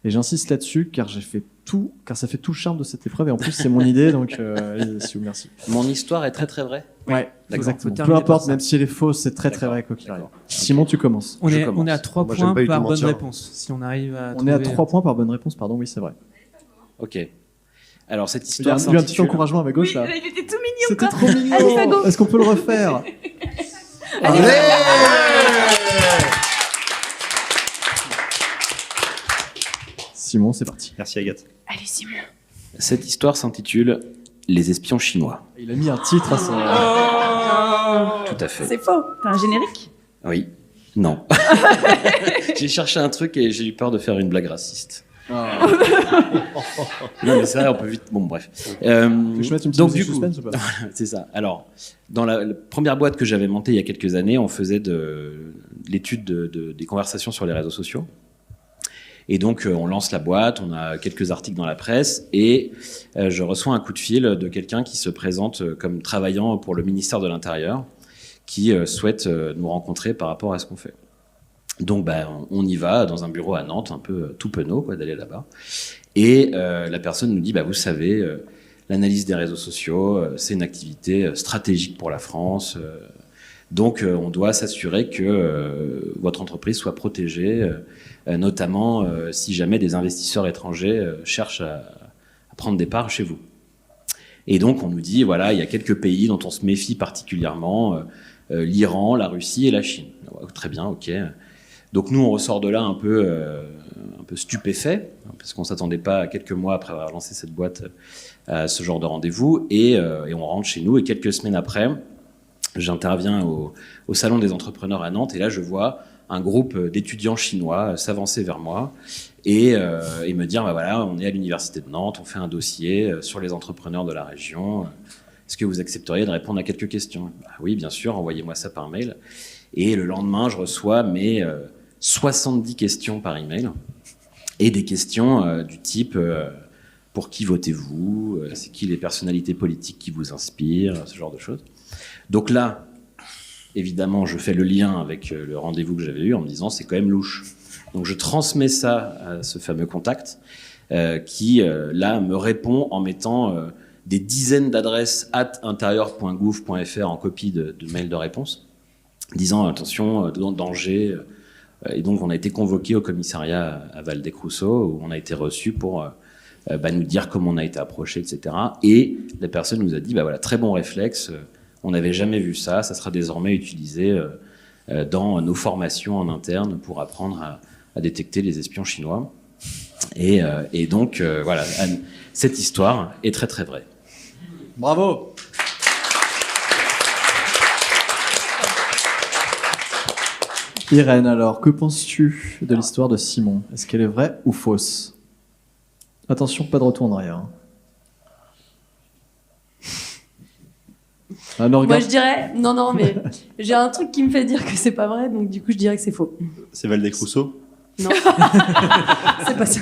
Et j'insiste là-dessus car ça fait tout le charme de cette épreuve et en plus c'est mon idée, donc allez-y, merci. Mon histoire est très très vraie. Ouais, D'accord. exactement. Faut Peu importe, terminer même si elle est fausse, c'est très très D'accord. vrai quoi qu'il arrive. D'accord. Simon, tu commences. On Je est commence. à 3 Moi, j'aime points pas du tout par bonne mentir. réponse. Si on arrive à On est à trouver- 3 points par bonne réponse, pardon, oui c'est vrai. Ok. Alors cette Il y a histoire eu un petit s'intitule- encouragement à ma gauche là. Il était tout mignon, C'était quoi. trop mignon. Allez, Fago. Est-ce qu'on peut le refaire? Allez Simon, c'est parti. Merci Agathe. Allez, Simon. Cette histoire s'intitule Les espions chinois. Il a mis un titre à son... Tout à fait. C'est faux. T'as un générique? Oui. Non. J'ai cherché un truc et j'ai eu peur de faire une blague raciste. Non mais c'est vrai, on peut vite. Bon bref. Tu veux que je mette une petite Donc musique du coup, suspense ou pas? c'est ça. Alors, dans la première boîte que j'avais montée il y a quelques années, on faisait de l'étude des conversations sur les réseaux sociaux. Et donc, on lance la boîte, on a quelques articles dans la presse, et je reçois un coup de fil de quelqu'un qui se présente comme travaillant pour le ministère de l'Intérieur, qui souhaite nous rencontrer par rapport à ce qu'on fait. Donc, on y va dans un bureau à Nantes, un peu tout penaud, quoi, d'aller là-bas. Et la personne nous dit, vous savez, l'analyse des réseaux sociaux, c'est une activité stratégique pour la France. Donc, on doit s'assurer que votre entreprise soit protégée, notamment si jamais des investisseurs étrangers cherchent à prendre des parts chez vous. Et donc, on nous dit, voilà, il y a quelques pays dont on se méfie particulièrement, l'Iran, la Russie et la Chine. Très bien, ok. Donc, nous, on ressort de là un peu stupéfait, parce qu'on ne s'attendait pas, quelques mois après avoir lancé cette boîte, à ce genre de rendez-vous. Et on rentre chez nous, et quelques semaines après, j'interviens au Salon des entrepreneurs à Nantes, et là, je vois un groupe d'étudiants chinois s'avancer vers moi et me dire, voilà, on est à l'université de Nantes, on fait un dossier sur les entrepreneurs de la région. Est-ce que vous accepteriez de répondre à quelques questions? Oui, bien sûr, envoyez-moi ça par mail. Et le lendemain, je reçois mes 70 questions par email et des questions du type pour qui votez-vous? C'est qui les personnalités politiques qui vous inspirent? Ce genre de choses. Donc là, évidemment, je fais le lien avec le rendez-vous que j'avais eu en me disant c'est quand même louche. Donc je transmets ça à ce fameux contact qui, là, me répond en mettant des dizaines d'adresses @intérieur.gouv.fr en copie de mail de réponse, disant attention, danger. Et donc on a été convoqué au commissariat à Valdez-Crousseau où on a été reçu pour nous dire comment on a été approché, etc. Et la personne nous a dit voilà, très bon réflexe. On n'avait jamais vu ça, ça sera désormais utilisé dans nos formations en interne pour apprendre à détecter les espions chinois. Et donc, voilà, cette histoire est très très vraie. Bravo. Irène, alors, que penses-tu de l'histoire de Simon? Est-ce qu'elle est vraie ou fausse? Attention, pas de retour en arrière. Ah, non, Moi, regarde. je dirais, non, mais j'ai un truc qui me fait dire que c'est pas vrai, donc du coup, je dirais que c'est faux. C'est Valdez-Crousseau? Non. C'est pas ça.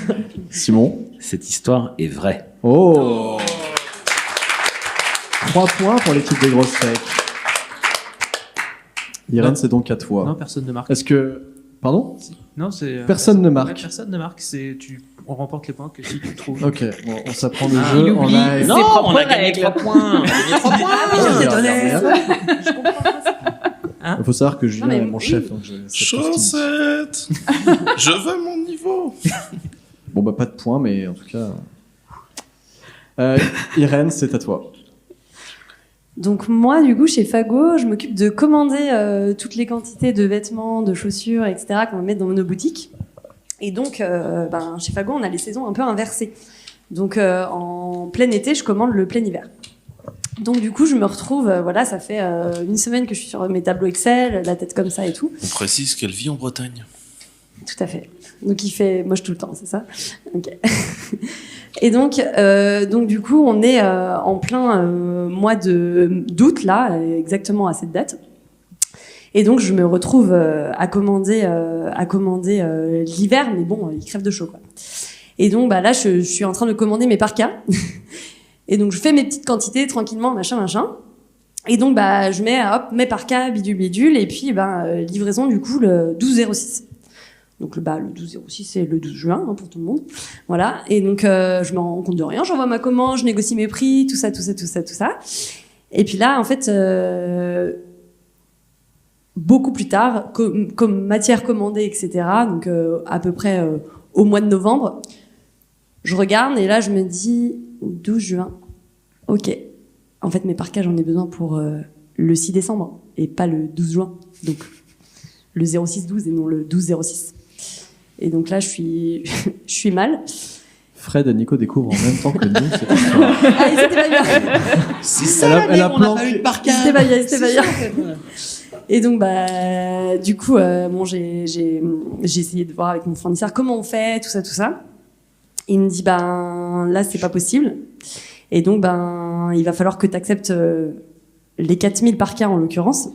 Simon? Cette histoire est vraie. Oh, 3 points pour l'équipe des grosses tech. Irène, c'est donc à toi. Non, personne ne marque. Est-ce que... Pardon? Non, c'est. Personne ne marque. Ouais, personne ne marque. On remporte les points que si tu trouves. Ok, bon, on s'apprend le Ah, jeu. il On oublie. a... Non, on a gagné 3 points. On a gagné 3 points. Il faut savoir que Julien Non, mais est mon oui. chef. Donc c'est tout ce qu'il me dit. Chaussette. Je veux mon niveau. Bon, pas de points, mais en tout cas... Irène, c'est à toi. Donc moi, du coup, chez Fago, je m'occupe de commander toutes les quantités de vêtements, de chaussures, etc. qu'on va mettre dans nos boutiques. Et donc, chez Fago, on a les saisons un peu inversées. Donc, en plein été, je commande le plein hiver. Donc, du coup, je me retrouve, ça fait une semaine que je suis sur mes tableaux Excel, la tête comme ça et tout. On précise qu'elle vit en Bretagne. Tout à fait. Donc, il fait moche tout le temps, c'est ça? Ok. Et donc, du coup, on est en plein mois d'août, là, exactement à cette date. Et donc, je me retrouve à commander l'hiver, mais bon, il crève de chaud, quoi. Et donc, là, je suis en train de commander mes parkas. Et donc, je fais mes petites quantités tranquillement, machin. Et donc, je mets, mes parkas, bidule, et puis, livraison, du coup, le 12-06. Donc, le 12-06, c'est le 12 juin, pour tout le monde. Voilà. Et donc, je me rends compte de rien, j'envoie ma commande, je négocie mes prix, tout ça. Et puis là, en fait, beaucoup plus tard, comme matière commandée, etc., donc, à peu près, au mois de novembre, je regarde, et là, je me dis, 12 juin. Ok. En fait, mes parkas, j'en ai besoin pour le 6 décembre et pas le 12 juin. Donc, le 06-12 et non le 12-06. Et donc là, je suis mal. Fred et Nico découvrent en même temps que nous cette histoire. Ah, c'était pas bien. C'est ça, elle a planqué. C'était pas bien. Et donc, du coup, j'ai essayé de voir avec mon fournisseur comment on fait, tout ça. Il me dit, là, c'est pas possible. Et donc, il va falloir que tu acceptes les 4000 parkas en l'occurrence.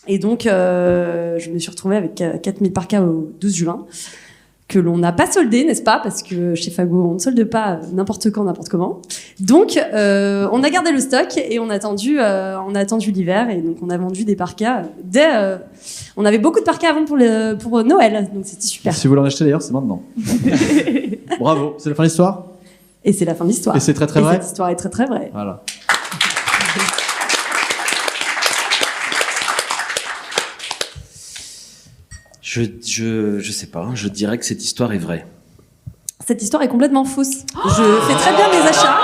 Et donc, je me suis retrouvée avec 4000 parkas au 12 juin, que l'on n'a pas soldé, n'est-ce pas? Parce que chez Fago, on ne solde pas n'importe quand, n'importe comment. Donc, on a gardé le stock et on a attendu l'hiver. Et donc, on a vendu des parkas on avait beaucoup de parkas avant pour Noël. Donc, c'était super. Si vous voulez en acheter d'ailleurs, c'est maintenant. Bravo. C'est la fin de l'histoire? Et c'est la fin de l'histoire. Et c'est très très vrai. Cette histoire est très très vraie. Voilà. Je sais pas, je dirais que cette histoire est vraie. Cette histoire est complètement fausse. Je fais très bien mes achats.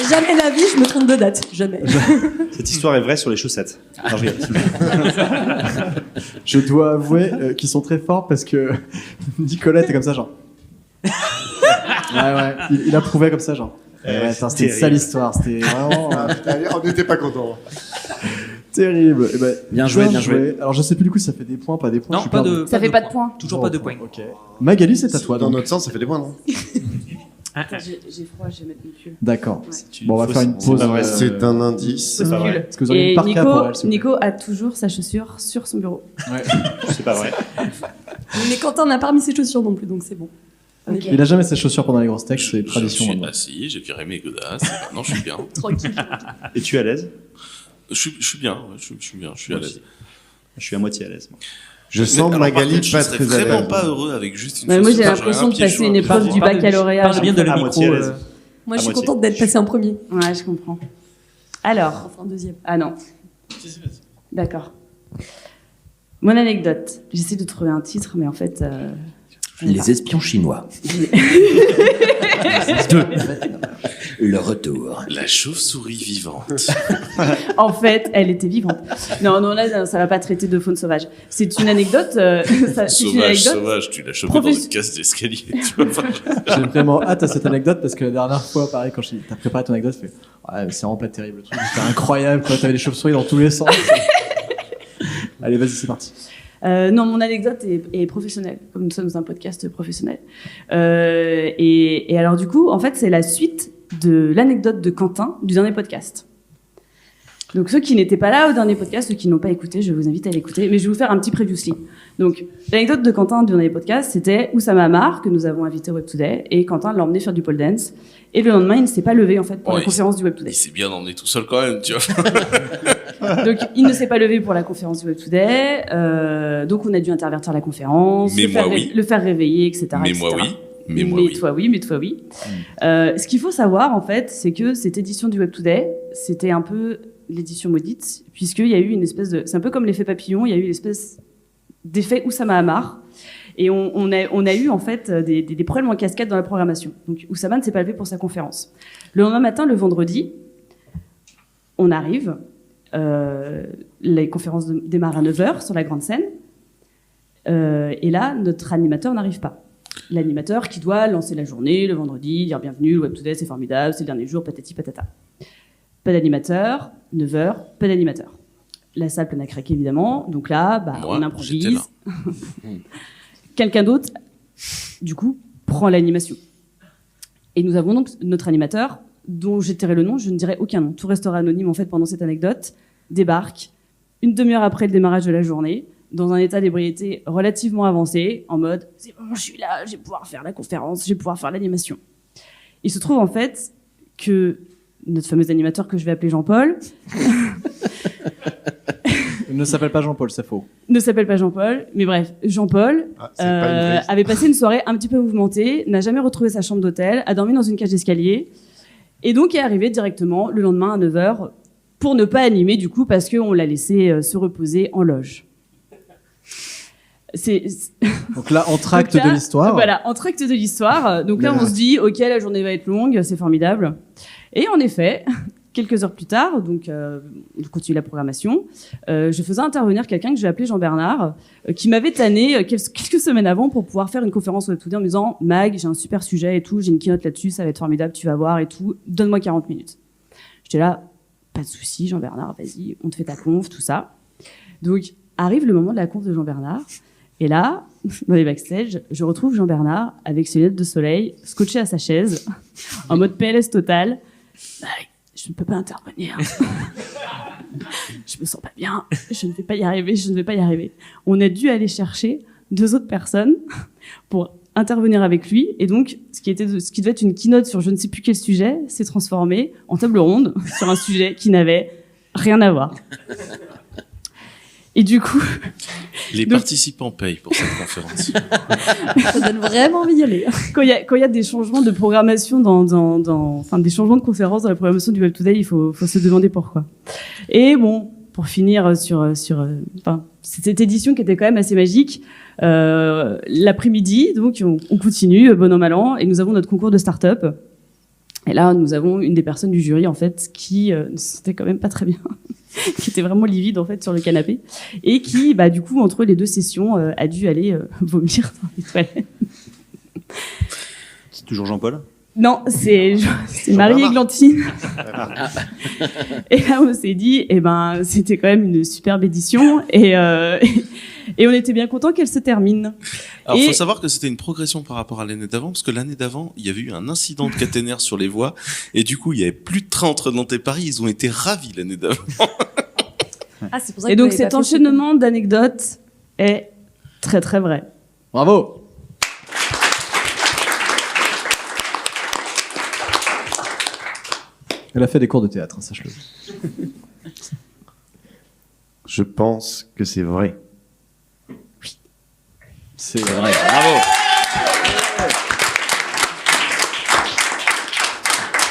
Jamais la vie, je me trompe de date. Jamais. Cette histoire est vraie sur les chaussettes. Non, je dois avouer qu'ils sont très forts parce que Nicolette est comme ça, genre. Ouais, il approuvait comme ça, genre. C'était une sale histoire, c'était vraiment. On n'était pas contents. Terrible. Bien joué. Alors je sais plus du coup si ça fait des points, pas des points. Non, ça fait pas de points. Toujours pas de points. Ok. Magali, c'est à toi. Dans notre sens, ça fait des points, non? J'ai froid, je vais mettre mes pulls. D'accord. Ouais. Bon, on va faire une pause. C'est un indice. C'est pas vrai. Parce que vous avez une parka pour elle. Nico a toujours sa chaussure sur son bureau. Ouais. C'est pas vrai. Mais Quentin n'a pas remis ses chaussures non plus, donc c'est bon. Okay. Il a jamais ses chaussures pendant les grosses techs, c'est tradition maintenant. Si, j'ai viré mes godasses. Maintenant, je suis bien. Tranquille. Et tu es à l'aise? Je suis bien. Je suis bien. Je suis à l'aise. Je suis à moitié à l'aise. Je sens Magali pas très à l'aise. Je serais vraiment pas heureux avec juste une. Moi, j'ai l'impression de passer une épreuve du baccalauréat. Parle bien de la micro. Moi, je suis contente d'être passée en premier. Ouais, je comprends. Alors. Enfin, deuxième. Ah non. D'accord. Mon anecdote. J'essaie de trouver un titre, mais en fait. Les espions chinois. Le retour. La chauve-souris vivante. En fait, elle était vivante. Non, là, ça va pas traiter de faune sauvage. C'est une anecdote. Sauvage, tu l'as chopé dans une case d'escalier. J'ai vraiment hâte à cette anecdote parce que la dernière fois, pareil, quand t'as préparé ton anecdote, je fais ouais, c'est vraiment pas terrible. C'était incroyable, quoi. T'avais des chauves-souris dans tous les sens. Allez, vas-y, c'est parti. Non, mon anecdote est professionnelle, comme nous sommes un podcast professionnel. Et alors du coup, en fait, c'est la suite de l'anecdote de Quentin du dernier podcast. Donc ceux qui n'étaient pas là au dernier podcast, ceux qui n'ont pas écouté, je vous invite à l'écouter. Mais je vais vous faire un petit previously. Donc l'anecdote de Quentin du dernier podcast, c'était Oussama Amar, que nous avons invité au Web Today, et Quentin l'a emmené faire du pole dance. Et le lendemain, il ne s'est pas levé en fait pour la conférence du Web Today. Il s'est bien emmené tout seul quand même, tu vois. Donc il ne s'est pas levé pour la conférence du Web Today. Donc on a dû intervertir la conférence, le faire réveiller, etc. Mais etc. moi oui. Mais toi oui. Ce qu'il faut savoir en fait, c'est que cette édition du Web Today, c'était un peu l'édition maudite, puisqu'il y a eu une espèce de... C'est un peu comme l'effet papillon, il y a eu une espèce d'effet Oussama Amar. Et on a eu en fait des problèmes en cascade dans la programmation. Donc Oussama ne s'est pas levé pour sa conférence. Le lendemain matin, le vendredi, on arrive, les conférences démarrent à 9h sur la grande scène, et là, notre animateur n'arrive pas. L'animateur qui doit lancer la journée, le vendredi, dire bienvenue, le Web Today, c'est formidable, c'est le dernier jour, patati patata. Pas d'animateur, 9h, pas d'animateur. La salle pleine à craquer, évidemment. Donc là, on improvise. Quelqu'un d'autre, du coup, prend l'animation. Et nous avons donc notre animateur, dont j'ai tiré le nom, je ne dirai aucun nom. Tout restera anonyme, en fait, pendant cette anecdote. Débarque, une demi-heure après le démarrage de la journée, dans un état d'ébriété relativement avancé, en mode « c'est bon, je suis là, je vais pouvoir faire la conférence, je vais pouvoir faire l'animation ». Il se trouve en fait que notre fameux animateur que je vais appeler Jean-Paul Il ne s'appelle pas Jean-Paul, c'est faux. ne s'appelle pas Jean-Paul, mais bref, Jean-Paul avait passé une soirée un petit peu mouvementée, n'a jamais retrouvé sa chambre d'hôtel, a dormi dans une cage d'escalier, et donc est arrivé directement le lendemain à 9h pour ne pas animer du coup parce qu'on l'a laissé se reposer en loge. Donc là, entracte de l'histoire. Voilà, entracte de l'histoire. Donc là, Mais on se dit, ok, la journée va être longue, c'est formidable. Et en effet, quelques heures plus tard, donc on continue la programmation, je faisais intervenir quelqu'un que je vais appeler Jean-Bernard, qui m'avait tanné quelques semaines avant pour pouvoir faire une conférence Web2D en me disant, Mag, j'ai un super sujet et tout, j'ai une keynote là-dessus, ça va être formidable, tu vas voir et tout, donne-moi 40 minutes. J'étais là, pas de souci, Jean-Bernard, vas-y, on te fait ta conf, tout ça. Donc arrive le moment de la conf de Jean-Bernard. Et là, dans les backstage, je retrouve Jean-Bernard avec ses lunettes de soleil, scotché à sa chaise, en mode PLS total. Je ne peux pas intervenir. Je me sens pas bien. Je ne vais pas y arriver. On a dû aller chercher 2 autres personnes pour intervenir avec lui. Et donc, ce qui devait être une keynote sur je ne sais plus quel sujet s'est transformé en table ronde sur un sujet qui n'avait rien à voir. Et du coup... Les participants payent pour cette conférence. Ça donne vraiment envie d'y aller. Quand il y a des changements de programmation enfin, des changements de conférences dans la programmation du Web2Day, il faut se demander pourquoi. Et bon, pour finir sur cette édition qui était quand même assez magique, l'après-midi, donc on continue, bon an mal an, et nous avons notre concours de start-up. Et là, nous avons une des personnes du jury, en fait, qui ne se sentait quand même pas très bien, qui était vraiment livide, en fait, sur le canapé, et qui, du coup, entre les 2 sessions, a dû aller vomir dans les toilettes. C'est toujours Jean-Paul ? Non, c'est Marie-Églantine. Et là, on s'est dit, c'était quand même une superbe édition, et on était bien content qu'elle se termine. Alors, faut savoir que c'était une progression par rapport à l'année d'avant, parce que l'année d'avant, il y avait eu un incident de caténaire sur les voies, et du coup, il y avait plus de train entre Nantes et Paris. Ils ont été ravis l'année d'avant. Ah, c'est pour ça que et donc, cet enchaînement d'anecdotes est très, très vrai. Bravo! Elle a fait des cours de théâtre, sache-le. Je pense que c'est vrai. C'est vrai. Bravo.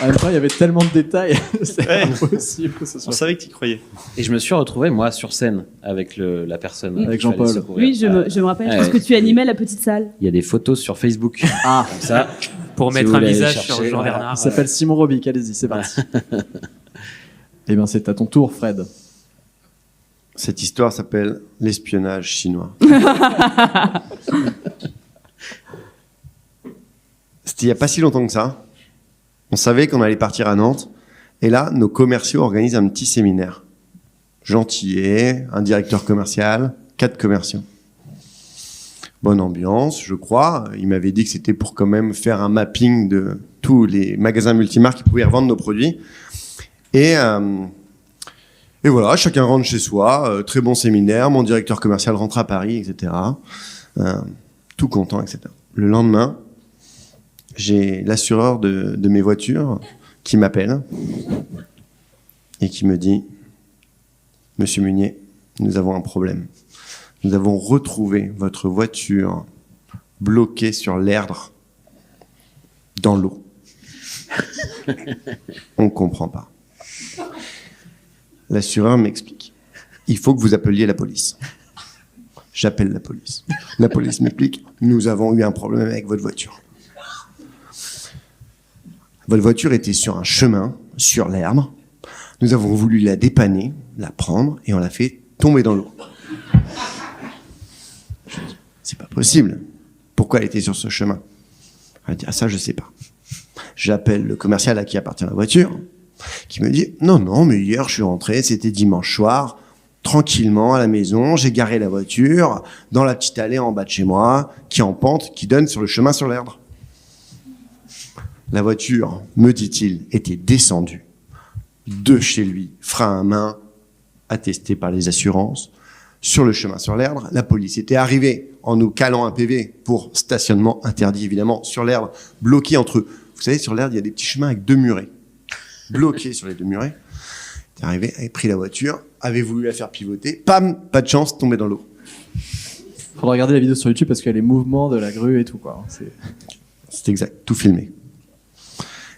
En même temps, il y avait tellement de détails, c'est impossible que ce soit. On savait que tu y croyais. Et je me suis retrouvé, moi, sur scène avec la personne. Avec Jean-Paul. Oui, je me rappelle, parce que tu animais la petite salle. Il y a des photos sur Facebook. Ah, comme ça. Pour Si mettre vous un voulez aller visage chercher, sur Jean-Bernard. Il s'appelle Simon Robic, allez-y, c'est parti. Eh bien, c'est à ton tour, Fred. Cette histoire s'appelle l'espionnage chinois. C'était il n'y a pas si longtemps que ça. On savait qu'on allait partir à Nantes. Et là, nos commerciaux organisent un petit séminaire. Gentillet, un directeur commercial, 4 commerciaux. Bonne ambiance, je crois. Il m'avait dit que c'était pour quand même faire un mapping de tous les magasins multimarques qui pouvaient revendre nos produits. Et voilà, chacun rentre chez soi. Très bon séminaire. Mon directeur commercial rentre à Paris, etc. Tout content, etc. Le lendemain, j'ai l'assureur de mes voitures qui m'appelle et qui me dit « Monsieur Munier, nous avons un problème. Nous avons retrouvé votre voiture bloquée sur l'Erdre dans l'eau. On ne comprend pas. » L'assureur m'explique. Il faut que vous appeliez la police. J'appelle la police. La police m'explique. Nous avons eu un problème avec votre voiture. Votre voiture était sur un chemin, sur l'Erdre. Nous avons voulu la dépanner, la prendre, et on l'a fait tomber dans l'eau. Je dis, c'est pas possible. Pourquoi elle était sur ce chemin? Elle dit, ah ça, je sais pas. J'appelle le commercial à qui appartient la voiture, qui me dit, non, mais hier, je suis rentré, c'était dimanche soir, tranquillement à la maison, j'ai garé la voiture dans la petite allée en bas de chez moi, qui est en pente, qui donne sur le chemin sur l'Erdre. La voiture, me dit-il, était descendue de chez lui, frein à main, attesté par les assurances, sur le chemin sur l'Erdre. La police était arrivée en nous calant un PV pour stationnement interdit, évidemment, sur l'Erdre, bloqué entre Vous savez, sur l'Erd, il y a des petits chemins avec 2 murets. Bloqués sur les 2 murets. T'es arrivé, avait pris la voiture, avait voulu la faire pivoter, pam, pas de chance, tombé dans l'eau. Faudra regarder la vidéo sur YouTube parce qu'il y a les mouvements de la grue et tout, quoi. C'est exact, tout filmé.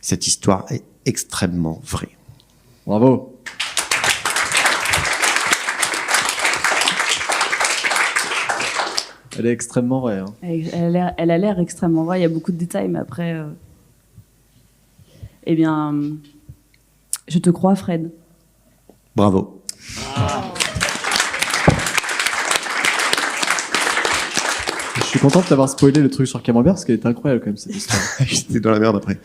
Cette histoire est extrêmement vraie. Bravo. Elle est extrêmement vraie. Hein. Elle a l'air extrêmement vraie. Il y a beaucoup de détails, mais après, eh bien, je te crois, Fred. Bravo. Je suis content de t'avoir spoilé le truc sur Camembert parce qu'elle était incroyable quand même cette histoire. J'étais dans la merde après.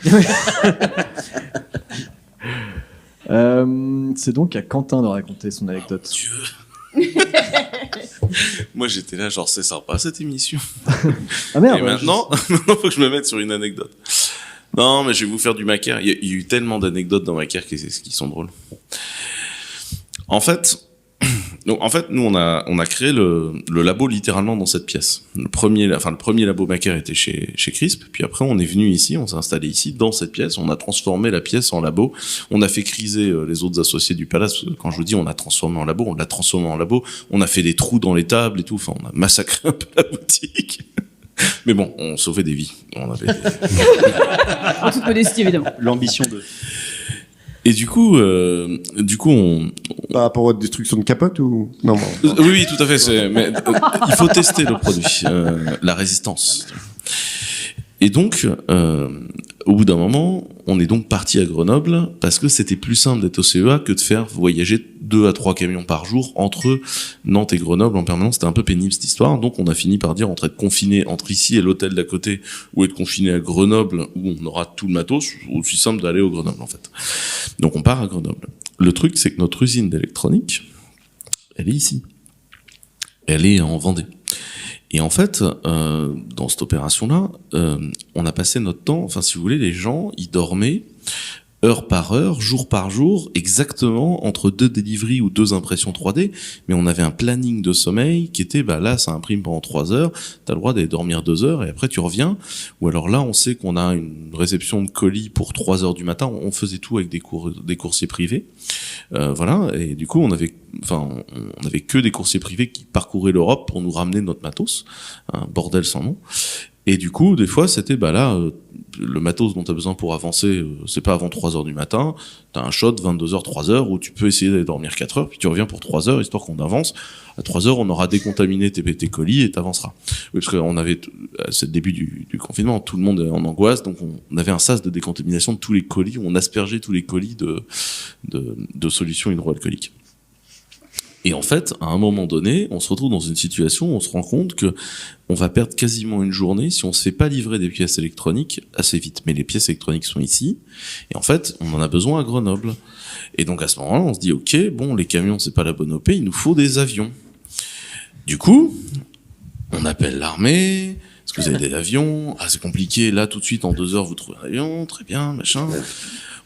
C'est donc à Quentin de raconter son anecdote. Dieu. Moi j'étais là genre c'est sympa cette émission. Ah merde. Et maintenant, maintenant faut que je me mette sur une anecdote. Non mais je vais vous faire du Macaire. Il y a eu tellement d'anecdotes dans Macaire qui sont drôles. En fait, nous on a créé le labo littéralement dans cette pièce. Le premier labo Macaire était chez Crisp, puis après on est venu ici, on s'est installé ici dans cette pièce, on a transformé la pièce en labo, on a fait criser les autres associés du Palace. Quand je vous dis on l'a transformé en labo, on a fait des trous dans les tables et tout, enfin on a massacré un peu la boutique. Mais bon, on sauvait des vies. On avait En toute modestie évidemment. L'ambition de... Et du coup, on... Par rapport aux destructions de capote ou non bon. Oui, tout à fait. Mais il faut tester le produit, la résistance. Et donc, au bout d'un moment, on est donc parti à Grenoble parce que c'était plus simple d'être au CEA que de faire voyager 2 à 3 camions par jour entre Nantes et Grenoble en permanence. C'était un peu pénible cette histoire. Donc on a fini par dire entre être confiné entre ici et l'hôtel d'à côté ou être confiné à Grenoble où on aura tout le matos, aussi simple d'aller au Grenoble en fait. Donc on part à Grenoble. Le truc c'est que notre usine d'électronique, elle est ici. Elle est en Vendée. Et en fait, dans cette opération-là, on a passé notre temps, enfin si vous voulez, les gens, ils dormaient heure par heure, jour par jour, exactement entre 2 deliveries ou 2 impressions 3D, mais on avait un planning de sommeil qui était, bah là, ça imprime pendant 3 heures, t'as le droit d'aller dormir 2 heures et après tu reviens, ou alors là, on sait qu'on a une réception de colis pour 3 heures du matin, on faisait tout avec des coursiers privés, voilà, et du coup, on avait que des coursiers privés qui parcouraient l'Europe pour nous ramener notre matos, un bordel sans nom. Et du coup, des fois, c'était, bah là, le matos dont tu as besoin pour avancer, c'est pas avant 3 heures du matin, t'as un shot 22 heures, 3 heures, où tu peux essayer d'aller dormir 4 heures, puis tu reviens pour 3 heures, histoire qu'on avance. À 3 heures, on aura décontaminé tes colis et t'avanceras. Oui, parce qu'on avait, c'est le début du confinement, tout le monde est en angoisse, donc on avait un sas de décontamination de tous les colis, on aspergeait tous les colis de solutions hydroalcooliques. Et en fait, à un moment donné, on se retrouve dans une situation où on se rend compte que on va perdre quasiment une journée si on se fait pas livrer des pièces électroniques assez vite. Mais les pièces électroniques sont ici. Et en fait, on en a besoin à Grenoble. Et donc, à ce moment-là, on se dit, OK, bon, les camions, c'est pas la bonne OP, il nous faut des avions. Du coup, on appelle l'armée. Est-ce que vous avez des avions? Ah, c'est compliqué. Là, tout de suite, en 2 heures, vous trouvez un avion. Très bien, machin.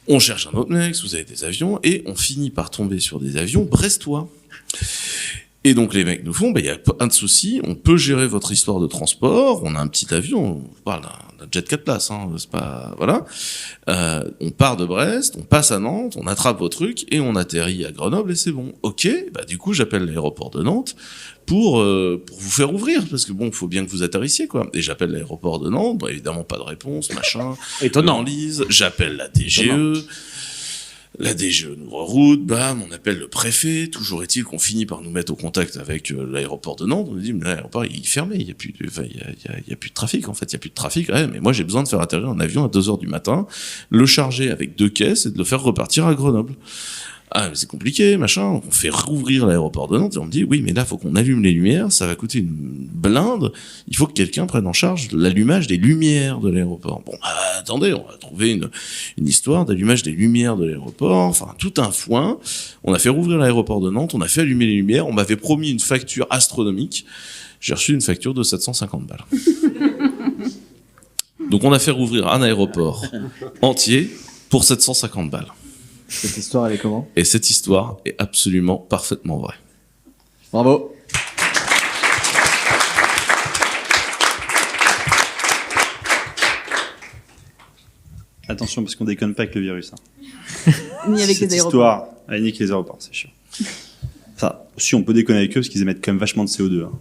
On cherche un autre mec. Est-ce que vous avez des avions? Et on finit par tomber sur des avions brestois. Et donc les mecs nous font, bah, y a pas de souci, on peut gérer votre histoire de transport, on a un petit avion, on parle d'un jet 4 places, hein, c'est pas, voilà. On part de Brest, on passe à Nantes, on attrape vos trucs et on atterrit à Grenoble et c'est bon. Ok, bah du coup j'appelle l'aéroport de Nantes pour vous faire ouvrir parce que bon, faut bien que vous atterrissiez quoi. Et j'appelle l'aéroport de Nantes, bah, évidemment pas de réponse, machin. Étonnant. J'appelle la DGE. La DGE nous reroute, bam, on appelle le préfet, toujours est-il qu'on finit par nous mettre au contact avec l'aéroport de Nantes, on nous dit, mais l'aéroport, il est fermé, il y a plus de trafic, en fait, il y a plus de trafic, ouais, mais moi, j'ai besoin de faire atterrir un avion à 2 heures du matin, le charger avec 2 caisses et de le faire repartir à Grenoble. Ah, mais c'est compliqué, machin. On fait rouvrir l'aéroport de Nantes et on me dit, oui, mais là, faut qu'on allume les lumières, ça va coûter une blinde. Il faut que quelqu'un prenne en charge l'allumage des lumières de l'aéroport. Bon, attendez, on va trouver une histoire d'allumage des lumières de l'aéroport. Enfin, tout un foin. On a fait rouvrir l'aéroport de Nantes, on a fait allumer les lumières, on m'avait promis une facture astronomique. J'ai reçu une facture de 750 balles. Donc, on a fait rouvrir un aéroport entier pour 750 balles. Cette histoire, elle est comment? Et cette histoire est absolument parfaitement vraie. Bravo. Attention, parce qu'on déconne pas avec le virus. Hein. Ni avec Cette les aéroports. histoire, ni avec les aéroports, c'est chiant. Enfin, si on peut déconner avec eux, parce qu'ils émettent quand même vachement de CO2. Hein.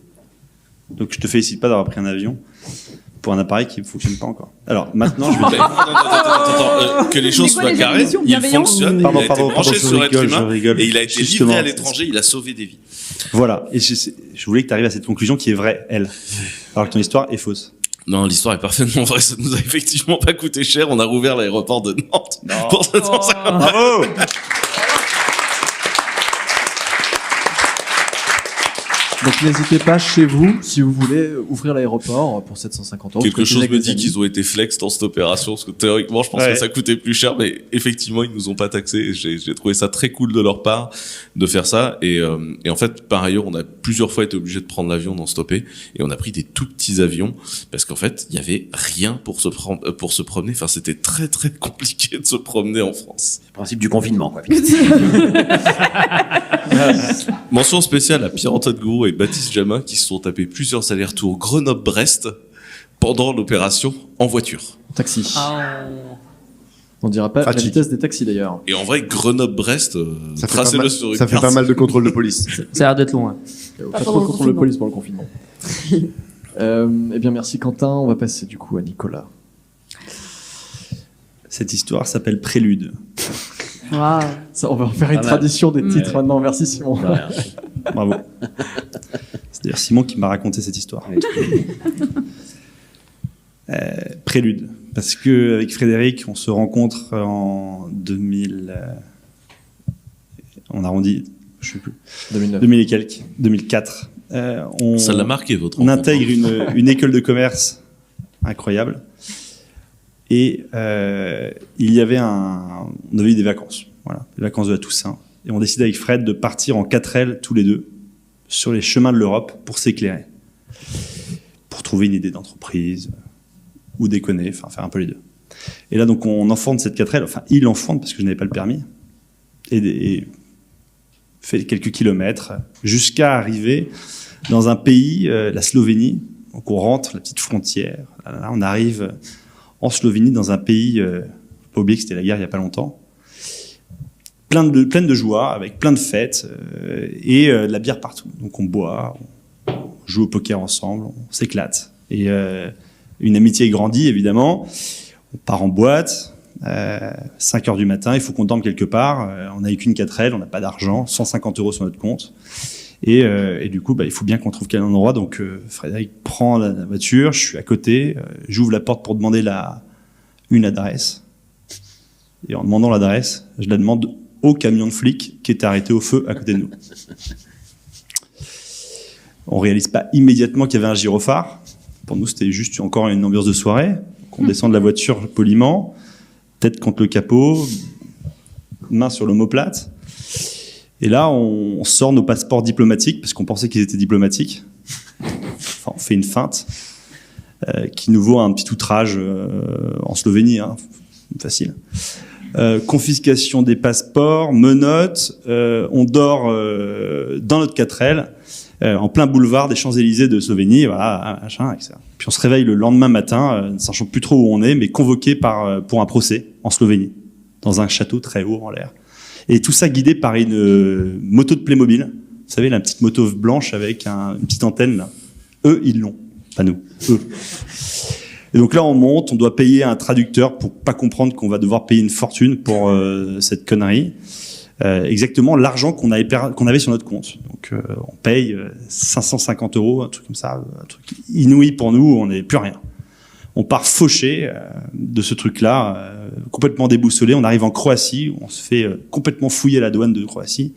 Donc je te félicite pas d'avoir pris un avion pour un appareil qui ne fonctionne pas encore. Alors maintenant, je vais Attends, que les choses soient carrées, il fonctionne, il a été branché sur être humain, et il a été livré à l'étranger, il a sauvé des vies. Voilà, et je voulais que tu arrives à cette conclusion qui est vraie, elle, alors que ton histoire est fausse. Non, l'histoire est parfaitement vraie, ça nous a effectivement pas coûté cher, on a rouvert l'aéroport de Nantes pour 750. Bravo. Donc n'hésitez pas chez vous, si vous voulez ouvrir l'aéroport pour 750 €. Quelque chose me dit qu'ils ont été flex dans cette opération, parce que théoriquement, je pense que ça coûtait plus cher, mais effectivement, ils nous ont pas taxé. Et j'ai trouvé ça très cool de leur part de faire ça. Et en fait, par ailleurs, on a plusieurs fois été obligé de prendre l'avion, d'en stopper, et on a pris des tout petits avions, parce qu'en fait, il y avait rien pour se promener. Enfin, c'était très très compliqué de se promener en France. C'est le principe du confinement, quoi. Mention spéciale à Pierre-Antoine Gouraud et Baptiste Jamin qui se sont tapés plusieurs allers-retours Grenoble-Brest pendant l'opération en voiture. Taxi. On dira pas la vitesse des taxis d'ailleurs. Et en vrai, Grenoble-Brest, tracez-le sur une carte. Ça fait pas mal de contrôles de police. Ça a l'air d'être loin. Pas trop de contrôle de police pour le confinement. Eh bien, merci Quentin. On va passer du coup à Nicolas. Cette histoire s'appelle Prélude. Wow. Ça, on va en faire une tradition des titres maintenant. Merci Simon. Bravo. C'est d'ailleurs Simon qui m'a raconté cette histoire. Prélude. Parce que avec Frédéric, on se rencontre en 2000. On arrondit, je sais plus. 2000 et quelques. 2004. Ça l'a marqué votre. On intègre une école de commerce incroyable. Et il y avait on avait eu des vacances, voilà, les vacances de la Toussaint. Et on décidait avec Fred de partir en 4L tous les deux sur les chemins de l'Europe pour s'éclairer, pour trouver une idée d'entreprise ou déconner, enfin faire un peu les deux. Et là donc on enfante cette 4L, enfin il enfante parce que je n'avais pas le permis, et fait quelques kilomètres jusqu'à arriver dans un pays, la Slovénie. Donc on rentre la petite frontière, là, on arrive en Slovénie, dans un pays, pas oublier que c'était la guerre il n'y a pas longtemps, pleine de joie, avec plein de fêtes, et de la bière partout. Donc on boit, on joue au poker ensemble, on s'éclate. Et une amitié grandit, évidemment. On part en boîte, 5h du matin, il faut qu'on dorme quelque part. On n'a eu qu'une 4L, on n'a pas d'argent, 150 € sur notre compte. Et du coup, il faut bien qu'on trouve quel endroit. Donc, Frédéric prend la voiture, je suis à côté, j'ouvre la porte pour demander une adresse. Et en demandant l'adresse, je la demande au camion de flic qui est arrêté au feu à côté de nous. On réalise pas immédiatement qu'il y avait un gyrophare. Pour nous, c'était juste encore une ambiance de soirée. Donc, on descend de la voiture poliment, tête contre le capot, main sur l'omoplate. Et là, on sort nos passeports diplomatiques, parce qu'on pensait qu'ils étaient diplomatiques. Enfin, on fait une feinte qui nous vaut un petit outrage en Slovénie, hein, facile. Confiscation des passeports, menottes, on dort dans notre 4L, en plein boulevard des Champs-Élysées de Slovénie, voilà, machin, etc. Puis on se réveille le lendemain matin, ne sachant plus trop où on est, mais convoqué pour un procès en Slovénie, dans un château très haut en l'air. Et tout ça guidé par une moto de Playmobil. Vous savez, la petite moto blanche avec une petite antenne, là. Eux, ils l'ont. Pas nous. Eux. Et donc là, on monte, on doit payer un traducteur pour pas comprendre qu'on va devoir payer une fortune pour cette connerie. Exactement l'argent qu'on avait sur notre compte. Donc on paye 550 €, un truc comme ça, un truc inouï pour nous, on n'est plus rien. On part fauché de ce truc-là, complètement déboussolé. On arrive en Croatie, où on se fait complètement fouiller à la douane de Croatie.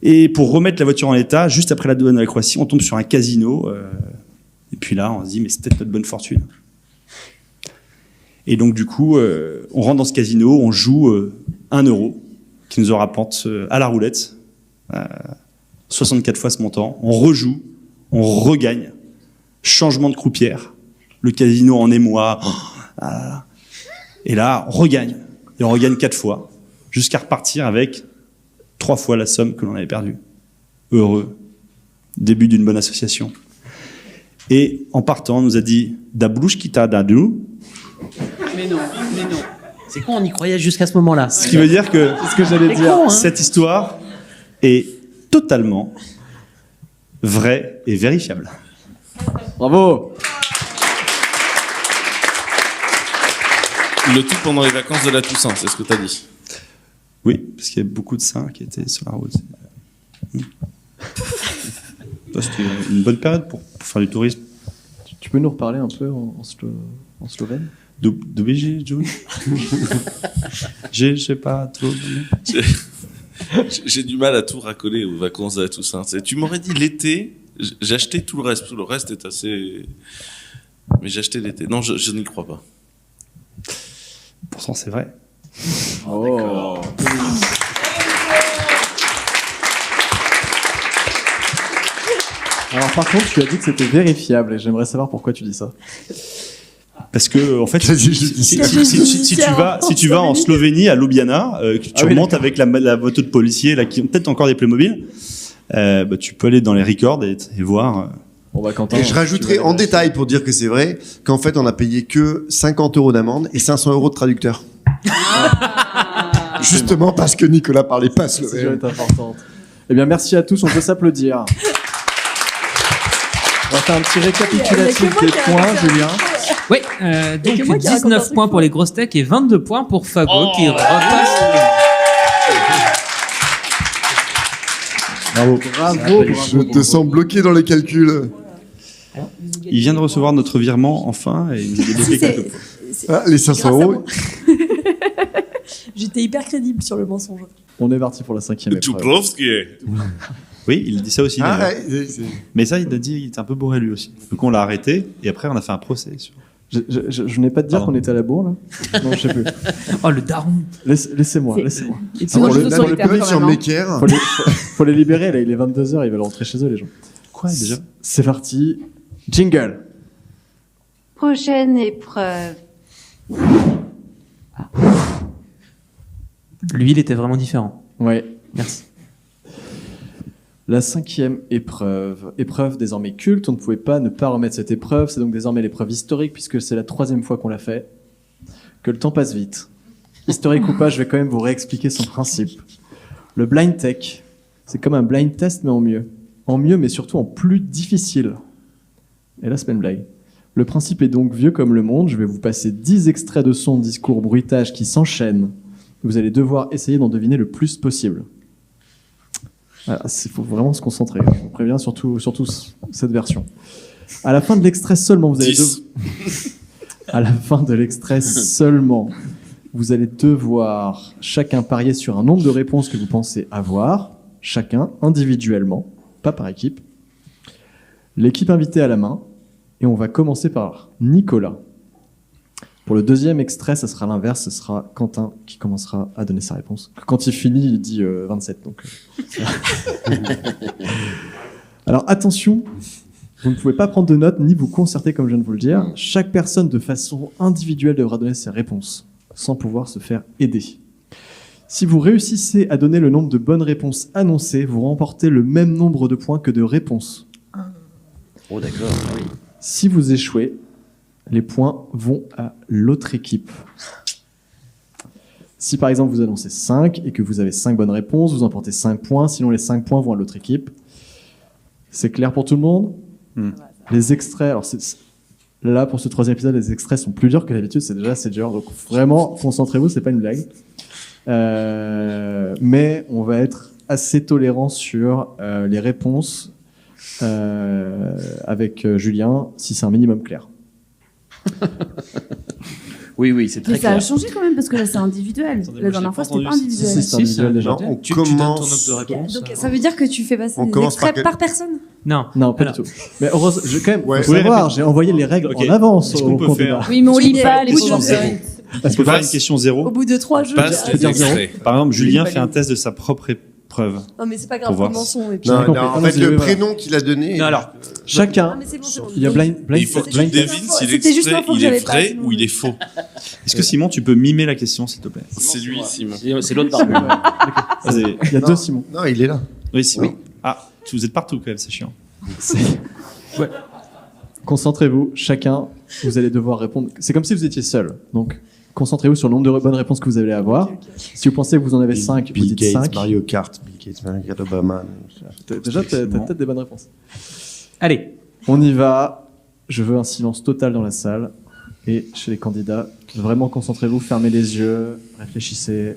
Et pour remettre la voiture en état, juste après la douane de la Croatie, on tombe sur un casino. Et puis là, on se dit, mais c'est peut-être notre bonne fortune. Et donc du coup, on rentre dans ce casino, on joue 1 € qui nous en rapporte à la roulette 64 fois ce montant. On rejoue, on regagne. Changement de croupière. Le casino en émoi. Et là, on regagne. Et on regagne 4 fois. Jusqu'à repartir avec 3 fois la somme que l'on avait perdue. Heureux. Début d'une bonne association. Et en partant, on nous a dit « Da blushkita da du ». Mais non. C'est con, on y croyait jusqu'à ce moment-là. Ce qui veut dire que C'est ce que j'allais C'est dire. con, hein. cette histoire est totalement vraie et vérifiable. Bravo. Le tout pendant les vacances de la Toussaint, c'est ce que t'as dit. Oui, parce qu'il y a beaucoup de saints qui étaient sur la route. C'était une bonne période pour faire du tourisme. Tu peux nous reparler un peu en slovène? Dobéji, Joe. Je sais pas trop. J'ai du mal à tout racoler aux vacances de la Toussaint. Tu m'aurais dit l'été, j'achetais tout le reste. Tout le reste est assez... Mais j'achetais l'été. Non, je n'y crois pas. Pourtant, c'est vrai. Oh. Alors par contre, tu as dit que c'était vérifiable et j'aimerais savoir pourquoi tu dis ça. Parce que, en fait, si tu vas en Slovénie, à Ljubljana, que tu remontes avec la moto de policier, là, qui ont peut-être encore des Playmobil, tu peux aller dans les records et voir. Bon bah Quentin, Et je rajouterai en détail pour dire que c'est vrai qu'en fait on a payé que 50 € d'amende et 500 € de traducteur. Justement parce que Nicolas parlait pas cette slovène. est importante. Eh bien merci à tous, on peut s'applaudir. On va faire un petit récapitulatif des points, Julien. Oui, que moi donc qui raconte un 19 truc points faux. pour les grosses tech et 22 points pour Fago qui repasse. Bravo. Bravo. Je te sens bloqué dans les calculs. Il vient de recevoir notre virement, enfin, et il nous a débloqué quelques points. Ah, les 500 Grâce à €. moi. J'étais hyper crédible sur le mensonge. On est parti pour la 5e épreuve. Dubrovski. Oui, il dit ça aussi. Ah, d'ailleurs. ouais, Mais ça, il a dit, il était un peu bourré lui aussi. Donc on l'a arrêté, et après on a fait un procès. Je n'ai pas de dire Pardon. qu'on était à la bourre là. Non, je sais plus. Oh, le daron. Laissez-moi. Et Ah, moi, pour je le- suis pour le solitaire public quand sur même, hein. Mecker. Faut les libérer là, il est 22h, ils veulent rentrer chez eux les gens. Quoi déjà? C'est parti. Jingle. Prochaine épreuve. Lui, il était vraiment différent. Ouais. Merci. La 5e épreuve. Épreuve désormais culte, on ne pouvait pas ne pas remettre cette épreuve, c'est donc désormais l'épreuve historique puisque c'est la 3e fois qu'on l'a fait. Que le temps passe vite. Historique ou pas, je vais quand même vous réexpliquer son principe. Le blind tech, c'est comme un blind test mais en mieux. En mieux mais surtout en plus difficile. Et là c'est pas une blague. Le principe est donc vieux comme le monde, je vais vous passer 10 extraits de sons, discours, bruitages qui s'enchaînent. Vous allez devoir essayer d'en deviner le plus possible. Il faut vraiment se concentrer. Je vous préviens, surtout cette version. À la fin de l'extrait seulement, vous allez 10. à la fin de l'extrait seulement, vous allez devoir chacun parier sur un nombre de réponses que vous pensez avoir, chacun individuellement, pas par équipe. L'équipe invitée à la main, et on va commencer par Nicolas. Pour le deuxième extrait, ça sera l'inverse, ce sera Quentin qui commencera à donner sa réponse. Quand il finit, il dit 27. Donc, alors attention, vous ne pouvez pas prendre de notes ni vous concerter comme je viens de vous le dire. Chaque personne de façon individuelle devra donner ses réponses, sans pouvoir se faire aider. Si vous réussissez à donner le nombre de bonnes réponses annoncées, vous remportez le même nombre de points que de réponses. Oh, d'accord. Oui. Si vous échouez, les points vont à l'autre équipe. Si par exemple vous annoncez 5 et que vous avez 5 bonnes réponses, vous emportez 5 points, sinon les 5 points vont à l'autre équipe. C'est clair pour tout le monde ? Les extraits, alors là pour ce 3e épisode, les extraits sont plus durs que d'habitude, c'est déjà assez dur, donc vraiment concentrez-vous, c'est pas une blague. Mais on va être assez tolérant sur les réponses avec Julien, si c'est un minimum clair. Oui, c'est très Mais ça a clair. changé quand même parce que là c'est individuel. Attendez, La moi, dernière j'ai fois pas c'était pas entendu. individuel. Si, c'est individuel déjà. Non, on Tu donnes ton commence. nombre de réponses. Donc ça veut dire que tu fais passer On des commence par extraits par personne. Non. Non, pas Alors, du tout. Mais heureusement, quand même, Ouais. faut savoir, j'ai envoyé les règles Ok. en avance Est-ce au qu'on peut cours faire- débat. Oui, mais on lit pas les Question choses. zéro. Parce On peut que faire une question Au 0. bout de 3 jeux. Passe peux les dire zéro. extraits. Par exemple, Julien pas fait un les- test de sa propre épreuve. Non mais c'est pas Pour grave, voir. le mensonge. Et puis... Non, compris. non, en Ah, fait, non, le c'est- prénom qu'il a donné. Non, alors, chacun, Ah, mais c'est bon, c'est bon. il y a blind, Et blind, il faut que tu blind- devines si C'était juste l'extrait l'info que il est j'avais pas, vrai sinon- ou il est faux. Est-ce que Simon, tu peux mimer la question, s'il te plaît? C'est lui, Simon. C'est l'autre barbu. Vas-y. Il y a Non. deux Simon. Non, il est là. Oui, Simon. Oui. Ah, vous êtes partout quand même, c'est chiant. Concentrez-vous, chacun, vous allez devoir répondre. C'est comme si vous étiez seul. Donc, concentrez-vous sur le nombre de bonnes réponses que vous allez avoir. Si vous pensez que vous en avez 5, vous Bill dites Gates, 5. Mario Kart, Bill Gates, Obama. Déjà, t'as peut-être des bonnes réponses. Allez, On y va. Je veux un silence total dans la salle. Et chez les candidats, vraiment concentrez-vous, fermez les yeux, réfléchissez.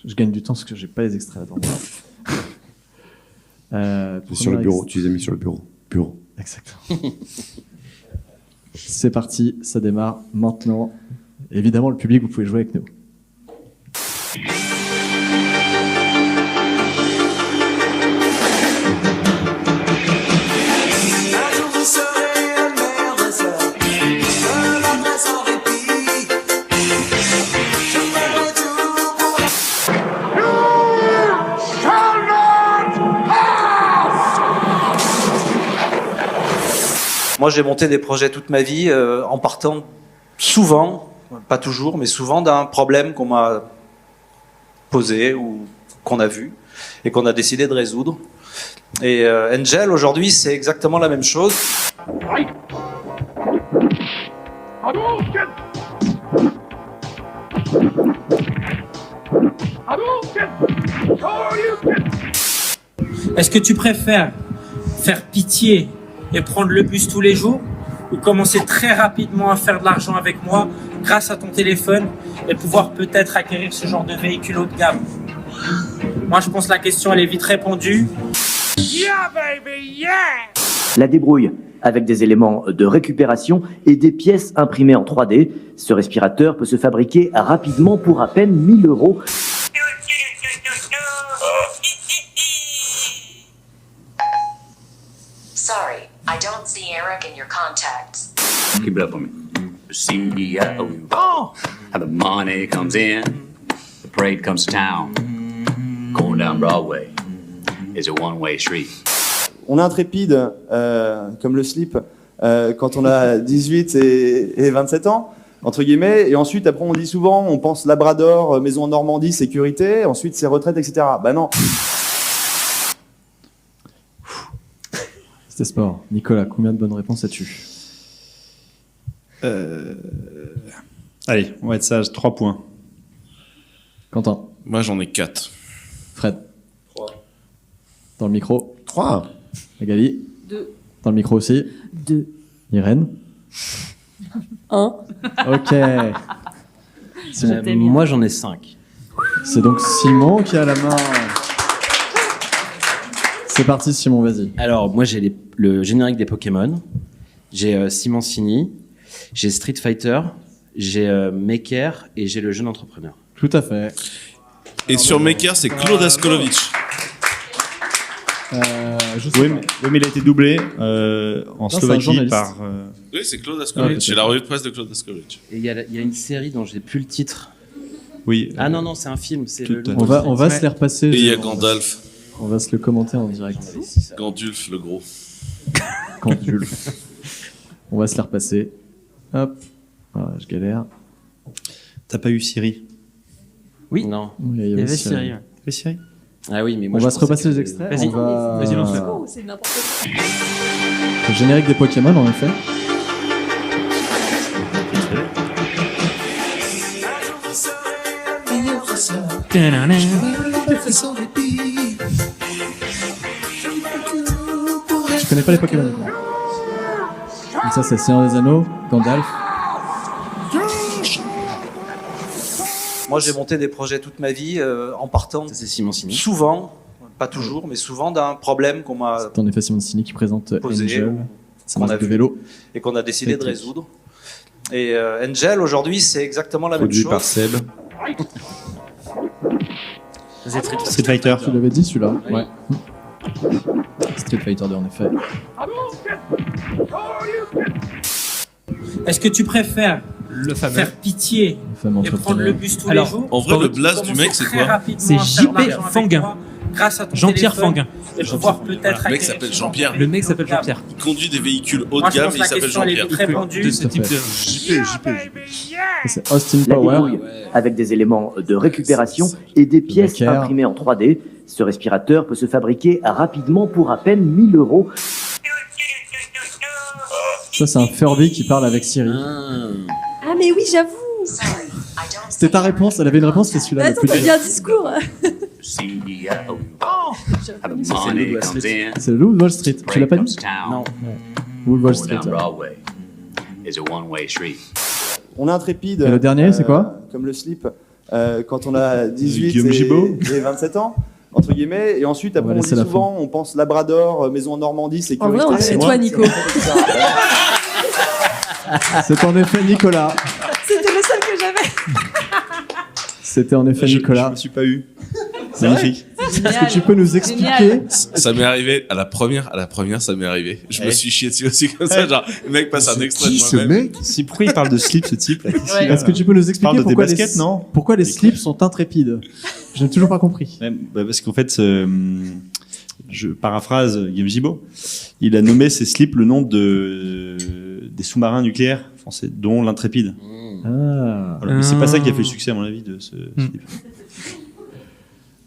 Je gagne du temps parce que j'ai pas les extraits devant moi. C'est sur le bureau, tu les as mis sur le bureau. Exactement. C'est parti, ça démarre maintenant. Évidemment, le public, vous pouvez jouer avec nous. Moi, j'ai monté des projets toute ma vie en partant souvent, pas toujours, mais souvent d'un problème qu'on m'a posé ou qu'on a vu et qu'on a décidé de résoudre. Et Angel, aujourd'hui, c'est exactement la même chose. Est-ce que tu préfères faire pitié et prendre le bus tous les jours ou commencer très rapidement à faire de l'argent avec moi grâce à ton téléphone et pouvoir peut-être acquérir ce genre de véhicule haut de gamme? Moi, je pense que la question, elle est vite répondue. Yeah, baby, yeah! La débrouille, avec des éléments de récupération et des pièces imprimées en 3D. Ce respirateur peut se fabriquer rapidement pour à peine 1 000 €. Sorry, I don't see Eric in your contacts. Keep it up on me. CEO. Oh! How the money comes in, the parade comes to town. Going down Broadway is a one-way street. On est intrépide, comme le slip, quand on a 18 et 27 ans, entre guillemets, et ensuite, après, on dit souvent, on pense Labrador, maison en Normandie, sécurité, ensuite, c'est retraite, etc. Bah non. C'était sport. Nicolas, combien de bonnes réponses as-tu? Allez, on va être sage, 3 points. Quentin? Moi, j'en ai 4. Fred? 3. Dans le micro? 3. Magali? 2. Dans le micro aussi? 2. Irène? 1. Ok. Moi, j'en ai 5. C'est donc Simon qui a la main. C'est parti, Simon, vas-y. Alors, moi, j'ai le générique des Pokémon. J'ai Simon Sini. J'ai Street Fighter. J'ai Maker. Et j'ai le jeune entrepreneur. Tout à fait. Et sur Maker, c'est Claude Askolovic. Oui, mais il a été doublé en Slovaquie par... Oui, c'est Claude Askolovic. C'est la revue de presse de Claude Askolovic. Et il y a une série dont j'ai plus le titre. Oui. Ah non, c'est un film. C'est On va se les repasser. Et il y a Gandalf. On va se le commenter en direct. Gandulf, le gros. Gandulf. On va se les repasser. Hop. Voilà, je galère. T'as pas eu Siri? Oui. Non. Oui, il y avait Siri. Il y avait Siri? Ah oui, mais moi, on va se repasser les extraits. Vas-y, vas-y, lance-le. C'est n'importe quoi. Le générique des Pokémon, en effet. Je connais pas les Pokémon. Donc ça, c'est Seigneur des Anneaux, Gandalf. Moi, j'ai monté des projets toute ma vie en partant c'est Simon Sini. souvent, pas toujours, mais souvent d'un problème qu'on m'a C'est en effet Simon Sini qui présente posé, Angel. C'est qu'on un a marque de vu vélo. et qu'on a décidé de Électrique. résoudre. Et Angel, aujourd'hui, c'est exactement la Produit même par chose. Seb. Street Fighter. Tu l'avais dit celui-là? Ouais. Street Fighter 2 en effet. Est-ce que tu préfères Le fameux. faire pitié Fameux et prendre le bus tous Alors, les jours En vrai, ou le blast du commencer mec, c'est très quoi? rapidement C'est à faire de JP l'argent avec Fanguin. moi grâce à ton Jean-Pierre téléphone Fanguin. et pouvoir peut-être Le mec acquérir s'appelle ce genre Jean-Pierre. Le mec s'appelle Jean-Pierre. Il conduit des véhicules haut Moi, de je gamme pense et que il la s'appelle question, elle est Jean-Pierre. vite répondue. De ce type de... C'est Austin La Power. débrouille, avec des éléments de récupération et des pièces Maker. imprimées en 3D. Ce respirateur peut se fabriquer rapidement pour à peine 1 000 €. Ça, c'est un Furby qui parle avec Siri. Ah, mais oui, j'avoue. Sorry, I don't C'était ta réponse, elle avait une réponse, c'est celui-là le Attends, plus t'as dur. dit un discours. CEO. The Ça, c'est money le Wall comes Street. in. C'est le loup de Wall Street. Tu l'as pas dit? Non. Loup de Wall Going Street. down Broadway is a one-way street. On est intrépide. Et le dernier, c'est quoi? Comme le slip. Quand on a 18 Guillaume Gibault. et 27 ans, entre guillemets. Et ensuite, On va après, on laisser dit la souvent, on pense Labrador, maison en Normandie, En sécurité. vrai, c'est toi, Nico. C'est en effet Nicolas. C'était le seul que j'avais. C'était en effet Je Nicolas. me suis pas eu. C'est magnifique. Est-ce que tu peux nous expliquer? Ça m'est arrivé à la première, ça m'est arrivé. Je me suis chié dessus aussi comme ça, genre, le mec passe un extrait de moi-même. Si, pourquoi il parle de slip, ce type là, qu'est-ce qu'il a Est-ce que tu peux nous Il expliquer parle de tes pourquoi baskets, non pourquoi les slips sont intrépides? Je n'ai toujours pas compris. Ouais, bah parce qu'en fait, je paraphrase Guillaume Gibault, il a nommé ses slips le nom des sous-marins nucléaires français, dont l'Intrépide. Ah. Voilà. Mais c'est pas ça qui a fait le succès, à mon avis, de ce slip.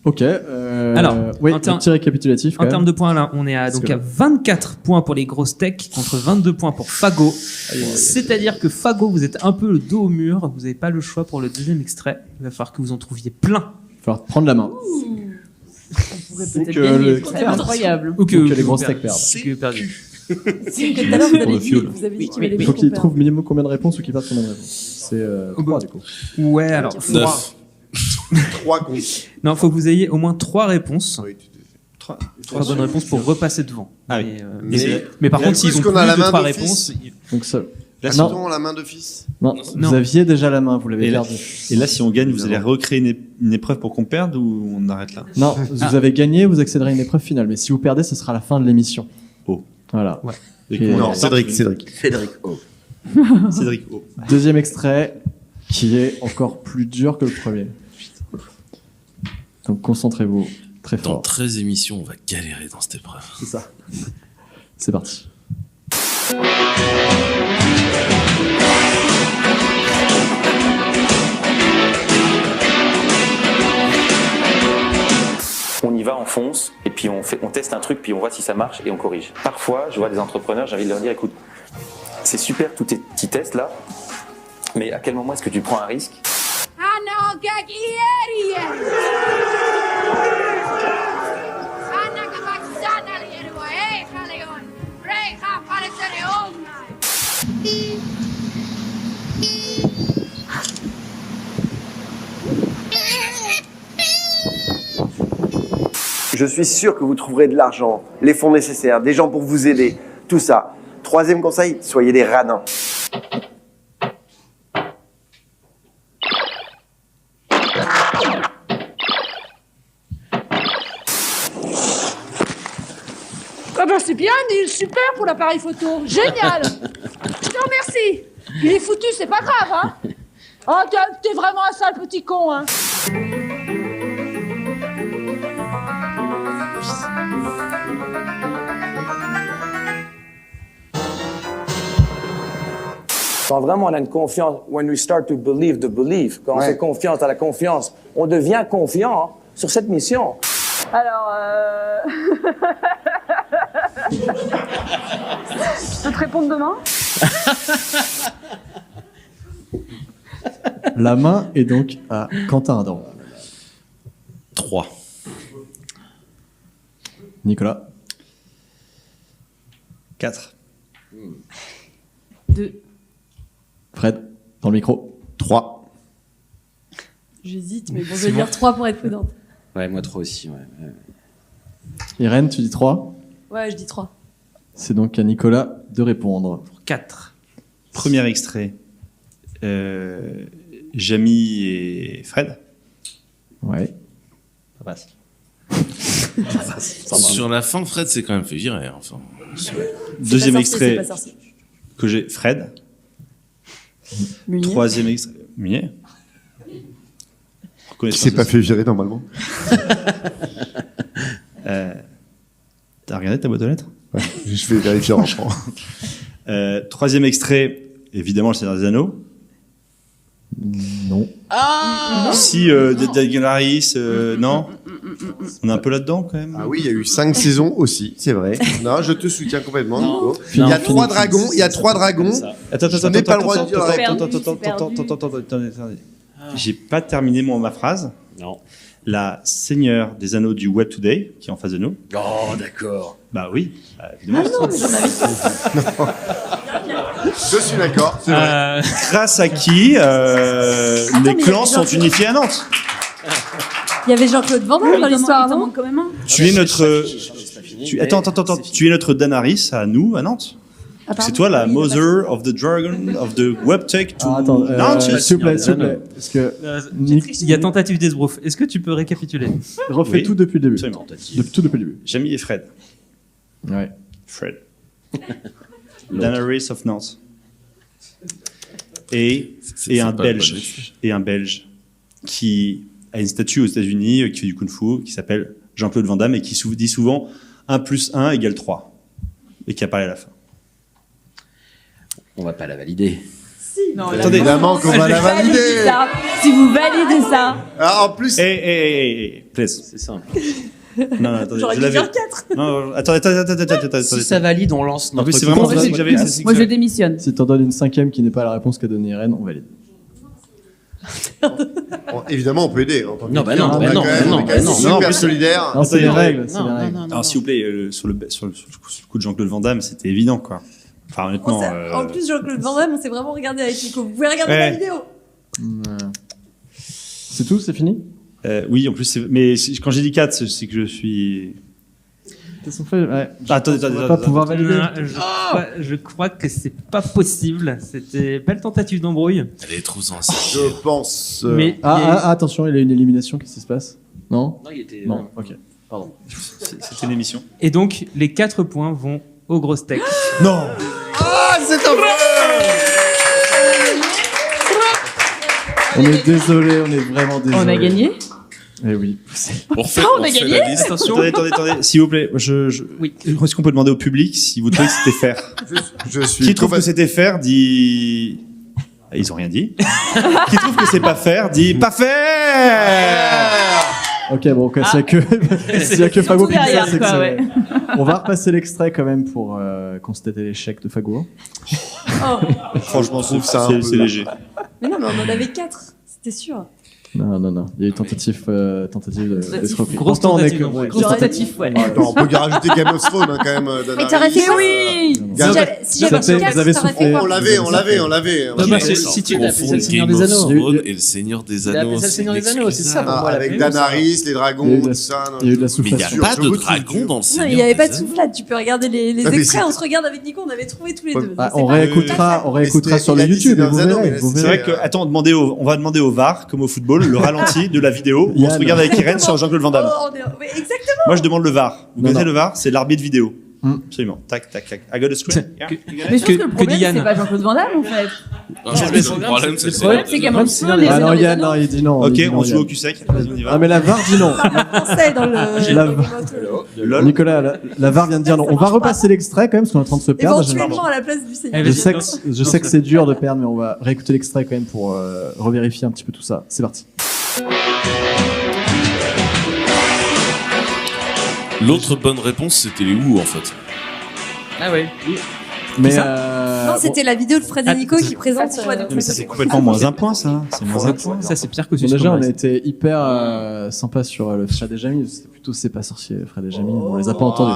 Ok. Alors, oui, en un ter- petit récapitulatif. En termes de points, là, on est à, donc à 24 points pour les grosses techs contre 22 points pour Fago. C'est-à-dire que Fago, vous êtes un peu le dos au mur. Vous n'avez pas le choix pour le deuxième extrait. Il va falloir que vous en trouviez plein. Il va falloir prendre la main. On pourrait peut-être que gagner. le- C'est incroyable. Ou que, Ou que les vous grosses perdez. techs perdent. Ou que vous perdiez. Tout à l'heure, vous avez dit qu'il valait Il mieux faut qu'on qu'il perde. trouve minimum combien de réponses ou qu'il perde combien de réponses. C'est 3 du coup. Ouais, alors. 9. 3 comptes. Non, faut que vous ayez au moins 3 réponses. Trois 3 bonnes réponses pour repasser devant. Ah oui. Mais par Mais contre, s'ils ont puisqu'on plus a la de main 3 d'office. réponses, Donc ça. La Non. saison, la main d'office. Non, Non. vous aviez déjà la main, vous l'avez Et là, perdu. et là, si on gagne, vous allez recréer une épreuve pour qu'on perde ou on arrête là? Non, vous avez gagné, vous accéderez à une épreuve finale. Mais si vous perdez, ce sera la fin de l'émission. Oh. Voilà. Ouais. Et Non, Cédric. Cédric O. Cédric O. deuxième extrait, qui est encore plus dur que le premier. Donc concentrez-vous très Dans fort. 13 émissions, on va galérer dans cette épreuve. C'est ça. C'est parti. On y va, on fonce, et puis on teste un truc, puis on voit si ça marche, et on corrige. Parfois, je vois des entrepreneurs, j'ai envie de leur dire, écoute, c'est super tous tes petits tests là, mais à quel moment est-ce que tu prends un risque? أنا كاكيري أنا كباكستان اليروي خليون ريخا فارسريون Je suis sûr que vous trouverez de l'argent, les fonds nécessaires, des gens pour vous aider, tout ça. Troisième conseil, soyez des radins. Ah ben c'est bien, il est super pour l'appareil photo. Génial. Je te remercie. Il est foutu, c'est pas grave, hein. Oh, t'es vraiment un sale petit con, hein. Quand vraiment on a une confiance, when we start to believe the belief, quand on Ouais. fait confiance à la confiance, on devient confiant sur cette mission. Alors, je peux te répondre demain? La main est donc à Quentin Adam. 3. Nicolas. 4. 2. Fred, dans le micro. 3. J'hésite, mais bon, je vais dire 3 pour être prudente. Ouais, moi 3 aussi. Ouais. Irène, tu dis 3. Ouais, je dis 3. C'est donc à Nicolas de répondre. 4. Premier extrait. Jamy et Fred. Ouais. Ça passe. Sur la fin, Fred s'est quand même fait virer. Enfin. Deuxième pas extrait sorcier, c'est pas sorcier. que j'ai, Fred. Munier. Troisième extrait, Munier. Qui s'est pas fait virer normalement. T'as regardé ta boîte aux lettres? Ouais, je vais vérifier en rentrant. Troisième extrait, évidemment, le Seigneur des Anneaux. Non. Si, Daenerys, non. On est un peu là-dedans quand même. Ah oui, il y a eu 5 saisons aussi, c'est vrai. Non, je te soutiens complètement, Nico. Il y Non, a 3 dragons, il y a 3 dragons. Attends, Je n'ai pas le droit de dire la réponse. attendez. J'ai pas terminé ma phrase. Non. La seigneur des anneaux du Web Today, qui est en face de nous. Oh, d'accord. Bah oui, évidemment. Ah non, mais j'en avais Je suis d'accord, c'est vrai. Grâce à qui les clans sont unifiés à Nantes. Il y avait Jean-Claude Van Damme dans l'histoire, non? Quand même un. Tu es notre. Attends. Tu es notre Daenerys à nous, à Nantes. C'est toi la Mother of the Dragon of the Webtech to Nantes. S'il vous plaît. Parce que Il y a tentative d'esbrouf. Est-ce que tu peux récapituler? refais Oui. tout depuis le début. Absolument. Tout depuis le début. Jamie et Fred. Ouais. Fred. Daenerys of Nantes. Et un pas la bonne Belge. liste. Et un Belge qui a une statue aux États-Unis qui fait du kung-fu, qui s'appelle Jean-Claude Van Damme et qui dit souvent 1 + 1 = 3. Et qui a parlé à la fin. On va pas la valider. Non, Attendez, évidemment qu'on va la valider. Si vous validez ça. Ah, en plus. Please. C'est simple. Non, attendez, J'aurais je dû l'avais. dire 4. Non, attends. Si ça valide, on lance En notre. plus, c'est vraiment ça que j'avais. Moi, je démissionne. Si t'en donnes une 5e qui n'est pas la réponse qu'a donnée Irène, on valide. Bon, évidemment, on peut aider. En tant que Non, bah client, non, on bah est non, quand même- non, on est quand même bah non. super Non, en plus, solidaire. Non, c'est les non, règles. Alors, s'il vous plaît, sur le coup de Jean-Claude Van Damme, c'était évident, quoi. Enfin, honnêtement. En plus, Jean-Claude Van Damme, on s'est vraiment regardé avec Nico. Vous pouvez regarder la vidéo. C'est tout, c'est fini. Oui, en plus, mais quand j'ai dit 4, c'est que je suis. Ouais. Attendez. On va pas pouvoir valider. Je crois que c'est pas possible. C'était belle tentative d'embrouille. Elle est trop sensible. Je pense. Mais attention, il y a une élimination. Qu'est-ce qui se passe? Non. Non, il était. Non. Ok. Pardon. C'était une émission. Et donc, les 4 points vont aux grosses tech. Non. Ah, c'est un On est désolé, on est vraiment désolé. On a gagné. Eh oui. On refait, on a gagné. la liste. Attention. Attendez, s'il vous plaît. Oui. Est-ce qu'on peut demander au public si vous trouvez que c'était fair? Je suis. Qui trouve que c'était fair dit. Ils ont rien dit. Qui trouve que c'est pas fair dit pas fair. Ok, bon, s'il y a que, s'il y a que Fago qui dit ça, derrière, c'est que quoi, c'est- ouais. On va repasser l'extrait quand même pour constater l'échec de Fago. Franchement, je trouve ça un peu. C'est léger. Mais non, mais on en avait 4. C'était sûr. Non. Il y a eu tentative d'escroquerie. Grosse Pourtant, on est tentative, que- ouais. Grosse tentative, ouais. Attends, on peut rajouter Game of Thrones hein, quand même. Mais t'aurais fait quoi? Oui. Si j'avais Ça fait- 4, vous avez t'aurais soufflé. fait quoi? On l'avait. Non, bah, si tu confonds l'appelles ça le Seigneur Game des of Anneaux. Thrones et le Seigneur des Il a appelé Anneaux. ça le Seigneur des Anneaux, c'est ça. Ah, pour moi, la avec première, Daenerys, les Il y a dragons, eu de tout la- ça. non, il y a eu de la Mais il n'y a soufflation. pas Je de veux dragon dans le Non, Seigneur il n'y avait des pas de Anneaux. soufflade. Tu peux regarder les Ah, mais extraits. c'est- On se regarde avec Nico. On avait trouvé tous les deux. Ah, Je sais on pas. réécoutera sur le il a dit YouTube. Seigneur Vous des Anneaux, verrez, mais vous c'est C'est verrez. vrai que, attends, on va demander au VAR, comme au football, le ralenti de la vidéo où on Yann. se regarde avec Irène sur Jean-Claude Van Damme. Oh, mais exactement. Moi, je demande le VAR. Vous Non, connaissez non. le VAR? C'est l'arbitre vidéo. Hmm. Absolument. Tac. I got a screen. Yeah. Mais je pense que le problème, Yann. c'est pas Jean-Claude Van Damme, en fait. Non, je pense que le problème, c'est le Le problème, Seigneur c'est des qu'à Anneaux. mon sens, les Ah non, Seigneurs des Yann, Anneaux. non, il dit non. Ok, il dit non, on joue Yann. au cul sec. Vas-y, on y va. Ah mais la VAR dit non. Français dans le. La- Nicolas, la VAR vient de dire non. On va repasser l'extrait quand même parce qu'on est en train de se perdre. Éventuellement à la place du Seigneur. Je sais que c'est dur de perdre, mais on va réécouter l'extrait quand même pour revérifier un petit peu tout ça. C'est parti. L'autre bonne réponse, c'était les Wu en fait. Ah oui. Mais Non, c'était la vidéo de Fred et Nico qui présente. Mais ça, c'est complètement moins un point, ça. C'est moins un point. Ça, c'est pire que bon, déjà, on a été hyper sympa sur le Fred et Jamie. C'était plutôt C'est pas sorcier, Fred et Jamie. On les a pas entendus.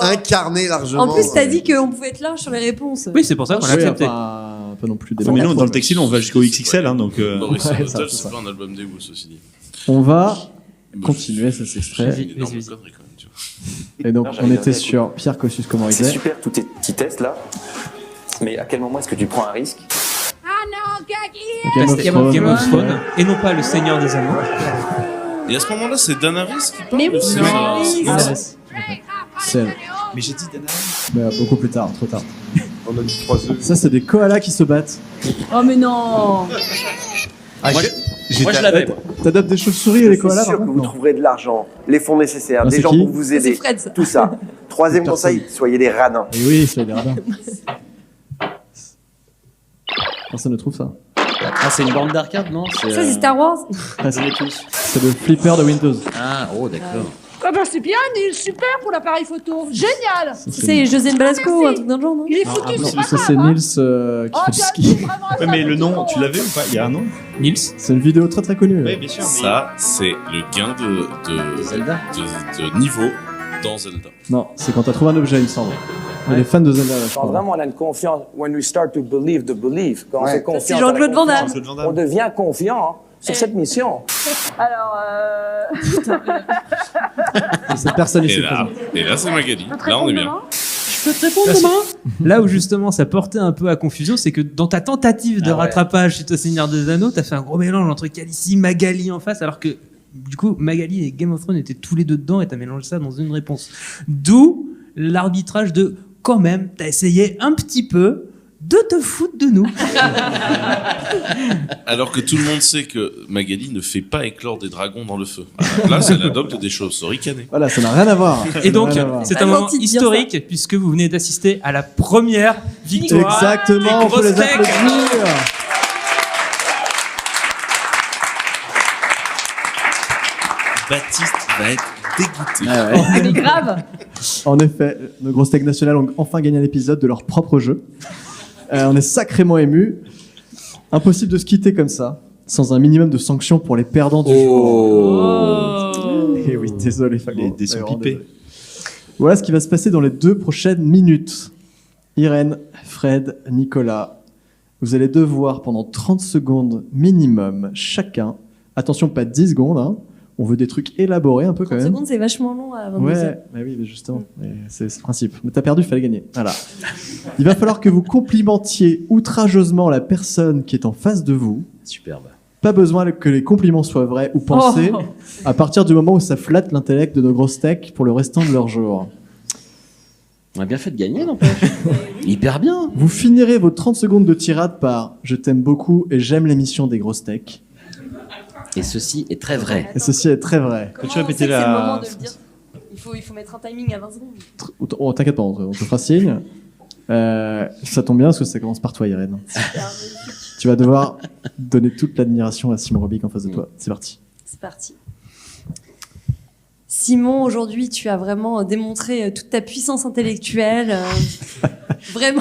Incarné largement. En plus, t'as dit qu'on pouvait être large sur les réponses. Oui, c'est pour ça qu'on l'a Oui, accepté. enfin, un peu non plus Enfin, mais non, dans le textile, on va jusqu'au XXL, hein, donc. Boris Ouais, Hotel, ça, c'est c'est ça. pas un album des Wu, ceci dit. On va continuer cet extrait. J'ai une énorme connerie quand même, tu vois. Et donc, Non, on j'avais était regardé. sur Pierre Kosciusz, comment il C'est disait. super tous tes petits tests là. Mais à quel moment est-ce que tu prends un risque? Game of Thrones. Game of Thrones, et non pas le Seigneur des Anneaux. Et à ce moment-là, c'est Daenerys qui parle. Mais oui, c'est- non. C'est elle. Mais j'ai dit Daenerys. Mais beaucoup plus tard, trop tard. On a dit 3 secondes. Ça, c'est des koalas qui se battent. Oh, mais non. Ah, Moi, je l'avais. moi. T'adoptes des chauves-souris et les koalas, C'est sûr par que contre vous Non. trouverez de l'argent, les fonds nécessaires, Ah, des c'est gens qui pour vous C'est aider, Fred, ça. tout ça. Troisième Personne. conseil, soyez des radins. Et oui, c'est des radins. Personne ne trouve ça. Ah, c'est une borne d'arcade, non? Ça, c'est Star Wars. C'est le flipper de Windows. Ah, oh, d'accord. Ah bah c'est bien, Neil, super pour l'appareil photo. Génial. C'est José Balasco ou un truc dans le genre, non? Il est foutu, c'est pas Ça, grave. c'est hein. Nils qui fait du ski. Ouais, mais le nom, tu l'avais ou pas? Il y a un nom? Nils. C'est une vidéo très très connue. Oui, bien sûr. Ça, c'est le gain de Zelda. de niveau dans Zelda. Non, c'est quand t'as trouvé un objet, il me semble. Il y a les fans de Zelda là, je Quand crois. vraiment on a une confiance, when we start to believe the belief, quand on fait confiance, C'est Jean-Claude Van Damme. on devient confiant sur cette mission. Alors, Cette personne ici présente. Et là, c'est Magali. Là, on est bien. je peux te répondre demain? Là où justement ça portait un peu à confusion, c'est que dans ta tentative de rattrapage suite au Seigneur des Anneaux, t'as fait un gros mélange entre Khaleesi, Magali en face, alors que du coup Magali et Game of Thrones étaient tous les deux dedans et t'as mélangé ça dans une réponse. D'où l'arbitrage de quand même, t'as essayé un petit peu de te foutre de nous. Alors que tout le monde sait que Magali ne fait pas éclore des dragons dans le feu. À la place, elle adopte des chauves-souris canées. Voilà, ça n'a rien à voir. Et donc, Ça n'a rien à voir. c'est un moment historique puisque vous venez d'assister à la première victoire. Exactement, des on peut les grosses têtes. applaudir. Baptiste va être dégoûté. Mais grave. En effet, nos grosses tech nationales ont enfin gagné un épisode de leur propre jeu. On est sacrément émus. Impossible de se quitter comme ça, sans un minimum de sanctions pour les perdants du jour. Et oui, désolé, Fago. Les dés sont Vraiment pipés. désolé. Voilà ce qui va se passer dans les 2 prochaines minutes. Irène, Fred, Nicolas, vous allez devoir pendant 30 secondes minimum chacun, attention pas 10 secondes, hein, on veut des trucs élaborés un peu quand 30 même. secondes, c'est vachement long à 22 Ouais, heures. bah oui, mais justement, mais c'est le principe. Mais t'as perdu, il fallait gagner. Voilà. Il va falloir que vous complimentiez outrageusement la personne qui est en face de vous. Superbe. Pas besoin que les compliments soient vrais ou pensés, Oh. à partir du moment où ça flatte l'intellect de nos grosses tech pour le restant de leur jour. On a bien fait de gagner, n'empêche. Hyper bien. Vous finirez vos 30 secondes de tirade par « Je t'aime beaucoup et j'aime l'émission des grosses tech Et ceci est très vrai. ». Et ceci est très vrai. Peux-tu C'est répéter le moment la... de le dire. Il faut mettre un timing à 20 secondes. Oh, t'inquiète pas, on te fera signe. Ça tombe bien parce que ça commence par toi, Irène. Tu vas devoir donner toute l'admiration à Simon Robic en face de toi. C'est parti. C'est parti. Simon, aujourd'hui, tu as vraiment démontré toute ta puissance intellectuelle. Vraiment,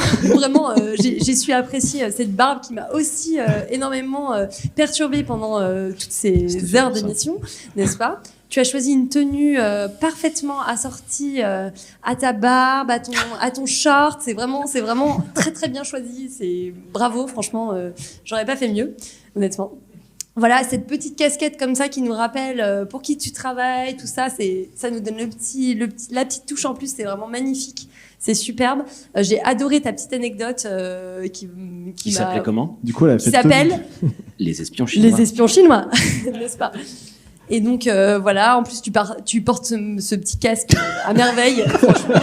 j'ai su apprécier cette barbe qui m'a aussi énormément perturbée pendant toutes ces heures d'émission, n'est-ce pas? Tu as choisi une tenue parfaitement assortie à ta barbe, à ton short. C'est vraiment très très bien choisi. C'est bravo, franchement, j'aurais pas fait mieux, honnêtement. Voilà, cette petite casquette comme ça qui nous rappelle pour qui tu travailles, tout ça, ça nous donne la petite touche en plus, c'est vraiment magnifique, c'est superbe. J'ai adoré ta petite anecdote qui s'appelait comment? Du coup, elle a qui fait s'appelle Les espions chinois. Les espions chinois, n'est-ce pas? Et donc voilà, en plus tu portes ce petit casque à merveille. Franchement,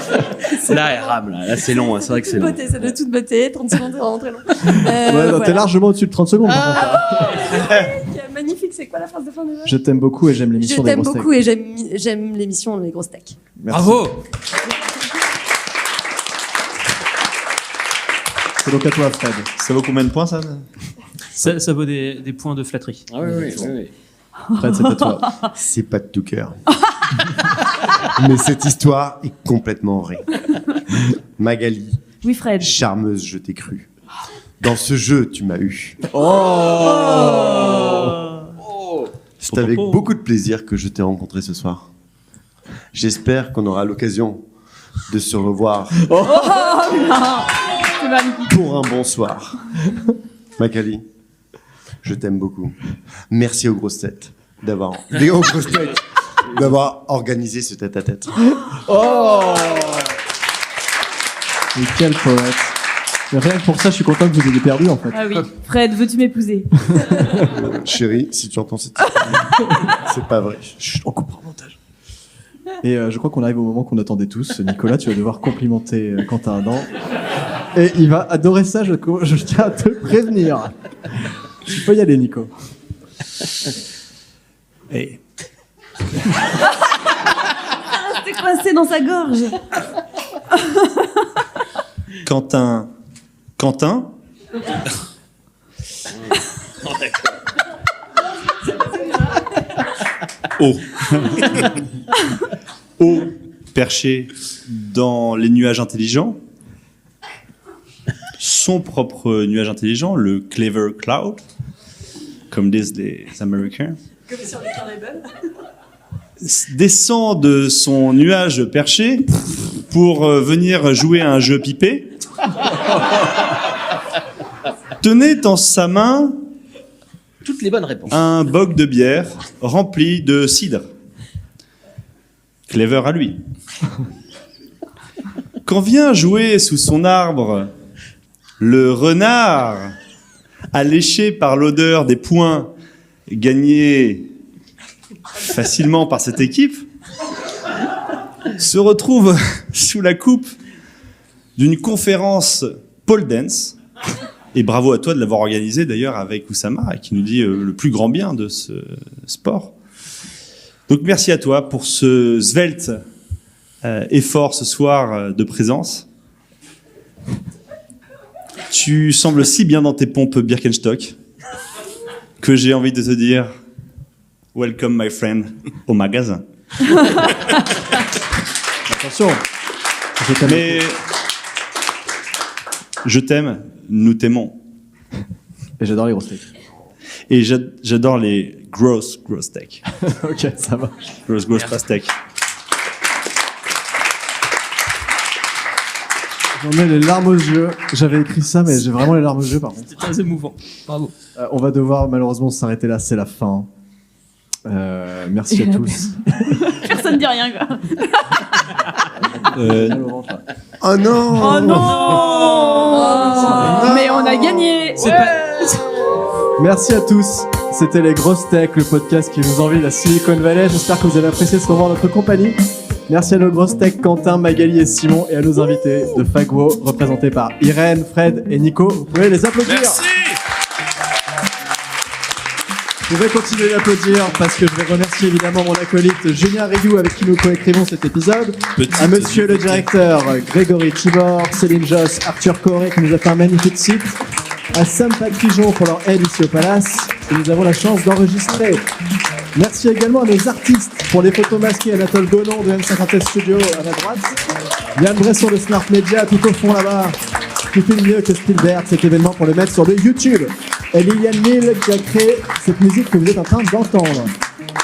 Là, elle rame, là c'est long, hein. C'est vrai que c'est long. beauté, c'est de toute beauté. 30 secondes, c'est vraiment très long. Ouais, non, Voilà. T'es largement au-dessus de 30 secondes. par contre. Magnifique, c'est quoi la phrase de fin déjà? Je t'aime beaucoup et j'aime Je l'émission des t'aime grosses tech. beaucoup et j'aime l'émission Les Grosses Tech. Merci. Bravo. C'est donc à toi, Fred. Ça vaut combien de points, ça? Ça vaut des points de flatterie. Ah oui. Fred, c'est à toi. C'est pas de tout cœur. Mais cette histoire est complètement vraie. Magali, Oui, Fred. charmeuse, je t'ai cru. Dans ce jeu, tu m'as eu. C'est avec beaucoup de plaisir que je t'ai rencontré ce soir. J'espère qu'on aura l'occasion de se revoir Oh non, c'est magnifique. pour un bon soir. Magali, je t'aime beaucoup. Merci aux grosses têtes d'avoir organisé ce tête-à-tête. Oh Mais quel poète. Mais rien que pour ça, je suis content que vous ayez perdu, en fait. Ah oui. Fred, veux-tu m'épouser? Chérie, si tu entends cette histoire, c'est pas vrai. Chut, on coupera au montage. Et je crois qu'on arrive au moment qu'on attendait tous. Nicolas, tu vas devoir complimenter Quentin Adam. Et il va adorer ça, je tiens à te prévenir. Tu peux y aller, Nico. Hey. C'était coincé dans sa gorge. Quentin. haut, perché dans les nuages intelligents. Son propre nuage intelligent, le Clever Cloud, comme disent les Américains. Comme sur les carnables. Descend de son nuage perché pour venir jouer à un jeu pipé. Tenait en sa main toutes les bonnes réponses. Un boc de bière rempli de cidre. Clever à lui. Quand vient jouer sous son arbre le renard, alléché par l'odeur des points gagnés facilement par cette équipe, se retrouve sous la coupe d'une conférence pole dance. Et bravo à toi de l'avoir organisé d'ailleurs avec Oussama, qui nous dit le plus grand bien de ce sport. Donc merci à toi pour ce svelte effort ce soir de présence. Tu sembles si bien dans tes pompes Birkenstock que j'ai envie de te dire welcome my friend au magasin. Attention. Mais je t'aime, nous t'aimons. Et j'adore les grosses steaks. Et j'adore les grosses steaks. Ok, ça va. Gross steak. J'en ai les larmes aux yeux. J'avais écrit ça, mais j'ai vraiment les larmes aux yeux, par contre. C'était très émouvant. Bravo. On va devoir malheureusement s'arrêter là, c'est la fin. Merci à tous. Personne ne dit rien, quoi. Oh non! Oh non! Mais on a gagné! Merci à tous. C'était Les Grosses Tech, le podcast qui nous envie de la Silicon Valley. J'espère que vous avez apprécié ce moment en notre compagnie. Merci à nos grosses tech, Quentin, Magali et Simon, et à nos invités de Fagwo, représentés par Irène, Fred et Nico. Vous pouvez les applaudir. Merci. Je vais continuer d'applaudir parce que je vais remercier évidemment mon acolyte Julien Rioux avec qui nous coécrivons cet épisode. À monsieur le directeur Grégory Tibor, Céline Josse, Arthur Corré qui nous a fait un magnifique site. À Sam Pac-Pigeon pour leur aide ici au Palace. Et nous avons la chance d'enregistrer. Merci également à nos artistes pour les photos masquées. Anatole Gonon de M50S Studio à la droite. Yann Bresson de Smart Media tout au fond là-bas. Qui fait mieux que Spielberg cet événement pour le mettre sur le YouTube. Et Liliane Mille qui a créé cette musique que vous êtes en train d'entendre.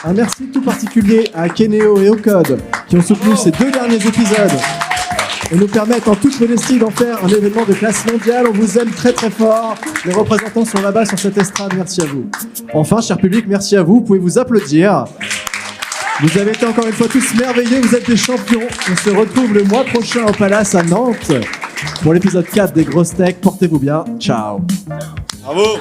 Un merci tout particulier à Kenéo et Ocode qui ont soutenu ces 2 derniers épisodes et nous permettent en toute modestie d'en faire un événement de classe mondiale. On vous aime très très fort. Les représentants sont là-bas sur cette estrade. Merci à vous. Enfin, cher public, merci à vous. Vous pouvez vous applaudir. Vous avez été encore une fois tous merveilleux. Vous êtes des champions. On se retrouve le mois prochain au Palace à Nantes pour l'épisode 4 des Grosses Tech. Portez-vous bien. Ciao. Bravo.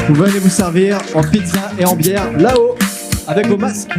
Vous venez vous servir en pizza et en bière là-haut avec vos masques.